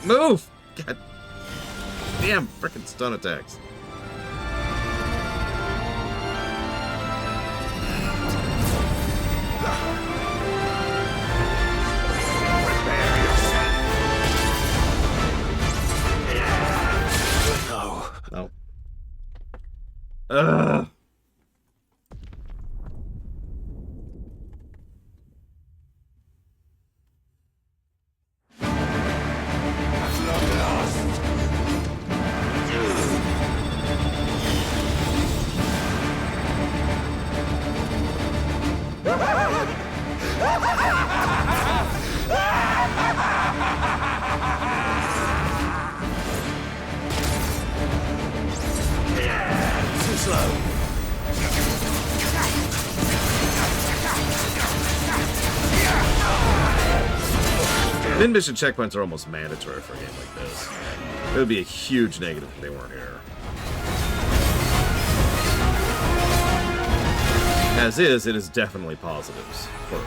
Move! God damn frickin' stun attacks. No. No. Ugh. Too slow. Mid-mission checkpoints are almost mandatory for a game like this. It would be a huge negative if they weren't here. As is, it is definitely positives for it.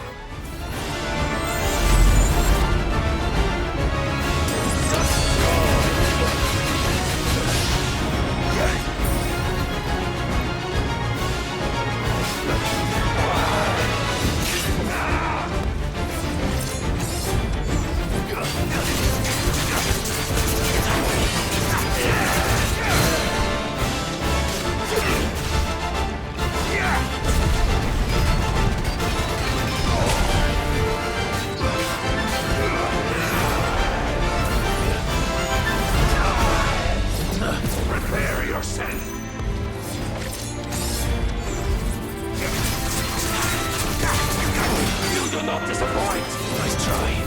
not disappoint! Nice try.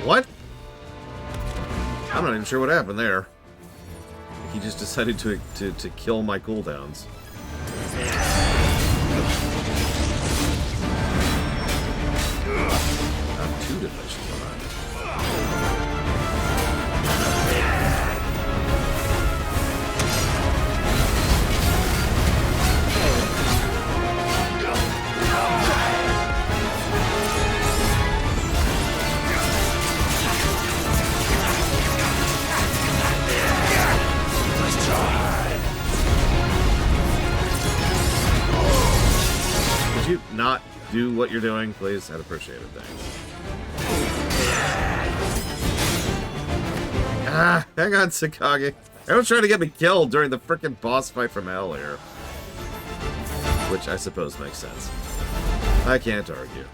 What? I'm not even sure what happened there. He just decided to kill my cooldowns. Two dimensions behind. Could you not do what you're doing, please? I'd appreciate it, thanks. Ah, hang on, Sakage. Everyone's trying to get me killed during the frickin' boss fight from hell here. Which I suppose makes sense. I can't argue.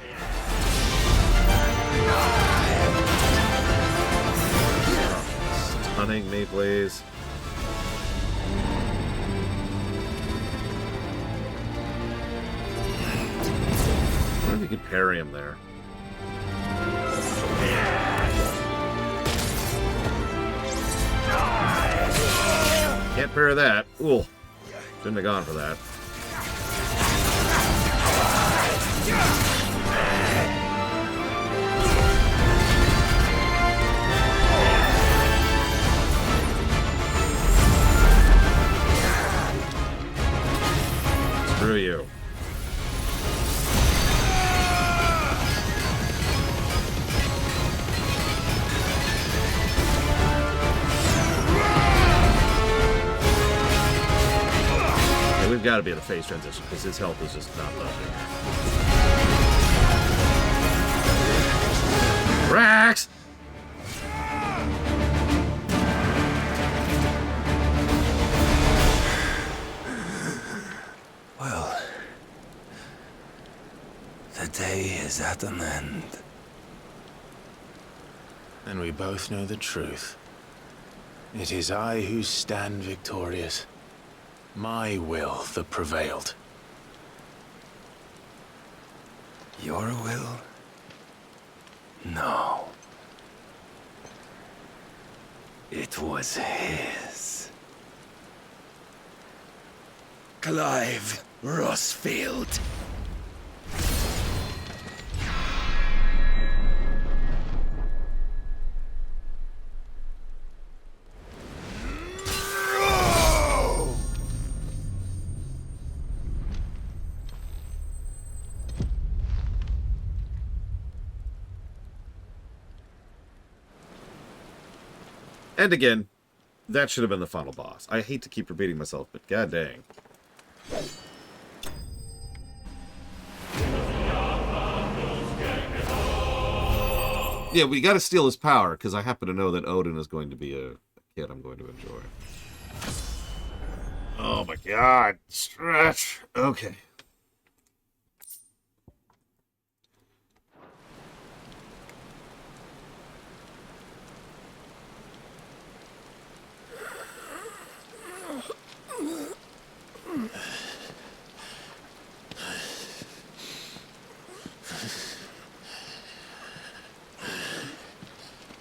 Stunning me, please. I wonder if you could parry him there. Can't parry that. Ooh. Shouldn't have gone for that. Screw you. We've got to be at a phase transition because his health is just not budging. Rax! Well, the day is at an end. And we both know the truth. It is I who stand victorious. My will that prevailed. Your will? No. It was his. Clive Rossfield. And again, that should have been the final boss. I hate to keep repeating myself, but god dang. Yeah, we gotta steal his power, because I happen to know that Odin is going to be a kid I'm going to enjoy. Oh my god, stretch. Okay.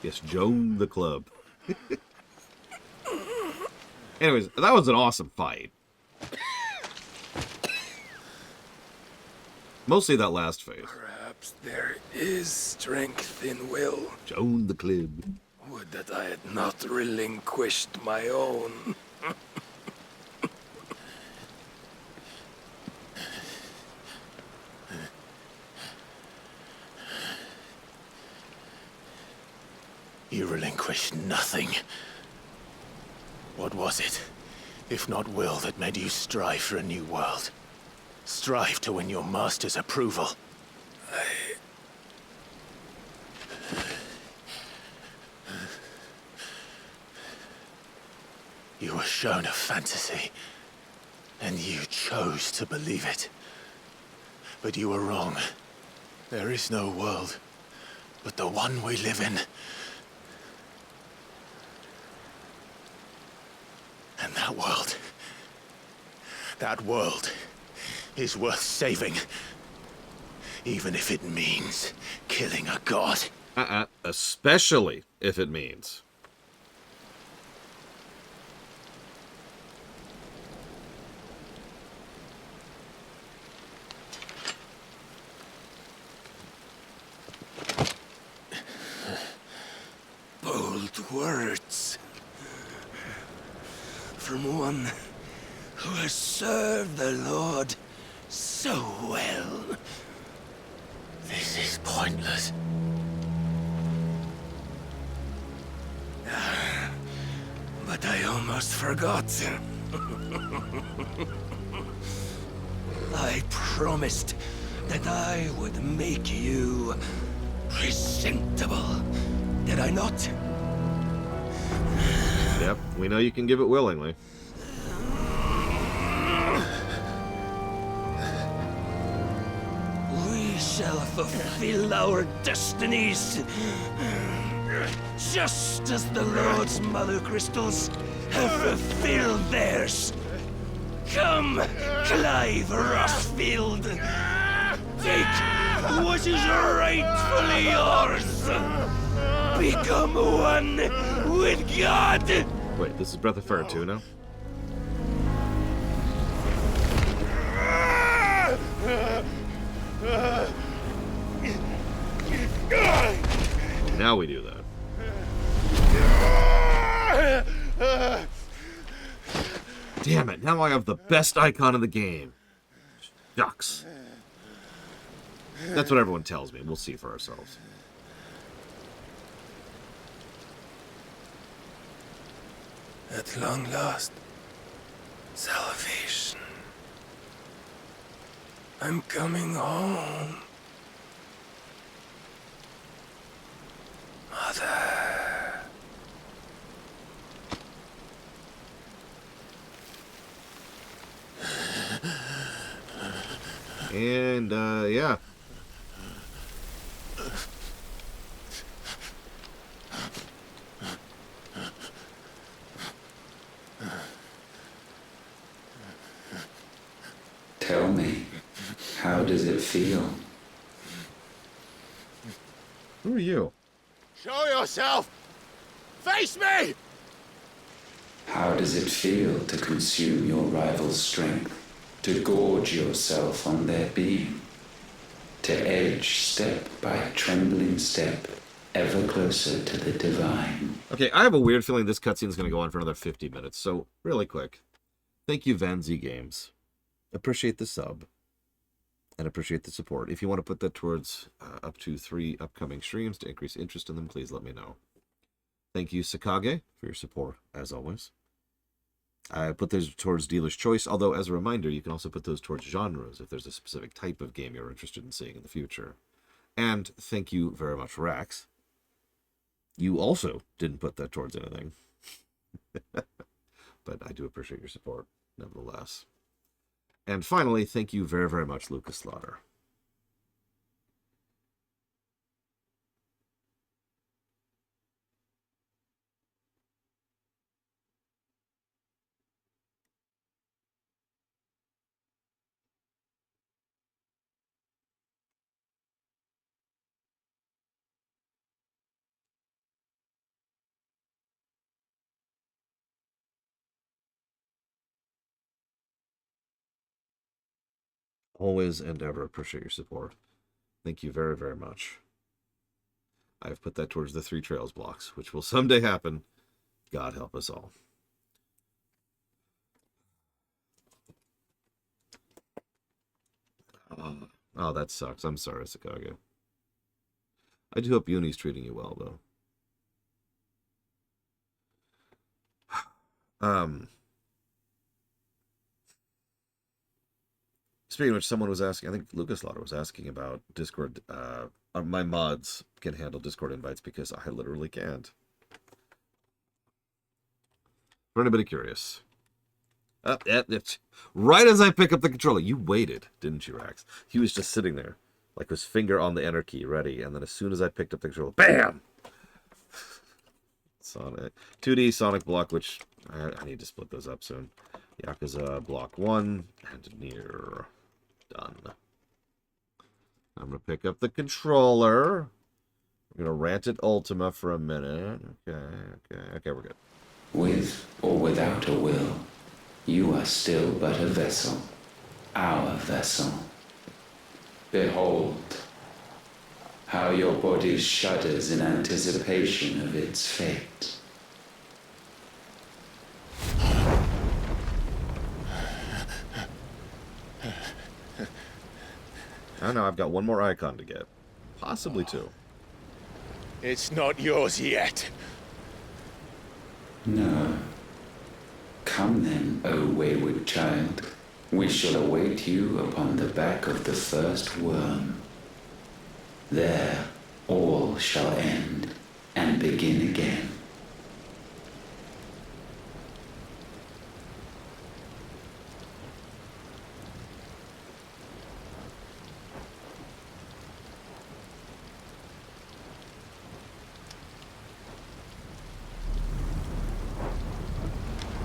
Yes, join the club. Anyways, that was an awesome fight. Mostly that last phase. Perhaps there is strength in will. Join the club. Would that I had not relinquished my own. You relinquished nothing. What was it, if not will, that made you strive for a new world? Strive to win your master's approval? You were shown a fantasy, and you chose to believe it. But you were wrong. There is no world but the one we live in. And that world is worth saving. Even if it means killing a god. Especially if it means. Bold words. From one who has served the Lord so well. This is pointless. But I almost forgot. I promised that I would make you presentable. Did I not? Yep, we know you can give it willingly. We shall fulfill our destinies. Just as the Lord's mother crystals have fulfilled theirs. Come, Clive Rossfield. Take what is rightfully yours. Become one with God. Wait, this is Breath of Fire 2 now? Now we do that. Damn it, now I have the best icon in the game. Shucks. That's what everyone tells me. We'll see for ourselves. At long last, salvation. I'm coming home. Mother. And, yeah. Tell me, how does it feel? Who are you? Show yourself! Face me! How does it feel to consume your rival's strength? To gorge yourself on their beam? To edge step by trembling step, ever closer to the divine? Okay, I have a weird feeling this cutscene is going to go on for another 50 minutes, so really quick. Thank you, Vanzi Games. Appreciate the sub. And appreciate the support. If you want to put that towards up to 3 upcoming streams to increase interest in them, please let me know. Thank you, Sakage, for your support, as always. I put those towards dealer's choice, although as a reminder, you can also put those towards genres if there's a specific type of game you're interested in seeing in the future. And thank you very much, Rax. You also didn't put that towards anything. But I do appreciate your support, nevertheless. And finally, thank you very, very much, Lucas Slaughter. Always and ever appreciate your support. Thank you very, very much. I've put that towards the 3 Trails blocks, which will someday happen. God help us all. Oh, that sucks. I'm sorry, Sakaga. I do hope Uni's treating you well, though. Speaking of which, someone was asking, I think Lucas Lauder was asking about Discord. My mods can handle Discord invites because I literally can't. For anybody curious. Right as I pick up the controller, you waited, didn't you, Rax? He was just sitting there, like his finger on the enter key, ready, and then as soon as I picked up the controller, BAM! Sonic 2D Sonic block, which I need to split those up soon. Yakuza block 1 and near done. I'm gonna pick up the controller. We're gonna rant at Ultima for a minute. Okay, we're good. With or without a will, you are still but a vessel, our vessel. Behold, how your body shudders in anticipation of its fate. I know, I've got one more icon to get. Possibly 2. It's not yours yet. No. Come then, O wayward child. We shall await you upon the back of the first worm. There, all shall end and begin again.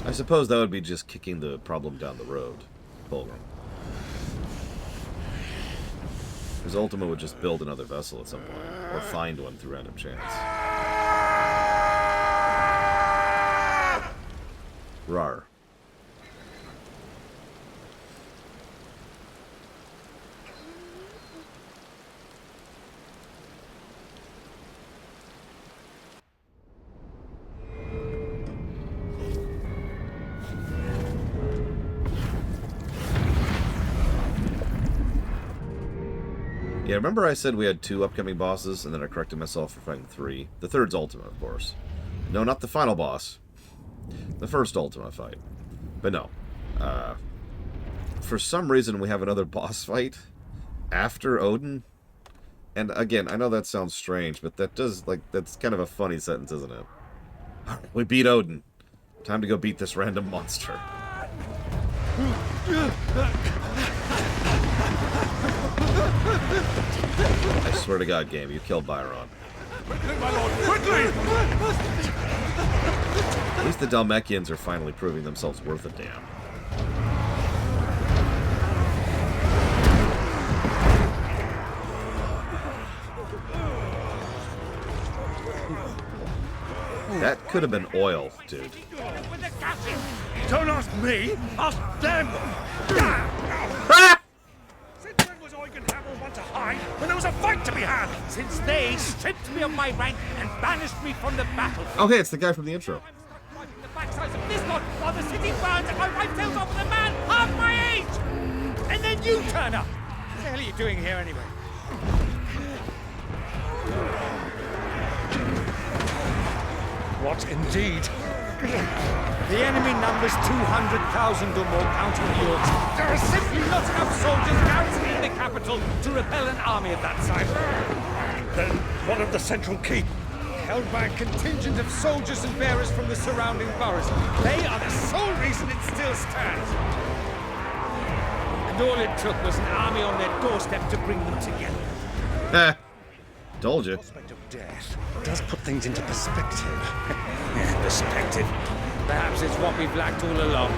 I suppose that would be just kicking the problem down the road, Fulgrim. Because Ultima would just build another vessel at some point, or find one through random chance. Rar. Yeah, remember I said we had 2 upcoming bosses, and then I corrected myself for fighting 3? The third's Ultima, of course. No, not the final boss. The first Ultima fight. But no. For some reason, we have another boss fight after Odin. And again, I know that sounds strange, but that does, like, that's kind of a funny sentence, isn't it? We beat Odin. Time to go beat this random monster. I swear to God, game, you killed Byron. Quickly, my lord, quickly! At least the Dalmekians are finally proving themselves worth a damn. That could have been oil, dude. Don't ask me, ask them! Since when was Eugen Hamel one to hide when there was a fight to be had? Since they stripped me of my rank and banished me from the battle. Oh, hey, it's the guy from the intro. The backsides of this lot while the city burns and my wife tells off with a man half my age! And then you turn up! What the hell are you doing here anyway? What indeed? The enemy numbers 200,000 or more, counting the Yorks. There are simply not enough soldiers garrisoned in the capital to repel an army of that size. Then what of the central keep? Held by a contingent of soldiers and bearers from the surrounding boroughs. They are the sole reason it still stands. And all it took was an army on their doorstep to bring them together. Told you. Prospect of death does put things into perspective. Perspective. Perhaps it's what we've lacked all along.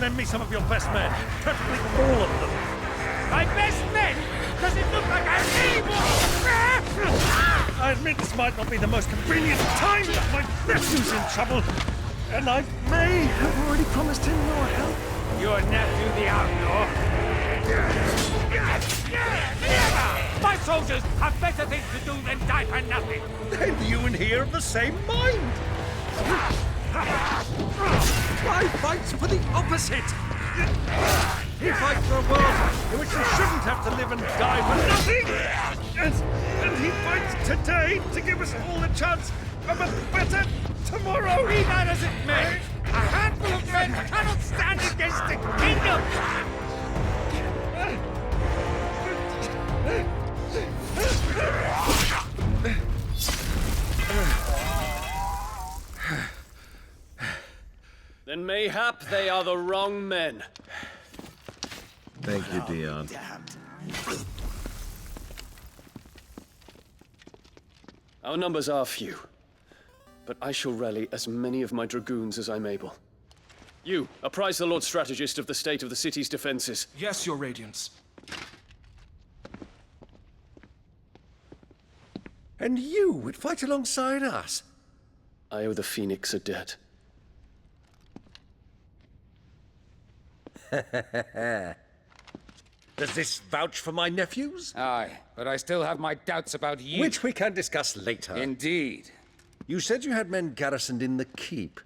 lend me some of your best men? Preferably all of them. My best men? Does it look like I'm able? I admit this might not be the most convenient time, but my nephew's in trouble. And I may have already promised him your help. Your nephew, the outlaw? My soldiers have better things to do than die for nothing. Then you and he are of the same mind. I fight for the opposite. He fights for a world in which you shouldn't have to live and die for nothing. And he fights today to give us all a chance of a better tomorrow. Be that as it may, a handful of men cannot stand against the kingdom. Then mayhap they are the wrong men. Thank you, Dion. Our numbers are few, but I shall rally as many of my dragoons as I'm able. You, apprise the Lord Strategist of the state of the city's defenses. Yes, Your Radiance. And you would fight alongside us? I owe the Phoenix a debt. Does this vouch for my nephews? Aye, but I still have my doubts about you. Which we can discuss later. Indeed. You said you had men garrisoned in the keep.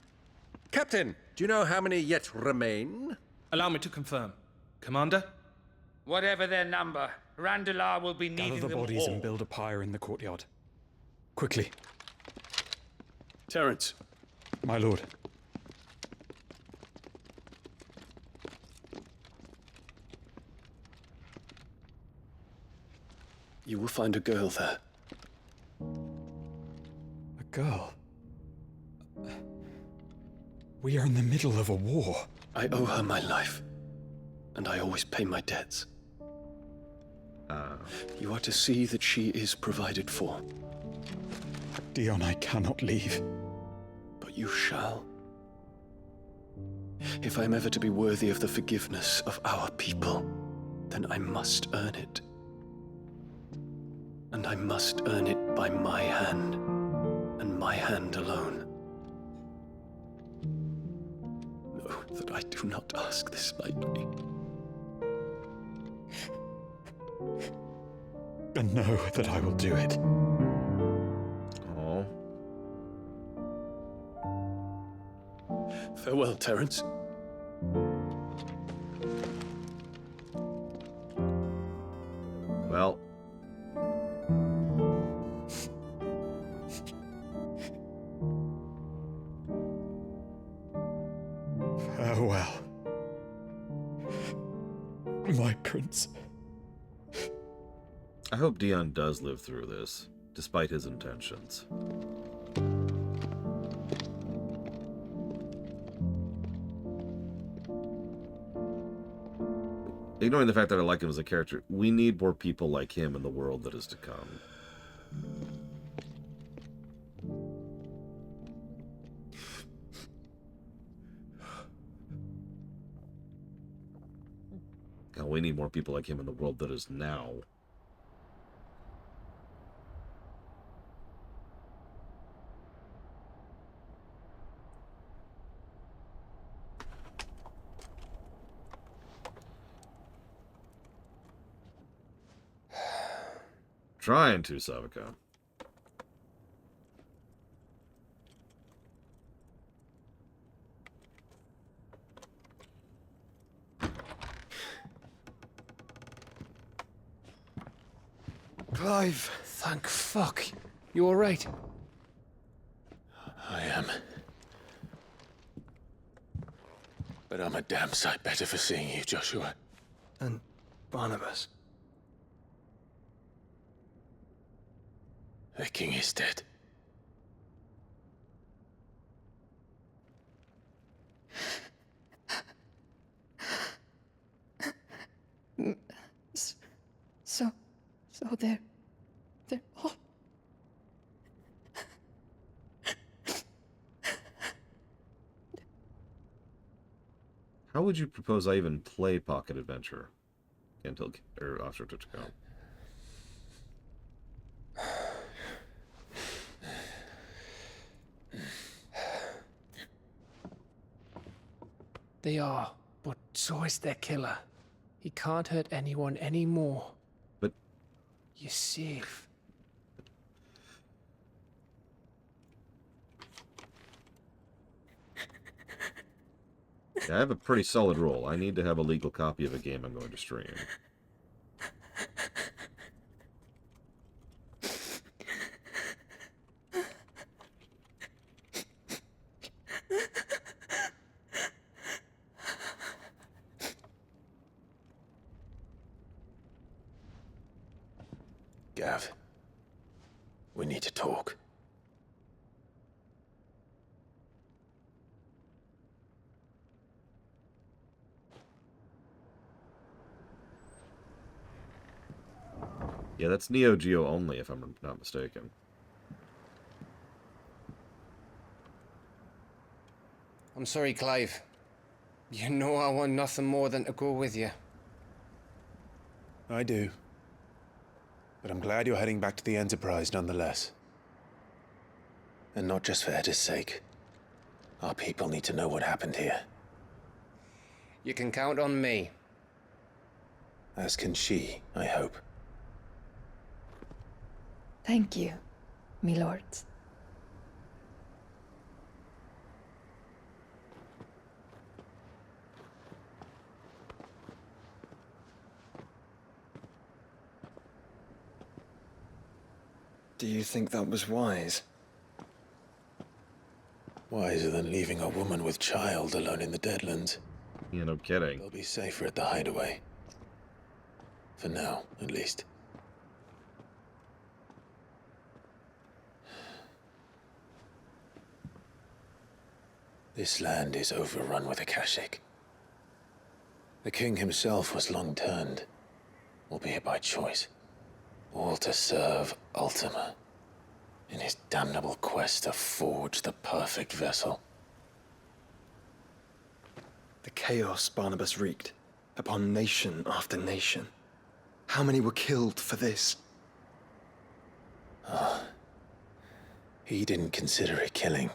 Captain, do you know how many yet remain? Allow me to confirm. Commander? Whatever their number, Randalar will be needing Gather the them bodies all. and build a pyre in the courtyard. Quickly. Terence. My lord. You will find a girl there. A girl? We are in the middle of a war. I owe her my life, and I always pay my debts. You are to see that she is provided for. Dion, I cannot leave. But you shall. If I'm ever to be worthy of the forgiveness of our people, then I must earn it. And I must earn it by my hand, and my hand alone. Know that I do not ask this lightly. And know that I will do it. Oh. Farewell, Terence. Well. Farewell. My prince. I hope Dion does live through this, despite his intentions. Ignoring the fact that I like him as a character, we need more people like him in the world that is to come. God, we need more people like him in the world that is now. Trying to, Savika. Clive, thank fuck. You alright? I am. But I'm a damn sight better for seeing you, Joshua. And Barnabas. The king is dead. So they're all... How would you propose I even play Pocket Adventure? Until or after to come. They are, but so is their killer. He can't hurt anyone anymore. But you're safe. Yeah, I have a pretty solid rule. I need to have a legal copy of a game I'm going to stream. Gav, we need to talk. Yeah, that's Neo Geo only, if I'm not mistaken. I'm sorry, Clive. You know I want nothing more than to go with you. I do. But I'm glad you're heading back to the Enterprise nonetheless. And not just for Edda's sake. Our people need to know what happened here. You can count on me. As can she, I hope. Thank you, me lords. Do you think that was wise? Wiser than leaving a woman with child alone in the Deadlands. Yeah, no kidding. They'll be safer at the hideaway. For now, at least. This land is overrun with Akashic. The king himself was long turned, albeit by choice, all to serve Ultima, in his damnable quest to forge the perfect vessel. The chaos Barnabas wreaked upon nation after nation. How many were killed for this? He didn't consider it killing,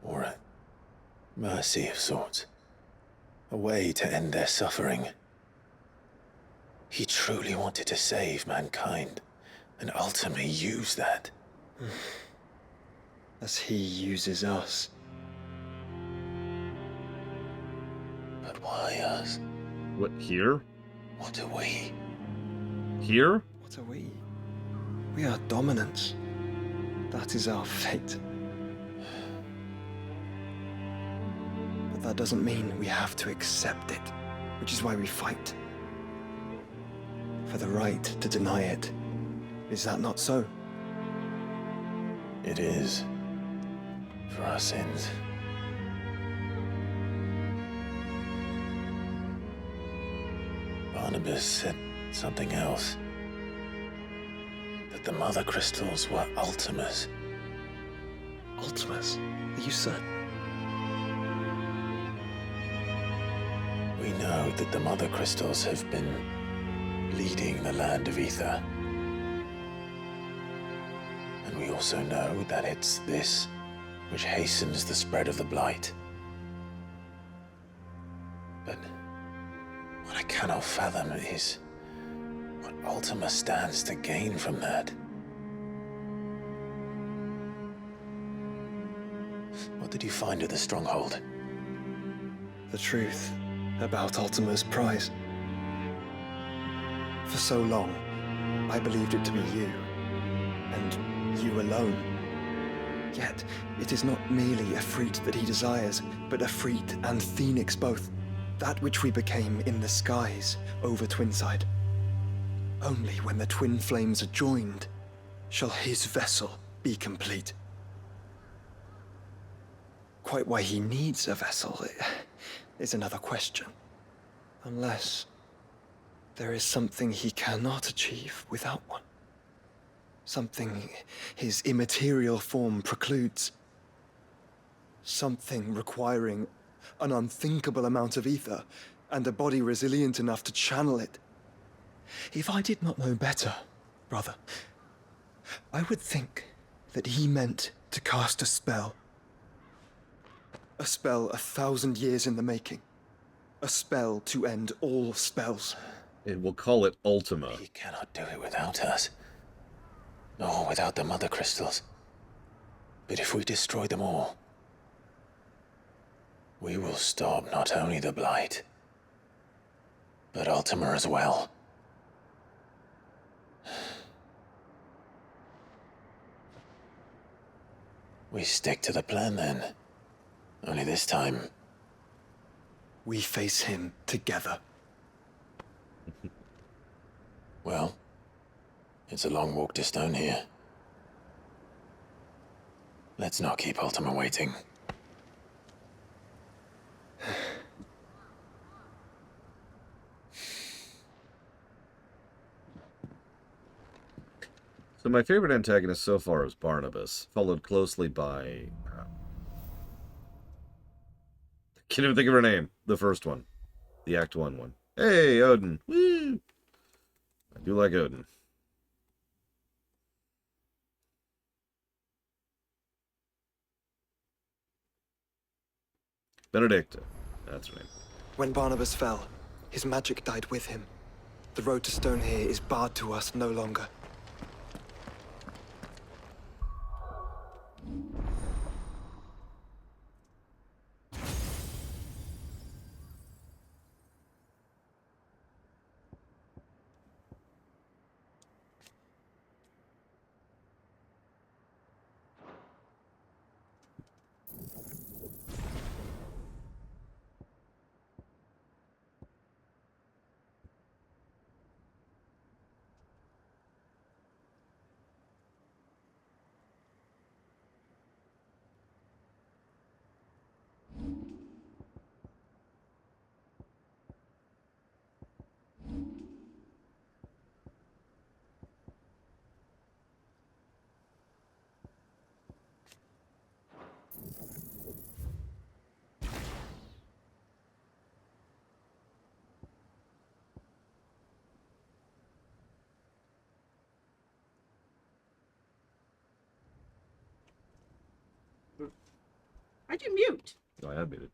or a mercy of sorts, a way to end their suffering. He truly wanted to save mankind, and ultimately use that. As he uses us. But why us? What, here? What are we? Here? What are we? We are dominance. That is our fate. But that doesn't mean we have to accept it, which is why we fight. For the right to deny it. Is that not so? It is. For our sins. Barnabas said something else. That the Mother Crystals were Ultimas. Ultimas? Are you certain? We know that the Mother Crystals have been leading the land of Ether. And we also know that it's this which hastens the spread of the Blight. But what I cannot fathom is what Ultima stands to gain from that. What did you find at the Stronghold? The truth about Ultima's prize. For so long, I believed it to be you, and you alone. Yet, it is not merely a Freet that he desires, but a Freet and Phoenix both. That which we became in the skies over Twinside. Only when the twin flames are joined shall his vessel be complete. Quite why he needs a vessel is another question. Unless there is something he cannot achieve without one. Something his immaterial form precludes. Something requiring an unthinkable amount of ether, and a body resilient enough to channel it. If I did not know better, brother, I would think that he meant to cast a spell. A spell 1,000 years in the making. A spell to end all spells. And we'll call it Ultima. He cannot do it without us. Nor without the Mother Crystals. But if we destroy them all, we will stop not only the Blight, but Ultima as well. We stick to the plan then. Only this time, we face him together. Well, it's a long walk to Stone here. Let's not keep Ultima waiting. So my favorite antagonist so far is Barnabas, followed closely by... can't even think of her name. The first one. The Act 1 one. Hey, Odin. Woo! I do like Odin. Benedicta. That's her name. When Barnabas fell, his magic died with him. The road to Stone here is barred to us no longer. Why'd you mute? Oh, I admitted.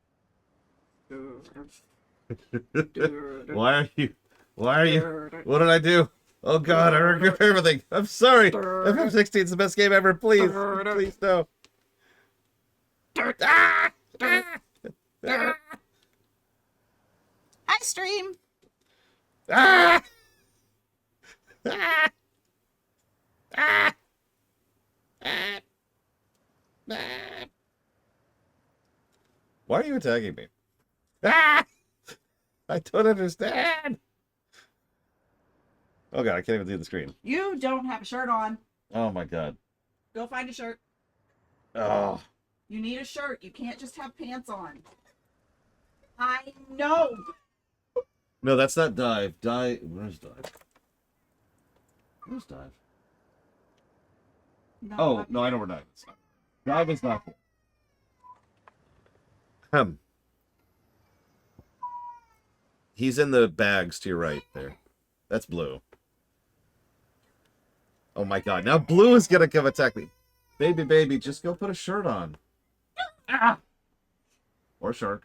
Why are you? What did I do? Oh God, I regret everything. I'm sorry. FF16 is the best game ever. Please, please no. Hi, stream. Ah! Ah! Ah! Ah! Why are you attacking me? Ah! I don't understand. Oh God, I can't even see the screen. You don't have a shirt on. Oh my God. Go find a shirt. Oh. You need a shirt. You can't just have pants on. I know. No, that's not Dive. Where's Dive? Where's Dive? No, oh, no, I know where Dive is. Dive is not here. He's in the bags to your right there. That's Blue. Oh my God, now Blue is gonna come attack me. Baby, just go put a shirt on. Ah! Or Shark.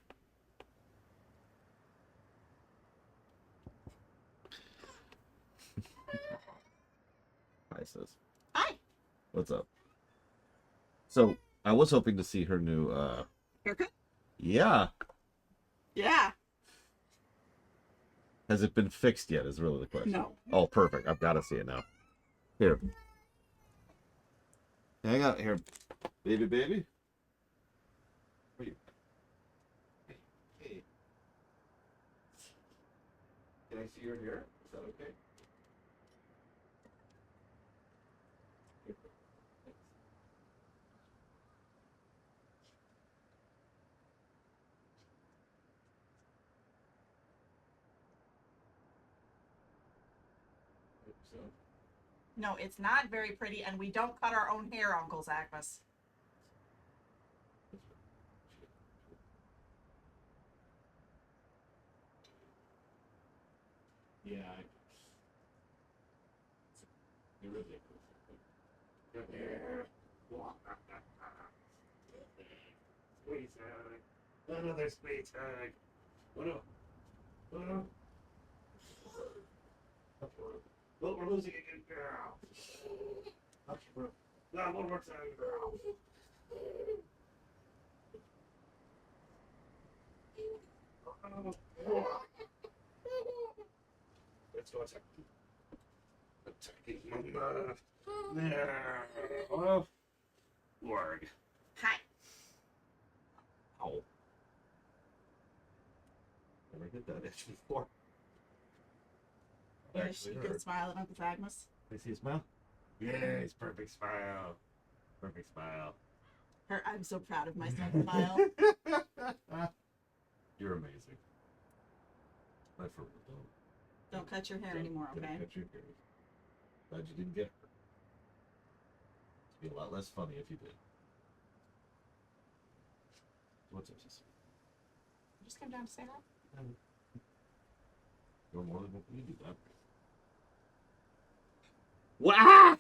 Hi, sis. Hi. What's up? So, I was hoping to see her new, haircut? Yeah. Yeah. Has it been fixed yet, is really the question. No. Oh, perfect. I've got to see it now. Here. Hang out here, baby. Where are you? Hey. Can I see your hair? Is that okay? No, it's not very pretty, and we don't cut our own hair, Uncle Zachmas. Yeah. You're ridiculous. Squeeze hug. Another squeeze hug. Oh no. Oh no. Well, we're losing again, girl. Okay, bro. No, one more time, girl. Let's go attack. Attacking mama. There. Oh. Lord. Hi. Ow. Never did that itch before. Yeah, she good smiling at the Agnes. Can I see a smile? Yes, perfect smile. Perfect smile. I'm so proud of myself smile. You're amazing. My for real, Don't cut your hair anymore, okay? Don't cut your hair. Glad you didn't get her. It'd be a lot less funny if you did. What's up, sister? You just came down to say hi? You're more than welcome to do that. Wow!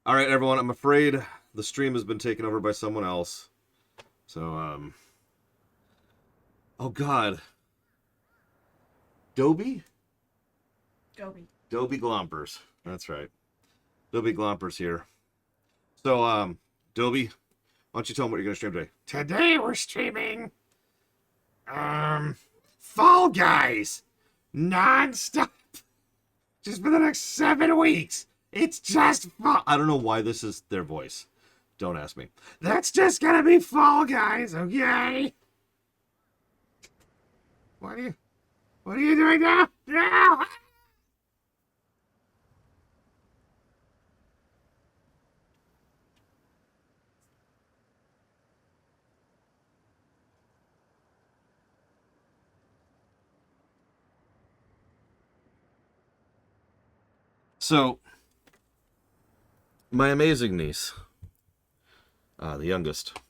All right, everyone. I'm afraid the stream has been taken over by someone else. So, oh God. Dobie? Dobie Glompers. That's right. Dobie Glompers here. So, Dobie, why don't you tell them what you're going to stream today? Today we're streaming, Fall Guys. Non-stop. Just for the next 7 weeks. It's just Fall... I don't know why this is their voice. Don't ask me. That's just gonna be Fall Guys, okay? What are you doing now? No! So, my amazing niece, the youngest,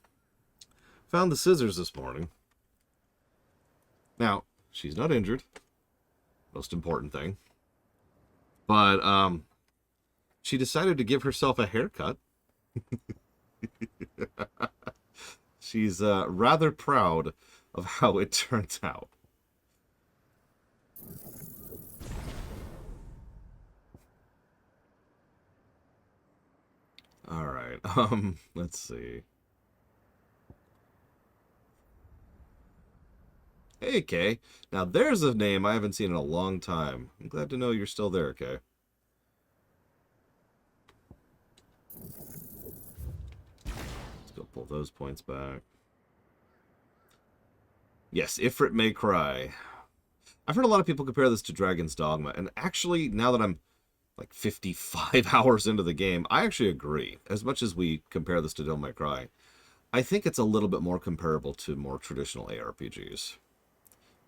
found the scissors this morning. Now, she's not injured. Most important thing. But, she decided to give herself a haircut. She's rather proud of how it turned out. All right. Let's see. Hey, Kay. Now, there's a name I haven't seen in a long time. I'm glad to know you're still there, Kay. Let's go pull those points back. Yes, Ifrit May Cry. I've heard a lot of people compare this to Dragon's Dogma, and actually, now that I'm like 55 hours into the game, I actually agree. As much as we compare this to Devil May Cry, I think it's a little bit more comparable to more traditional ARPGs,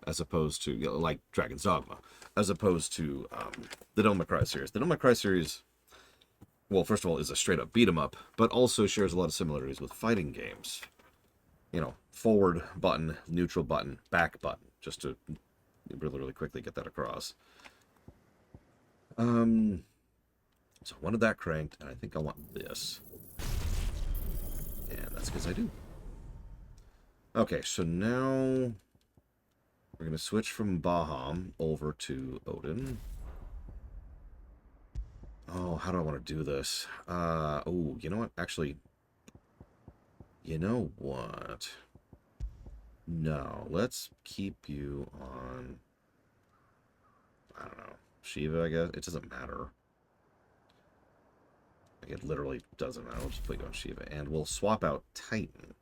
as opposed to, you know, like Dragon's Dogma, as opposed to the Devil May Cry series. The Devil May Cry series, well, first of all, is a straight-up beat-em-up, but also shares a lot of similarities with fighting games. You know, forward button, neutral button, back button, just to really, really quickly get that across. So I wanted that cranked, and I think I want this. And that's because I do. Okay, so now we're going to switch from Baham over to Odin. Oh, how do I want to do this? Oh, you know what? Actually, you know what? No, let's keep you on, I don't know, Shiva, I guess. It doesn't matter. Like, it literally doesn't matter. We'll just put you on Shiva. And we'll swap out Titan.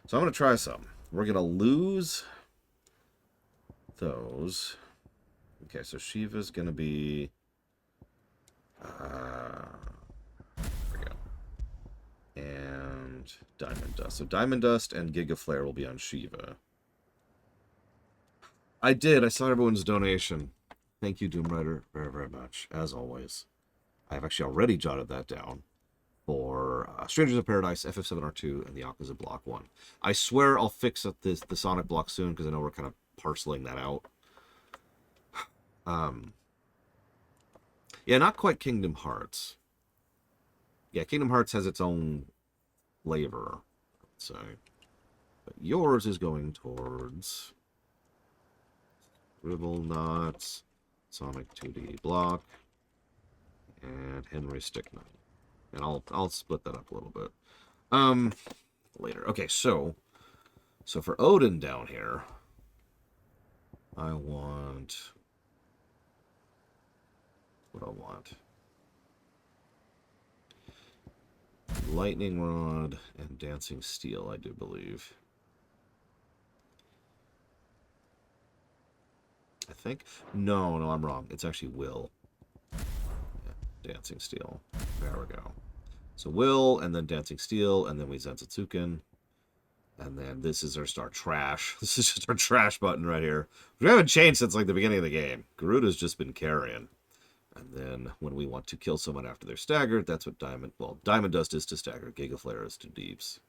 So I'm going to try some. We're going to lose those. Okay, so Shiva's going to be... there we go. And Diamond Dust. So Diamond Dust and Giga Flare will be on Shiva. I did. I saw everyone's donation. Thank you, Doom Rider, very, very much, as always. I've actually already jotted that down for Strangers of Paradise, FF7R2, and the Yakuza Block 1. I swear I'll fix up the Sonic block soon, because I know we're kind of parceling that out. Yeah, not quite Kingdom Hearts. Yeah, Kingdom Hearts has its own flavor, I'd say. But yours is going towards Scribble Knots, Sonic 2D Block, and Henry Stickman. And I'll split that up a little bit. Later. Okay, so for Odin down here, I want what I want. Lightning Rod and Dancing Steel, I do believe. I think. No, I'm wrong. It's actually Will. Yeah, Dancing Steel. There we go. So Will, and then Dancing Steel, and then we Zensatsuken. And then this is our Star Trash. This is just our trash button right here. We haven't changed since like the beginning of the game. Garuda's just been carrying. And then when we want to kill someone after they're staggered, that's what Diamond Dust is to stagger. Giga Flare is to deeps.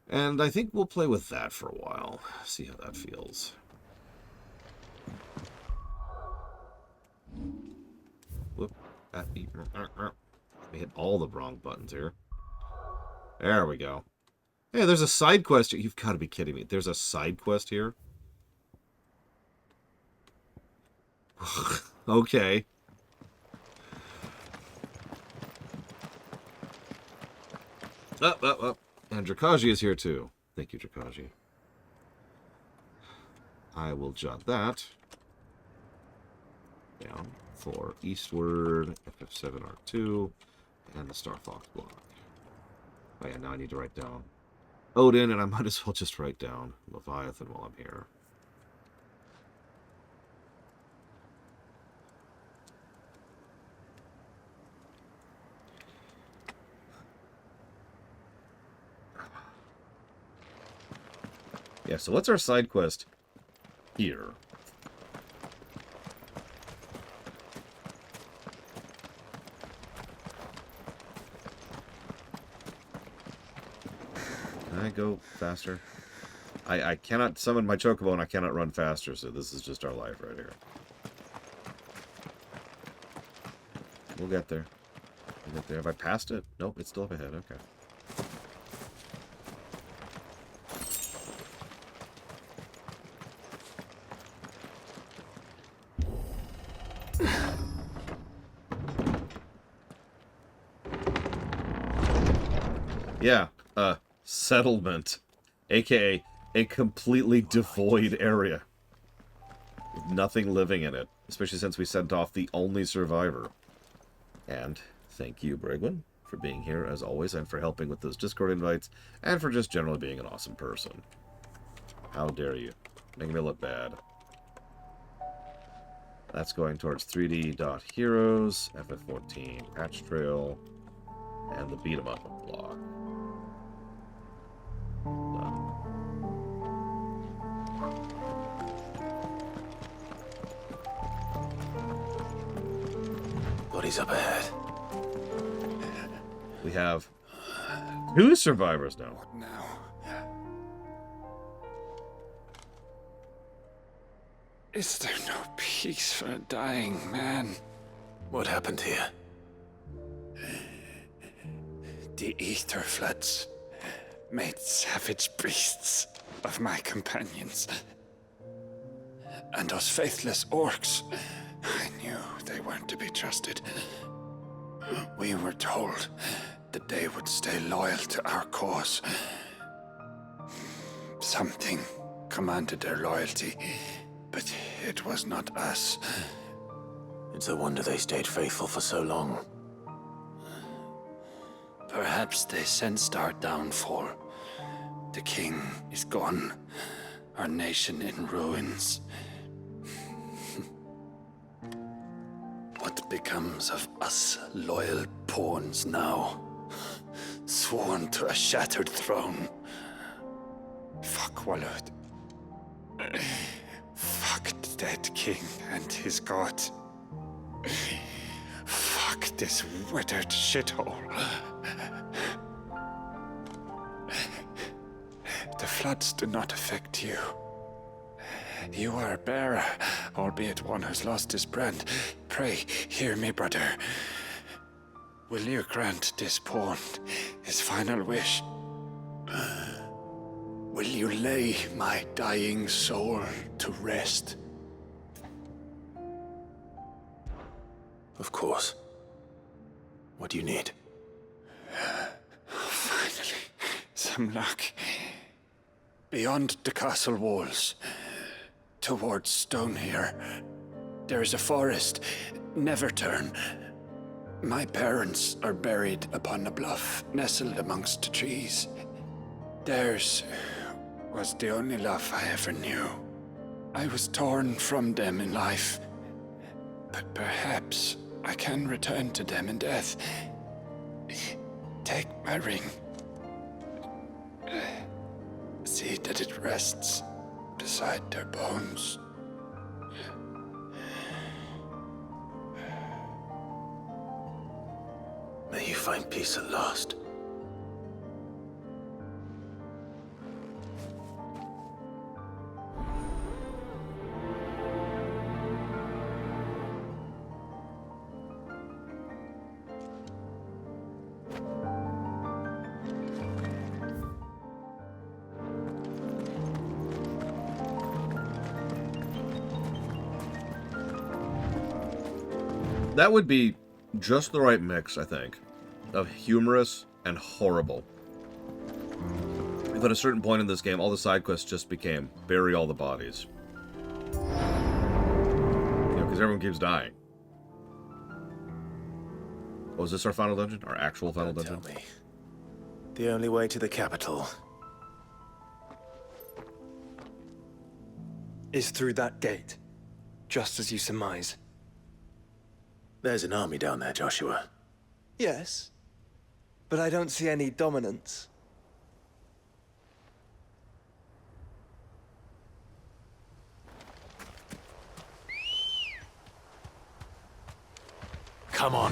And I think we'll play with that for a while. See how that feels. Whoop. Let me hit all the wrong buttons here. There we go. Hey, there's a side quest. You've got to be kidding me. There's a side quest here? Okay. Up. And Drakaji is here too. Thank you, Drakaji. I will jot that down for Eastward, FF7R2, and the Star Fox block. Oh yeah, now I need to write down Odin, and I might as well just write down Leviathan while I'm here. Yeah, so what's our side quest here? Can I go faster? I cannot summon my Chocobo and I cannot run faster, so this is just our life right here. We'll get there. We'll get there. Have I passed it? Nope, it's still up ahead. Okay. Yeah, settlement, aka a completely devoid area with nothing living in it, especially since we sent off the only survivor. And thank you, Brigwin, for being here as always, and for helping with those Discord invites, and for just generally being an awesome person. How dare you, making me look bad. That's going towards 3D.Heroes, FF14 Patch Trail, and the Beat 'em Up block. Bodies up ahead. We have 2 survivors now. What now? Is there no peace for a dying man? What happened here? The ether floods made savage beasts of my companions. And those faithless orcs, I knew they weren't to be trusted. We were told that they would stay loyal to our cause. Something commanded their loyalty, but it was not us. It's a wonder they stayed faithful for so long. Perhaps they sensed our downfall. The king is gone, our nation in ruins. What becomes of us loyal pawns now? Sworn to a shattered throne. Fuck Walud. Fuck the dead king and his god. Fuck this withered shithole. The floods do not affect you. You are a bearer, albeit one who's lost his friend. Pray, hear me, brother. Will you grant this pawn his final wish? Will you lay my dying soul to rest? Of course. What do you need? Finally, some luck. Beyond the castle walls, towards Stonehere, there is a forest. Never turn. My parents are buried upon a bluff, nestled amongst the trees. Theirs was the only love I ever knew. I was torn from them in life, but perhaps I can return to them in death. Take my ring. See that it rests beside their bones. May you find peace at last. That would be just the right mix, I think, of humorous and horrible. If at a certain point in this game, all the side quests just became bury all the bodies. You know, because everyone keeps dying. Oh, is this our final dungeon? Our actual final dungeon? Tell me. The only way to the capital is through that gate, just as you surmise. There's an army down there, Joshua. Yes, but I don't see any dominance. Come on.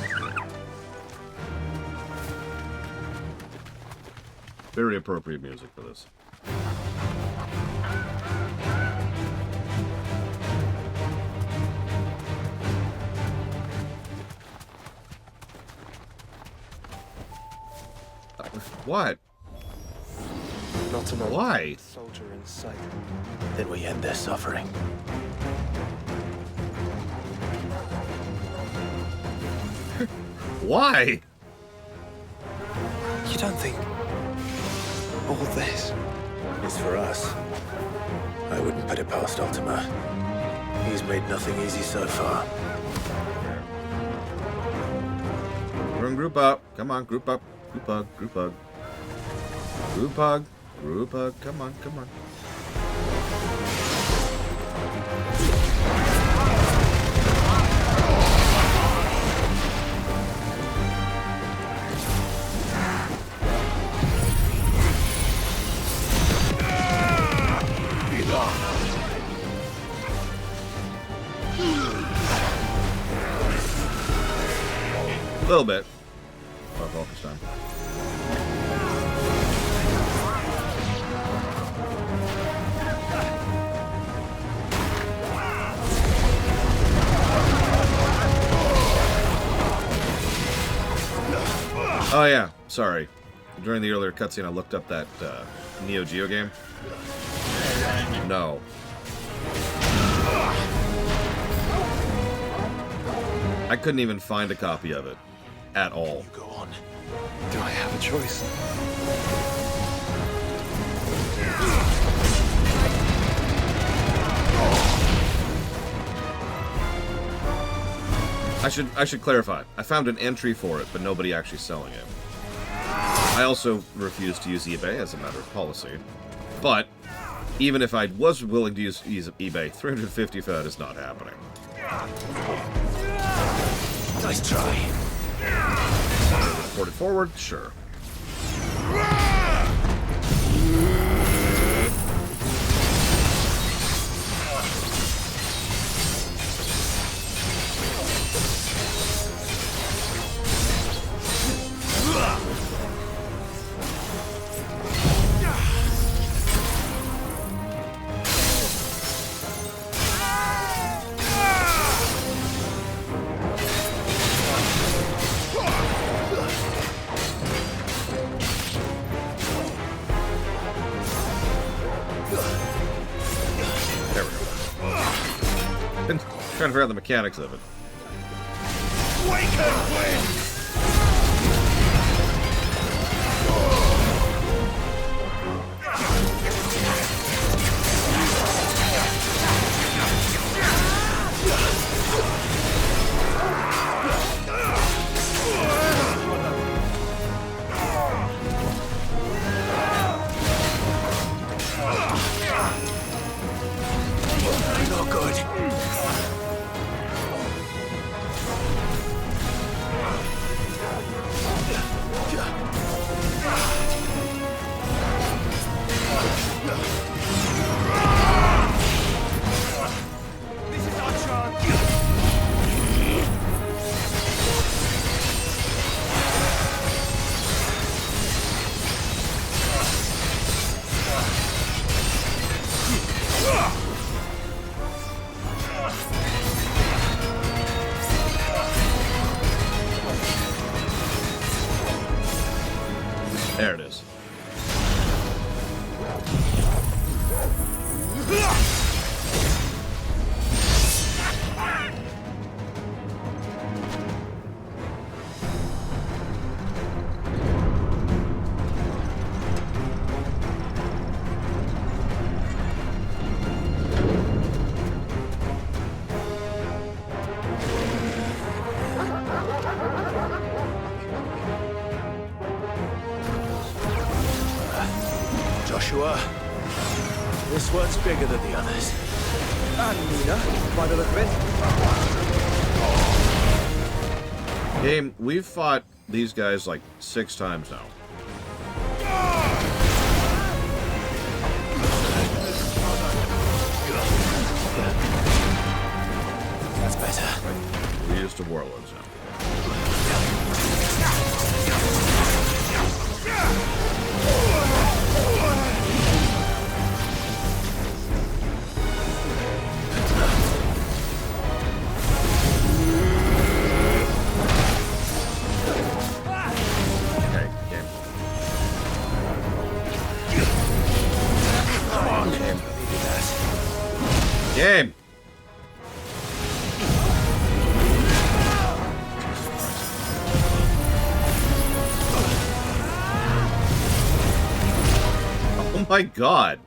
Very appropriate music for this. What? Not another Why? soldier in sight. Then we end their suffering. Why? You don't think all this is for us? I wouldn't put it past Ultima. He's made nothing easy so far. Everyone group up. Come on, group up. Group hug, group hug. Group hug, group hug. Come on, come on. A little bit. I'll focus time. Oh yeah, sorry. During the earlier cutscene, I looked up that Neo Geo game. No. I couldn't even find a copy of it. At all. You go on. Do I have a choice? I should clarify. I found an entry for it, but nobody actually selling it. I also refuse to use eBay as a matter of policy. But even if I was willing to use eBay, 350 for that is not happening. Nice try. Report it forward? Sure. trying to figure out the mechanics of it. Wake up, wind! Not good. This is our chance. There it is. Joshua, this one's bigger than the others. And Nina, by the look of it. Game, we've fought these guys like 6 times now. That's better. We're used to warlords now. Okay, game. Come on, game. Game! Oh my god!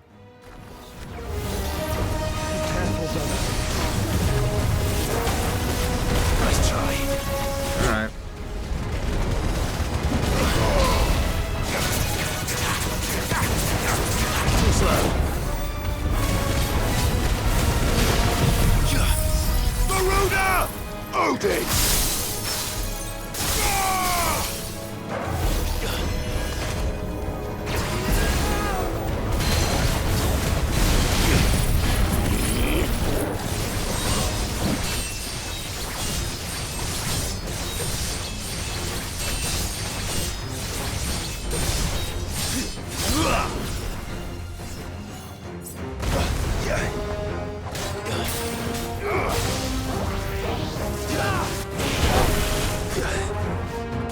Nice try. Alright. Too slow. Varuna! Odin!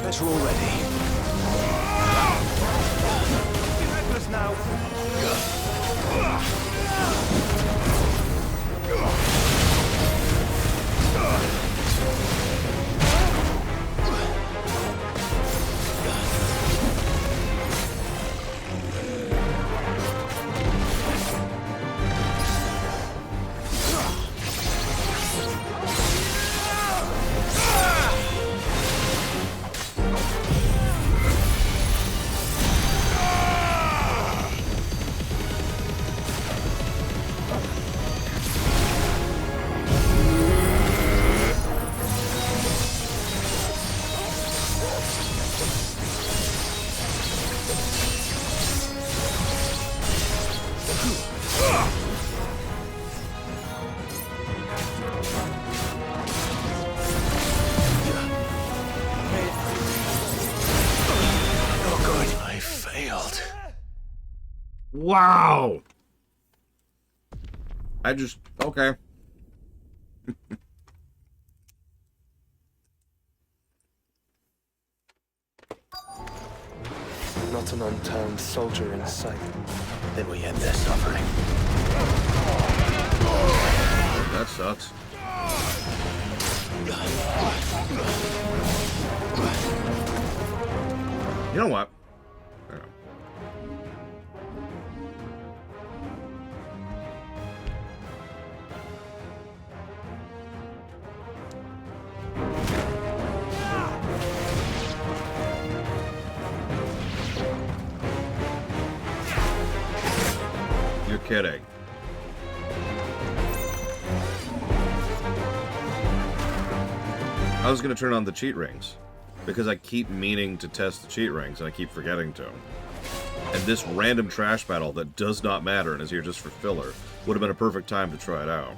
Guess we're all ready. Be reckless now. Wow! I just... okay. Not an unturned soldier in sight. Then we end their suffering. That sucks. You know what? You're kidding. I was going to turn on the cheat rings because I keep meaning to test the cheat rings and I keep forgetting to. And this random trash battle that does not matter and is here just for filler would have been a perfect time to try it out.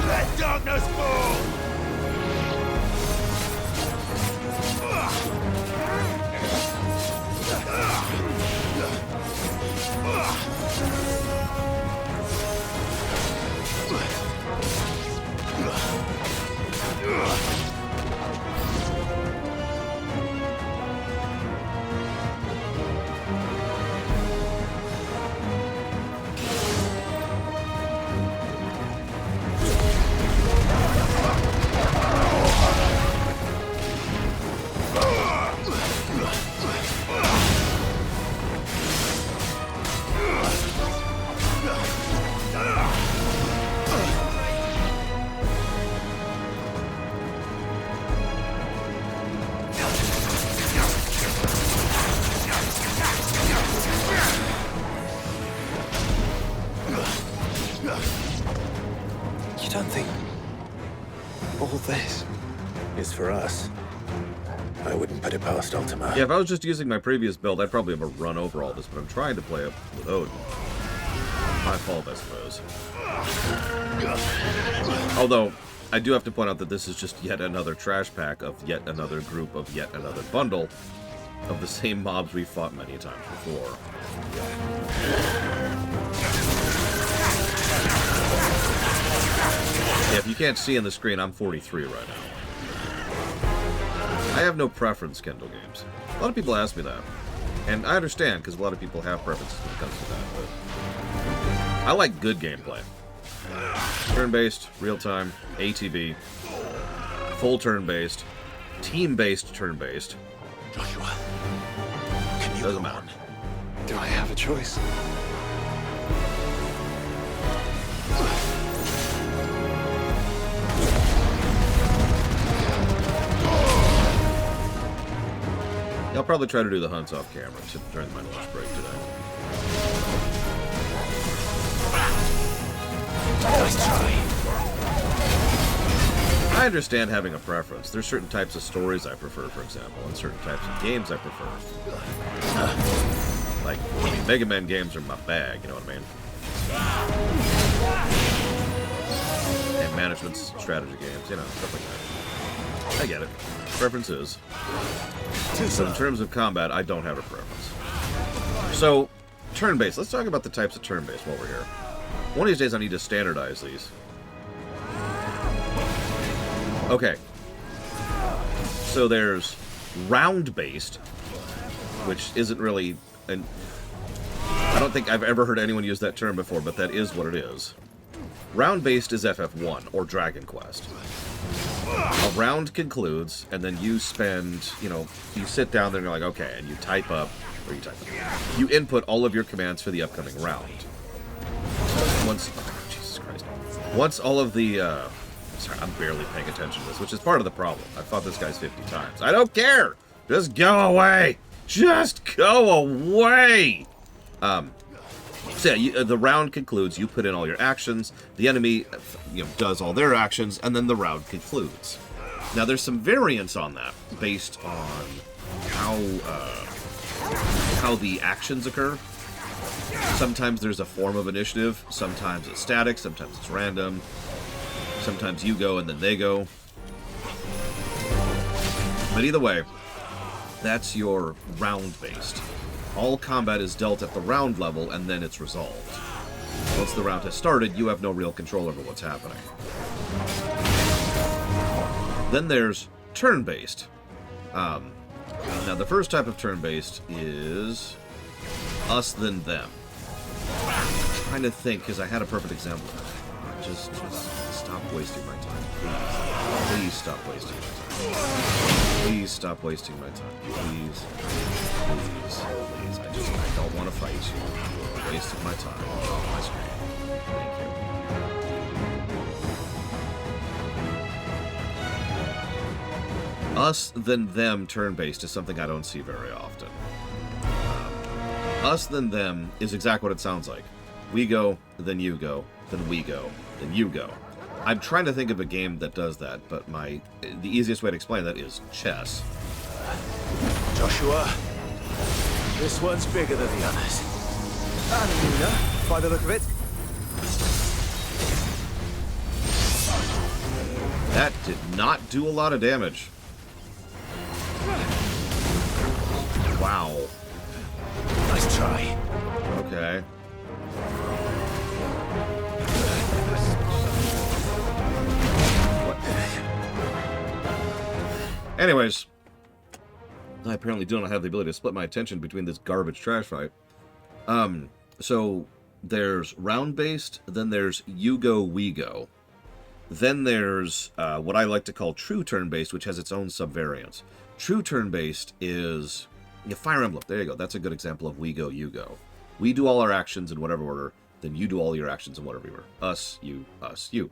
Let darkness fall! You don't think all this is for us? I wouldn't put it past Ultima. Yeah, if I was just using my previous build, I'd probably have a run over all this, but I'm trying to play up with Odin. My fault, I suppose. Although, I do have to point out that this is just yet another trash pack of yet another group of yet another bundle of the same mobs we fought many times before. Yeah, if you can't see on the screen, I'm 43 right now. I have no preference, Kendall Games. A lot of people ask me that. And I understand, because a lot of people have preferences when it comes to that, but I like good gameplay. Turn-based, real-time, ATB, full turn-based, team-based turn-based. Joshua, can you Doesn't matter. Do I have a choice? I'll probably try to do the hunts off camera during my lunch break today. Nice try. I understand having a preference. There's certain types of stories I prefer, for example, and certain types of games I prefer. Like, I mean, Mega Man games are my bag, you know what I mean? And management strategy games, you know, stuff like that. I get it. Preferences. So in terms of combat, I don't have a preference. So, turn-based. Let's talk about the types of turn-based while we're here. One of these days I need to standardize these. Okay. So there's round-based, which isn't really... I don't think I've ever heard anyone use that term before, but that is what it is. Round-based is FF1, or Dragon Quest. A round concludes, and then you spend, you know, you sit down there and you're like, okay, and you type up, or you input all of your commands for the upcoming round. Once all of the, sorry, I'm barely paying attention to this, which is part of the problem. I've fought this guy 50 times. I don't care! Just go away! Just go away! So yeah, the round concludes, you put in all your actions, the enemy, you know, does all their actions, and then the round concludes. Now there's some variance on that, based on how the actions occur. Sometimes there's a form of initiative, sometimes it's static, sometimes it's random, sometimes you go and then they go. But either way, that's your round-based. All combat is dealt at the round level, and then it's resolved. Once the round has started, you have no real control over what's happening. Then there's turn-based. Now, the first type of turn-based is us, then them. trying to think, because I had a perfect example. Just stop wasting my time, please. Please stop wasting my time. Please stop wasting my time. Please. Please. Please. I don't want to fight you. You're wasting my time on my screen. Thank you. Us, then them turn-based is something I don't see very often. Us, then them is exactly what it sounds like. We go, then you go, then we go, then you go. I'm trying to think of a game that does that, but the easiest way to explain that is chess. Joshua, this one's bigger than the others. And Luna, by the look of it. That did not do a lot of damage. Wow. Nice try. Okay. Anyways, I apparently do not have the ability to split my attention between this garbage trash fight. So there's round-based, then there's you go, we go. Then there's what I like to call true turn-based, which has its own subvariants. True turn-based is Fire Emblem. There you go. That's a good example of we go, you go. We do all our actions in whatever order, then you do all your actions in whatever order. Us, you, you.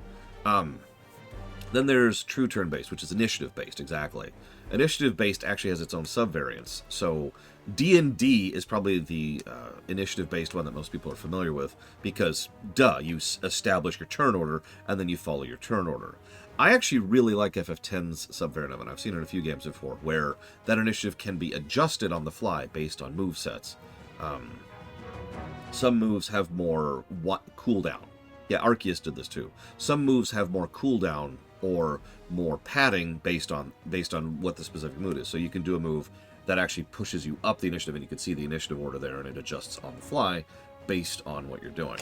Then there's true turn-based, which is initiative-based, exactly. Initiative-based actually has its own subvariants. So D&D is probably the initiative-based one that most people are familiar with, because, duh, you establish your turn order, and then you follow your turn order. I actually really like FF10's subvariant of it. I've seen it in a few games before, where that initiative can be adjusted on the fly based on movesets. Some moves have more cooldown. Yeah, Arceus did this too. Some moves have more cooldown or more padding based on what the specific move is. So you can do a move that actually pushes you up the initiative, and you can see the initiative order there, and it adjusts on the fly based on what you're doing.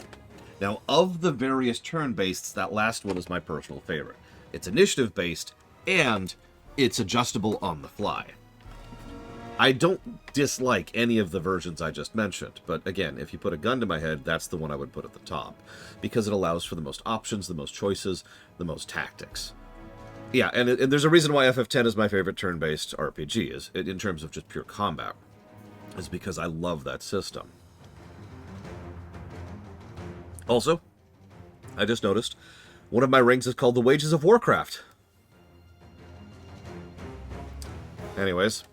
Now, of the various turn-based, that last one is my personal favorite. It's initiative-based, and it's adjustable on the fly. I don't dislike any of the versions I just mentioned, but again, if you put a gun to my head, that's the one I would put at the top, because it allows for the most options, the most choices, the most tactics. Yeah, and there's a reason why FF10 is my favorite turn-based RPG, is in terms of just pure combat, is because I love that system. Also, I just noticed, one of my rings is called the Wages of Warcraft. Anyways.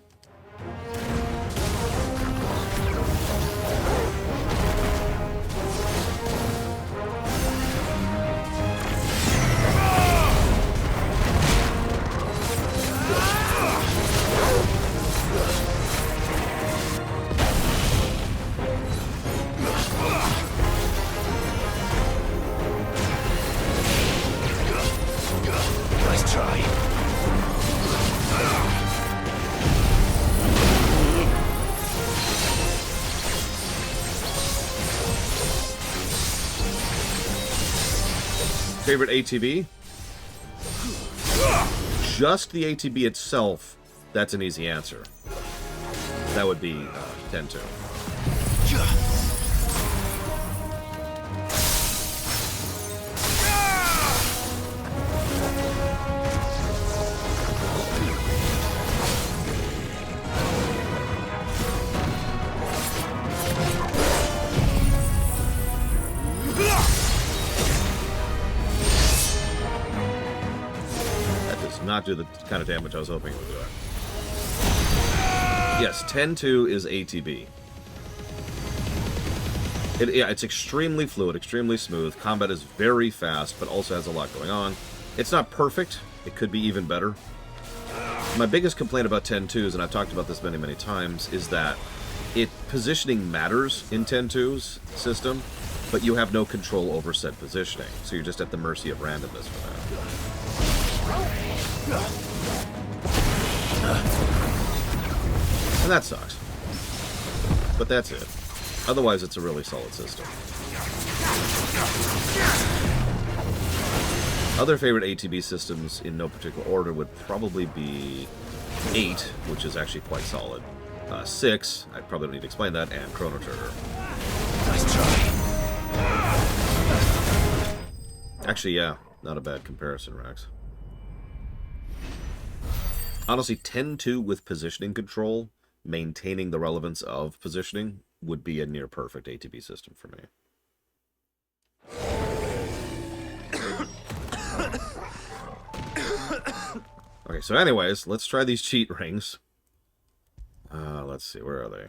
Nice try. Favorite ATB? Just the ATB itself, that's an easy answer. That would be 10-2. Not do the kind of damage I was hoping it would do. Yes, 10-2 is ATB. Yeah, it's extremely fluid, extremely smooth. Combat is very fast, but also has a lot going on. It's not perfect. It could be even better. My biggest complaint about 10-2s, and I've talked about this many, many times, is that positioning matters in 10-2's system, but you have no control over said positioning. So you're just at the mercy of randomness for that. And that sucks. But that's it. Otherwise, it's a really solid system. Other favorite ATB systems in no particular order would probably be 8, which is actually quite solid. 6, I probably don't need to explain that, and Chrono Trigger. Nice try. Actually, yeah. Not a bad comparison, Rex. Honestly, 10-2 with positioning control, maintaining the relevance of positioning, would be a near-perfect ATB system for me. Okay, so anyways, let's try these cheat rings. Let's see, where are they?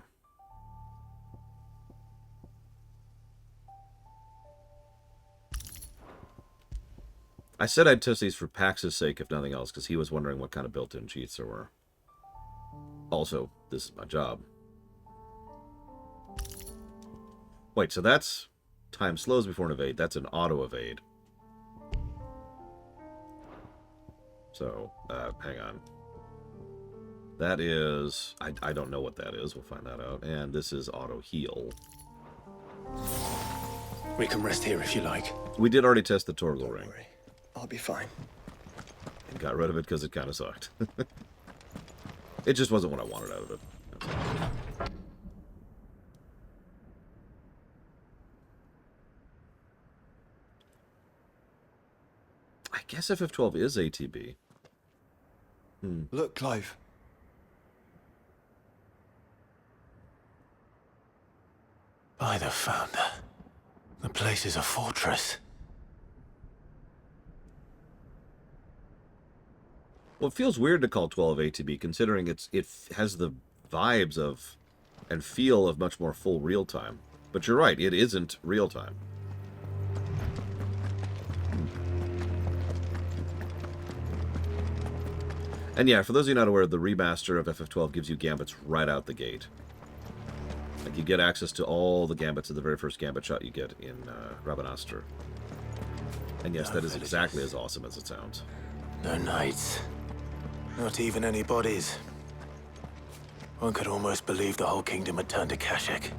I said I'd test these for Pax's sake, if nothing else, because he was wondering what kind of built-in cheats there were. Also, this is my job. Wait, so that's time slows before an evade. That's an auto-evade. So, hang on. That is... I don't know what that is. We'll find that out. And this is auto-heal. We can rest here if you like. We did already test the Torgal ring. I'll be fine. And got rid of it because it kind of sucked. It just wasn't what I wanted out of it. I guess FF12 is ATB. Look, Clive. By the Founder. The place is a fortress. Well, it feels weird to call 12 ATB, considering it has the vibes of and feel of much more full real-time. But you're right, it isn't real-time. And yeah, for those of you not aware, the remaster of FF12 gives you gambits right out the gate. Like, you get access to all the gambits of the very first gambit shot you get in Rabanastre. And yes, that is exactly as awesome as it sounds. No knights. Not even any bodies. One could almost believe the whole kingdom had turned to Kashyyyk.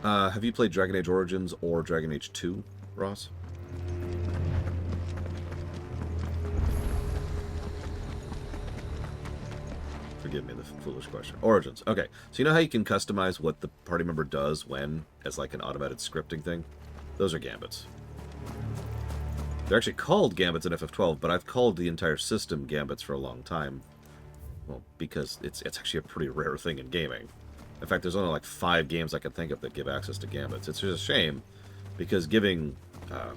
Have you played Dragon Age Origins or Dragon Age 2, Ross? Forgive me the foolish question. Origins. Okay, so you know how you can customize what the party member does when, as like an automated scripting thing? Those are gambits. They're actually called gambits in FF12, but I've called the entire system gambits for a long time. Well, because it's actually a pretty rare thing in gaming. In fact, there's only like 5 games I can think of that give access to gambits. It's just a shame, because giving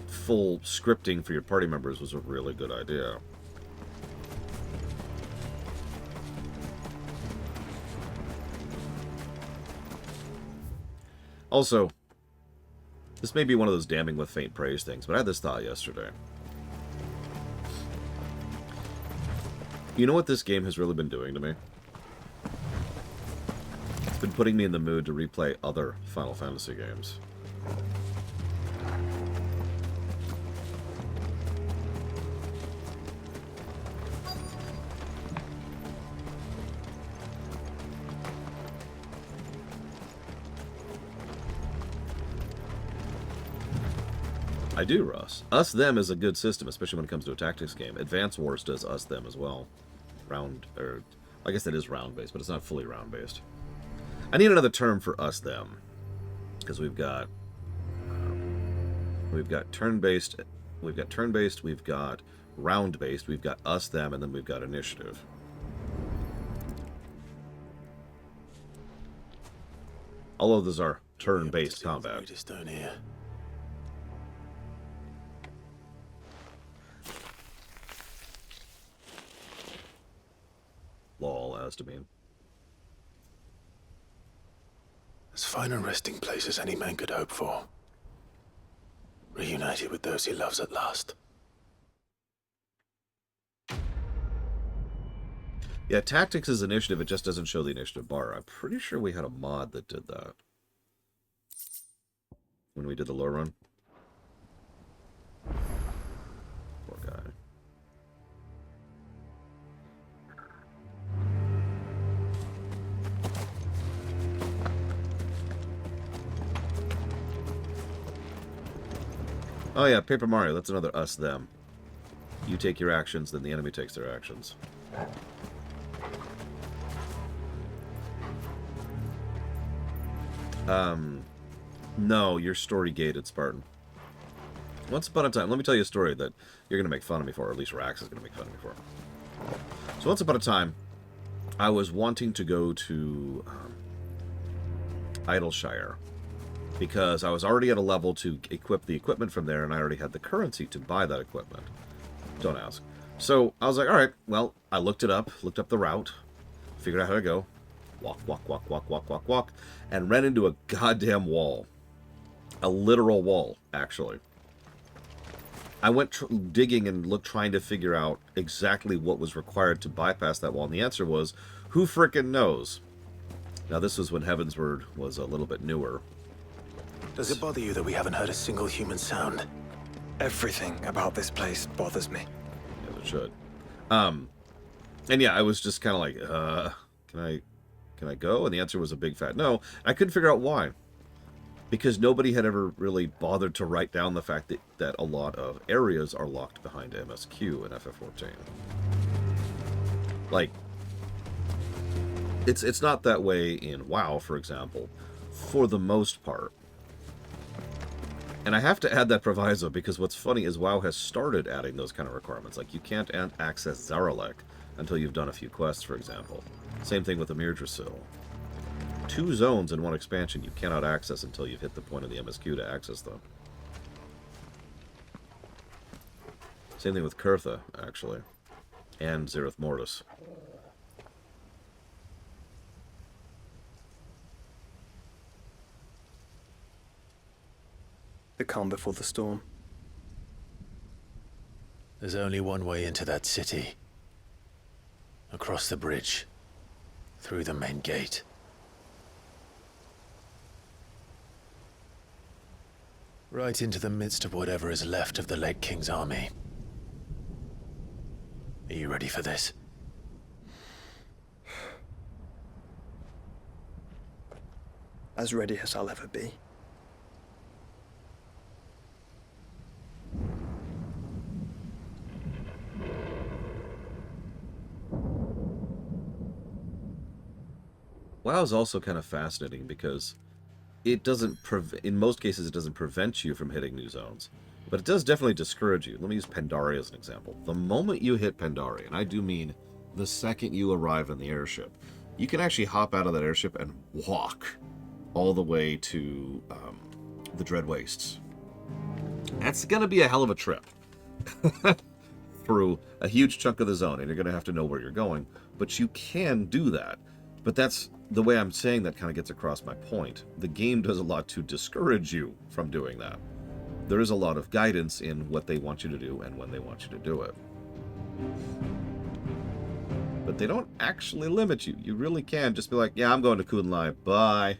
full scripting for your party members was a really good idea. Also, this may be one of those damning with faint praise things, but I had this thought yesterday. You know what this game has really been doing to me? It's been putting me in the mood to replay other Final Fantasy games. I do, Russ. Us-them is a good system, especially when it comes to a tactics game. Advance Wars does us-them as well. I guess that is round-based, but it's not fully round-based. I need another term for us-them. Because we've got turn-based, we've got round-based, we've got us-them, and then we've got initiative. All of those are turn-based combat. Down here. Lol, as to mean. As fine a resting place as any man could hope for. Reunited with those he loves at last. Yeah, tactics is initiative, it just doesn't show the initiative bar. I'm pretty sure we had a mod that did that. When we did the low run. Poor guy. Oh yeah, Paper Mario, that's another us-them. You take your actions, then the enemy takes their actions. No, you're story-gated, Spartan. Once upon a time, let me tell you a story that you're going to make fun of me for, or at least Rax is going to make fun of me for. So once upon a time, I was wanting to go to Idleshire because I was already at a level to equip the equipment from there, and I already had the currency to buy that equipment. Don't ask. So I was like, all right, well, I looked up the route, figured out how to go, walk, and ran into a goddamn wall. A literal wall, actually. I went digging and trying to figure out exactly what was required to bypass that wall, and the answer was, who frickin' knows? Now, this was when Heavensward was a little bit newer. Does it bother you that we haven't heard a single human sound? Everything about this place bothers me. As it should. And yeah, I was just kind of like, can I go? And the answer was a big fat no. I couldn't figure out why. Because nobody had ever really bothered to write down the fact that a lot of areas are locked behind MSQ in FF14. Like, it's not that way in WoW, for example, for the most part. And I have to add that proviso because what's funny is WoW has started adding those kind of requirements. Like, you can't access Zaralek until you've done a few quests, for example. Same thing with Amirdrasil. 2 zones in one expansion you cannot access until you've hit the point of the MSQ to access them. Same thing with Kurtha, actually. And Zereth Mortis. The calm before the storm. There's only one way into that city. Across the bridge. Through the main gate. Right into the midst of whatever is left of the late King's army. Are you ready for this? As ready as I'll ever be. WoW is also kind of fascinating because it doesn't, in most cases, it doesn't prevent you from hitting new zones. But it does definitely discourage you. Let me use Pandaria as an example. The moment you hit Pandaria, and I do mean the second you arrive in the airship, you can actually hop out of that airship and walk all the way to the Dread Wastes. That's going to be a hell of a trip. Through a huge chunk of the zone, and you're going to have to know where you're going. But you can do that. But that's the way I'm saying that kind of gets across my point. The game does a lot to discourage you from doing that. There is a lot of guidance in what they want you to do and when they want you to do it. But they don't actually limit you. You really can just be like, yeah, I'm going to Kunlai. Bye.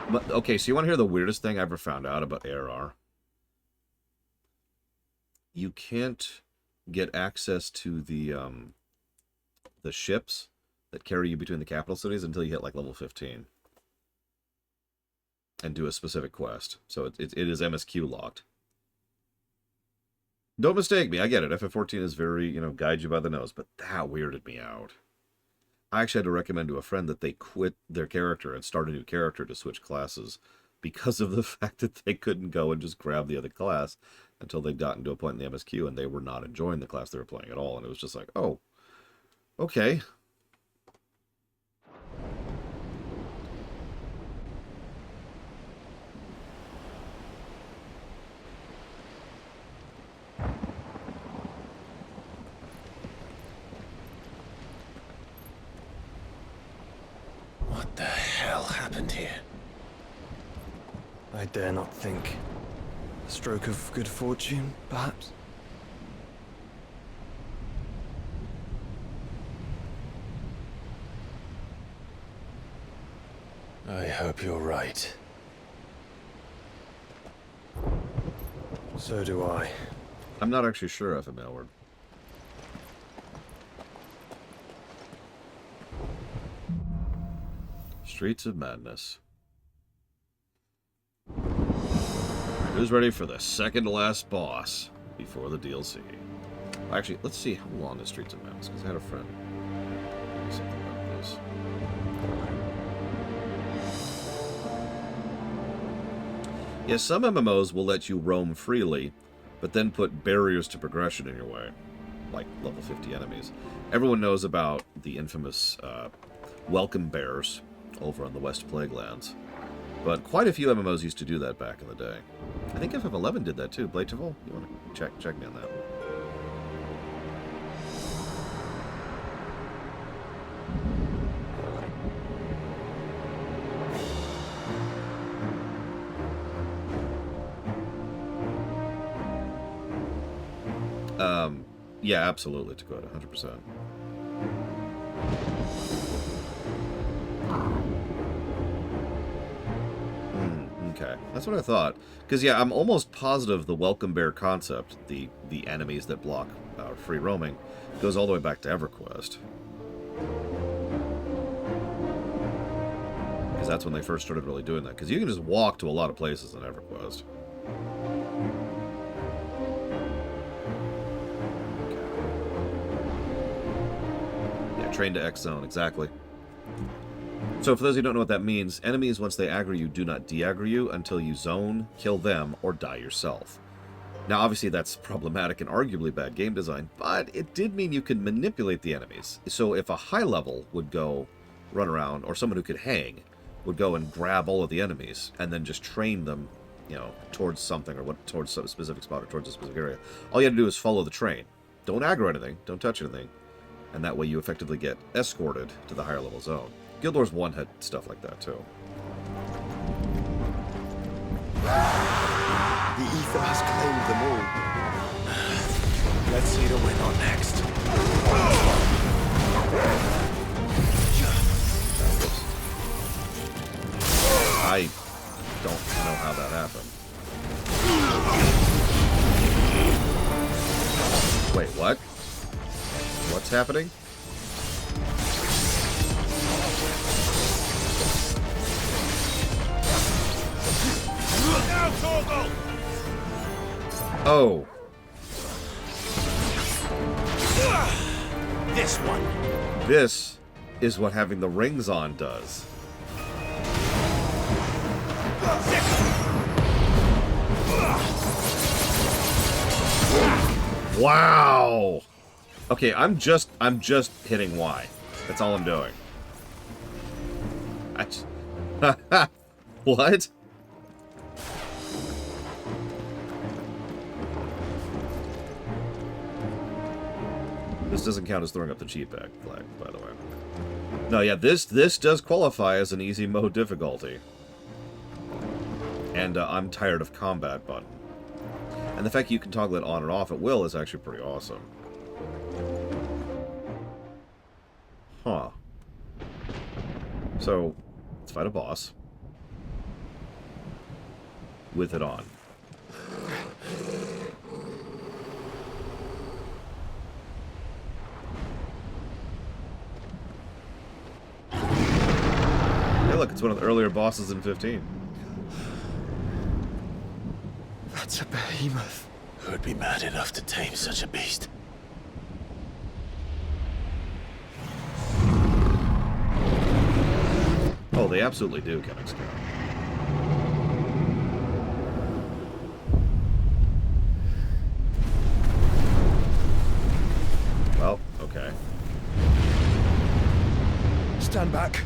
But, okay, so you want to hear the weirdest thing I ever found out about ARR? You can't get access to the ships that carry you between the capital cities until you hit, like, level 15. And do a specific quest. So it is MSQ locked. Don't mistake me, I get it. FF14 is very, guide you by the nose, but that weirded me out. I actually had to recommend to a friend that they quit their character and start a new character to switch classes because of the fact that they couldn't go and just grab the other class until they'd gotten to a point in the MSQ and they were not enjoying the class they were playing at all. And it was just like, oh, okay. What the hell happened here? I dare not think. A stroke of good fortune, perhaps? I hope you're right. So do I. I'm not actually sure if I'm Elward. Streets of Madness. Who's ready for the second to last boss before the DLC? Actually, let's see how long the Streets of Madness, because I had a friend tell me something about this. Yeah, some MMOs will let you roam freely, but then put barriers to progression in your way, like level 50 enemies. Everyone knows about the infamous welcome bears over on the West Plaguelands, but quite a few MMOs used to do that back in the day. I think FF11 did that too. Blateville, you want to check me on that? Yeah, absolutely, Dakota, 100%. Okay, that's what I thought. Because, yeah, I'm almost positive the Welcome Bear concept, the enemies that block free roaming, goes all the way back to EverQuest. Because that's when they first started really doing that. Because you can just walk to a lot of places in EverQuest. Train to X zone, exactly. So for those who don't know what that means, enemies, once they aggro you, do not de-aggro you until you zone, kill them, or die yourself. Now, obviously, that's problematic and arguably bad game design, but it did mean you could manipulate the enemies. So if a high level would go run around, or someone who could hang, would go and grab all of the enemies, and then just train them, you know, towards something, or towards a specific spot, or towards a specific area, all you have to do is follow the train. Don't aggro anything, don't touch anything. And that way you effectively get escorted to the higher level zone. Guild Wars 1 had stuff like that too. The ether has claimed them all. Let's see the winner next. I don't know how that happened. Wait, what? What's happening? Oh. This one. This is what having the rings on does. Wow. Okay, I'm just hitting Y. That's all I'm doing. What? This doesn't count as throwing up the cheat bag flag, by the way. No, yeah, this does qualify as an easy mode difficulty. And I'm tired of combat button. And the fact you can toggle it on and off at will is actually pretty awesome. Huh. So, let's fight a boss. With it on. Hey look, it's one of the earlier bosses in 15. That's a behemoth. Who'd be mad enough to tame such a beast? Oh, they absolutely do, Kennex Scout. Well, okay. Stand back.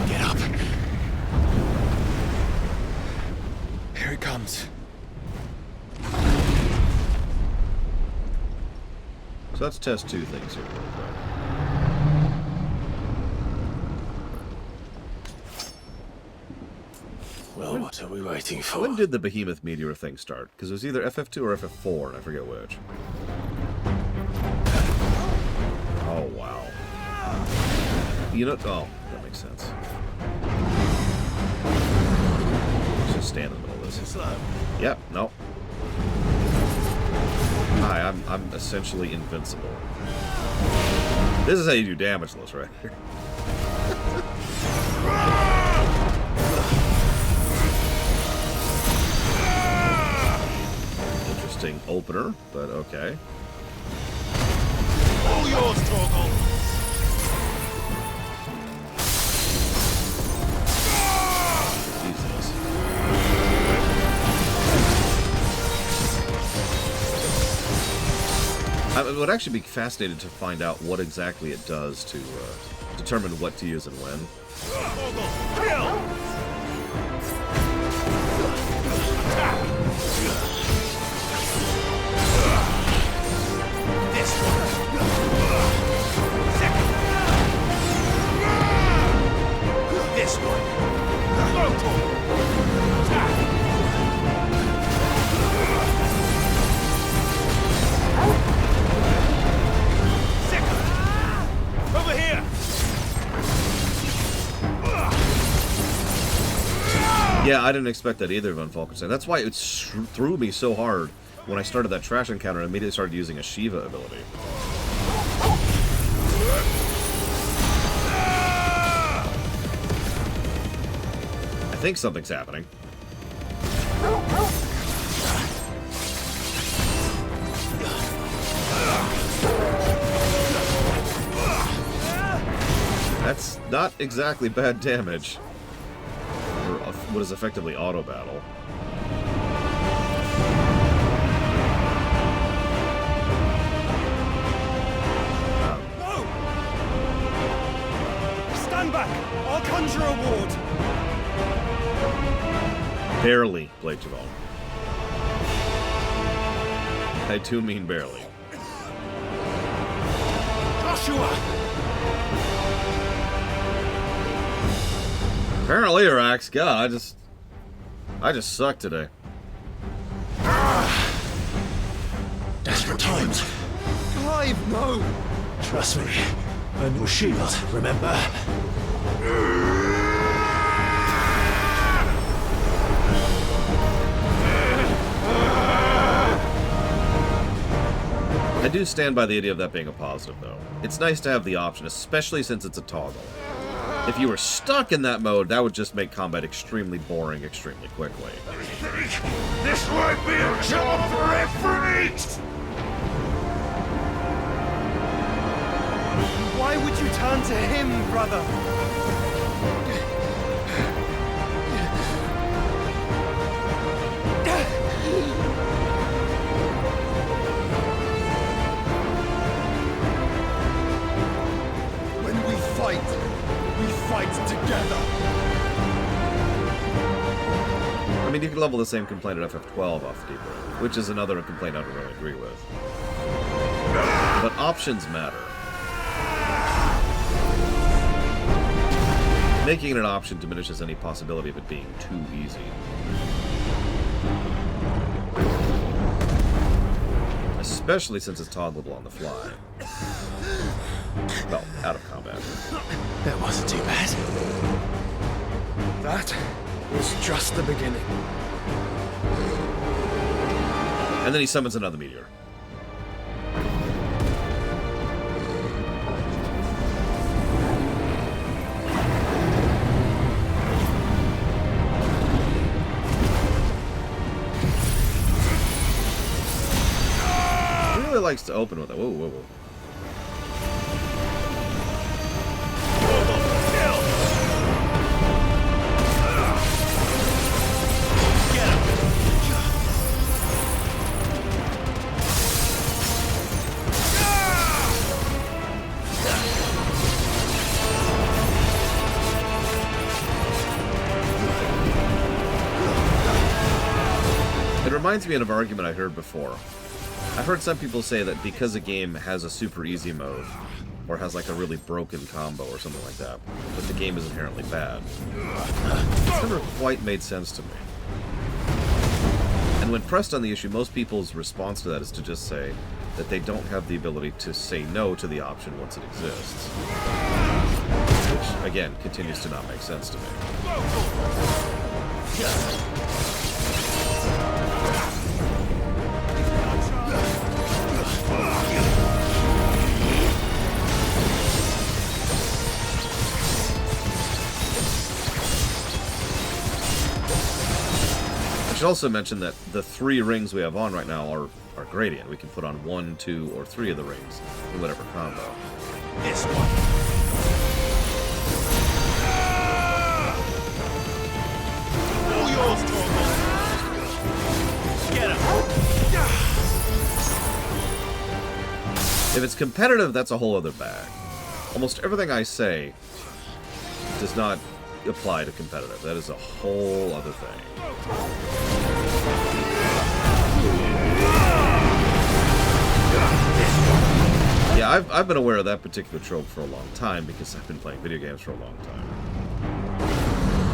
Get up. Here it comes. So let's test two things here real quick. Well, what are we waiting for? When did the Behemoth Meteor thing start? Because it was either FF2 or FF4, and I forget which. Oh, wow. You know... Oh, that makes sense. Let's just stand in the middle of this. Yep, no. Hi, I'm essentially invincible. This is how you do damageless, right here. Interesting opener, but okay. All yours, Torgal! Jesus. I would actually be fascinated to find out what exactly it does to determine what to use and when. This one. This one. Over here. Yeah, I didn't expect that either, Von Falkenstein. That's why it threw me so hard when I started that trash encounter and immediately started using a Shiva ability. I think something's happening. That's not exactly bad damage. Or what is effectively auto battle. No! Stand back! I'll conjure a ward! Barely, Blade Javon. I do mean barely. Joshua! Apparently, Arax. God, I just suck today. Desperate times. Clive, no! Trust me. I'm your shield, remember? I do stand by the idea of that being a positive, though. It's nice to have the option, especially since it's a toggle. If you were stuck in that mode, that would just make combat extremely boring extremely quickly. This won't be a job for efforts! Why would you turn to him, brother? When we fight together. I mean, you can level the same complaint at FF12 off the keyboard, which is another complaint I don't really agree with. But options matter. Making it an option diminishes any possibility of it being too easy. Especially since it's toggleable on the fly. Well, out of combat. That wasn't too bad. That was just the beginning. And then he summons another meteor. He really likes to open with it. Whoa, whoa, whoa. It reminds me of an argument I heard before. I've heard some people say that because a game has a super easy mode, or has like a really broken combo or something like that the game is inherently bad. It's never quite made sense to me. And when pressed on the issue, most people's response to that is to just say that they don't have the ability to say no to the option once it exists. Which, again, continues to not make sense to me. should also mention that the 3 rings we have on right now are gradient. We can put on 1, 2, or 3 of the rings in whatever combo. This one. All yours, Torgal. Get him. If it's competitive, that's a whole other bag. Almost everything I say does not apply to competitive. That is a whole other thing. Yeah, I've been aware of that particular trope for a long time because I've been playing video games for a long time.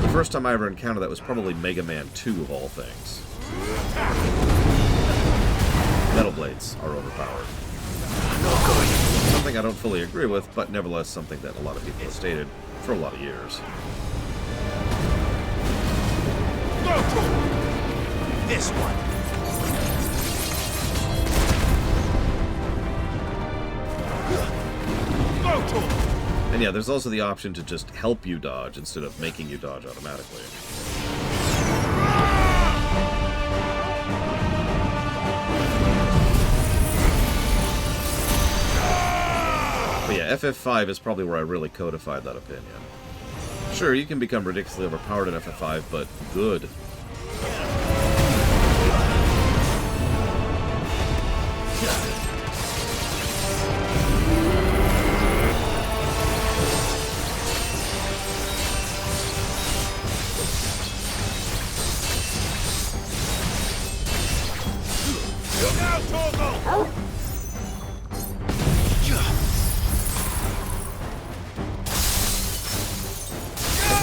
The first time I ever encountered that was probably Mega Man 2 of all things. Metal blades are overpowered. Something I don't fully agree with, but nevertheless something that a lot of people have stated for a lot of years. This one. And yeah, there's also the option to just help you dodge instead of making you dodge automatically. But yeah, FF5 is probably where I really codified that opinion. Sure, you can become ridiculously overpowered in FF5, but good. Look out, Torgal!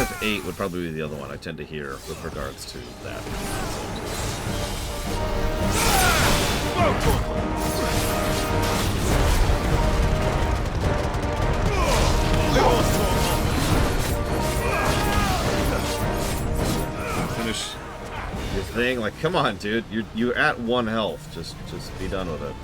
FF8 would probably be the other one I tend to hear with regards to that. Finish your thing, like, come on, dude. You're at 1 health. Just be done with it.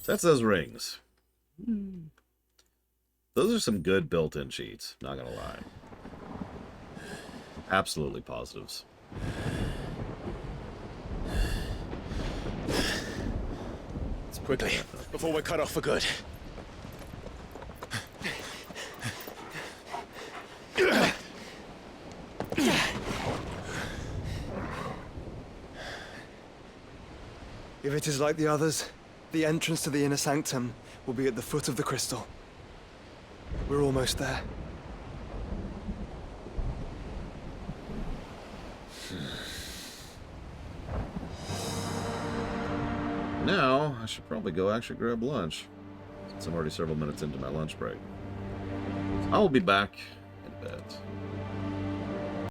So that's those rings. Those are some good built-in cheats, not gonna lie. Absolutely positives. Let's quickly, before we're cut off for good. If it is like the others, the entrance to the inner sanctum will be at the foot of the crystal. We're almost there. Now, I should probably go actually grab lunch, since I'm already several minutes into my lunch break. I will be back in a bit.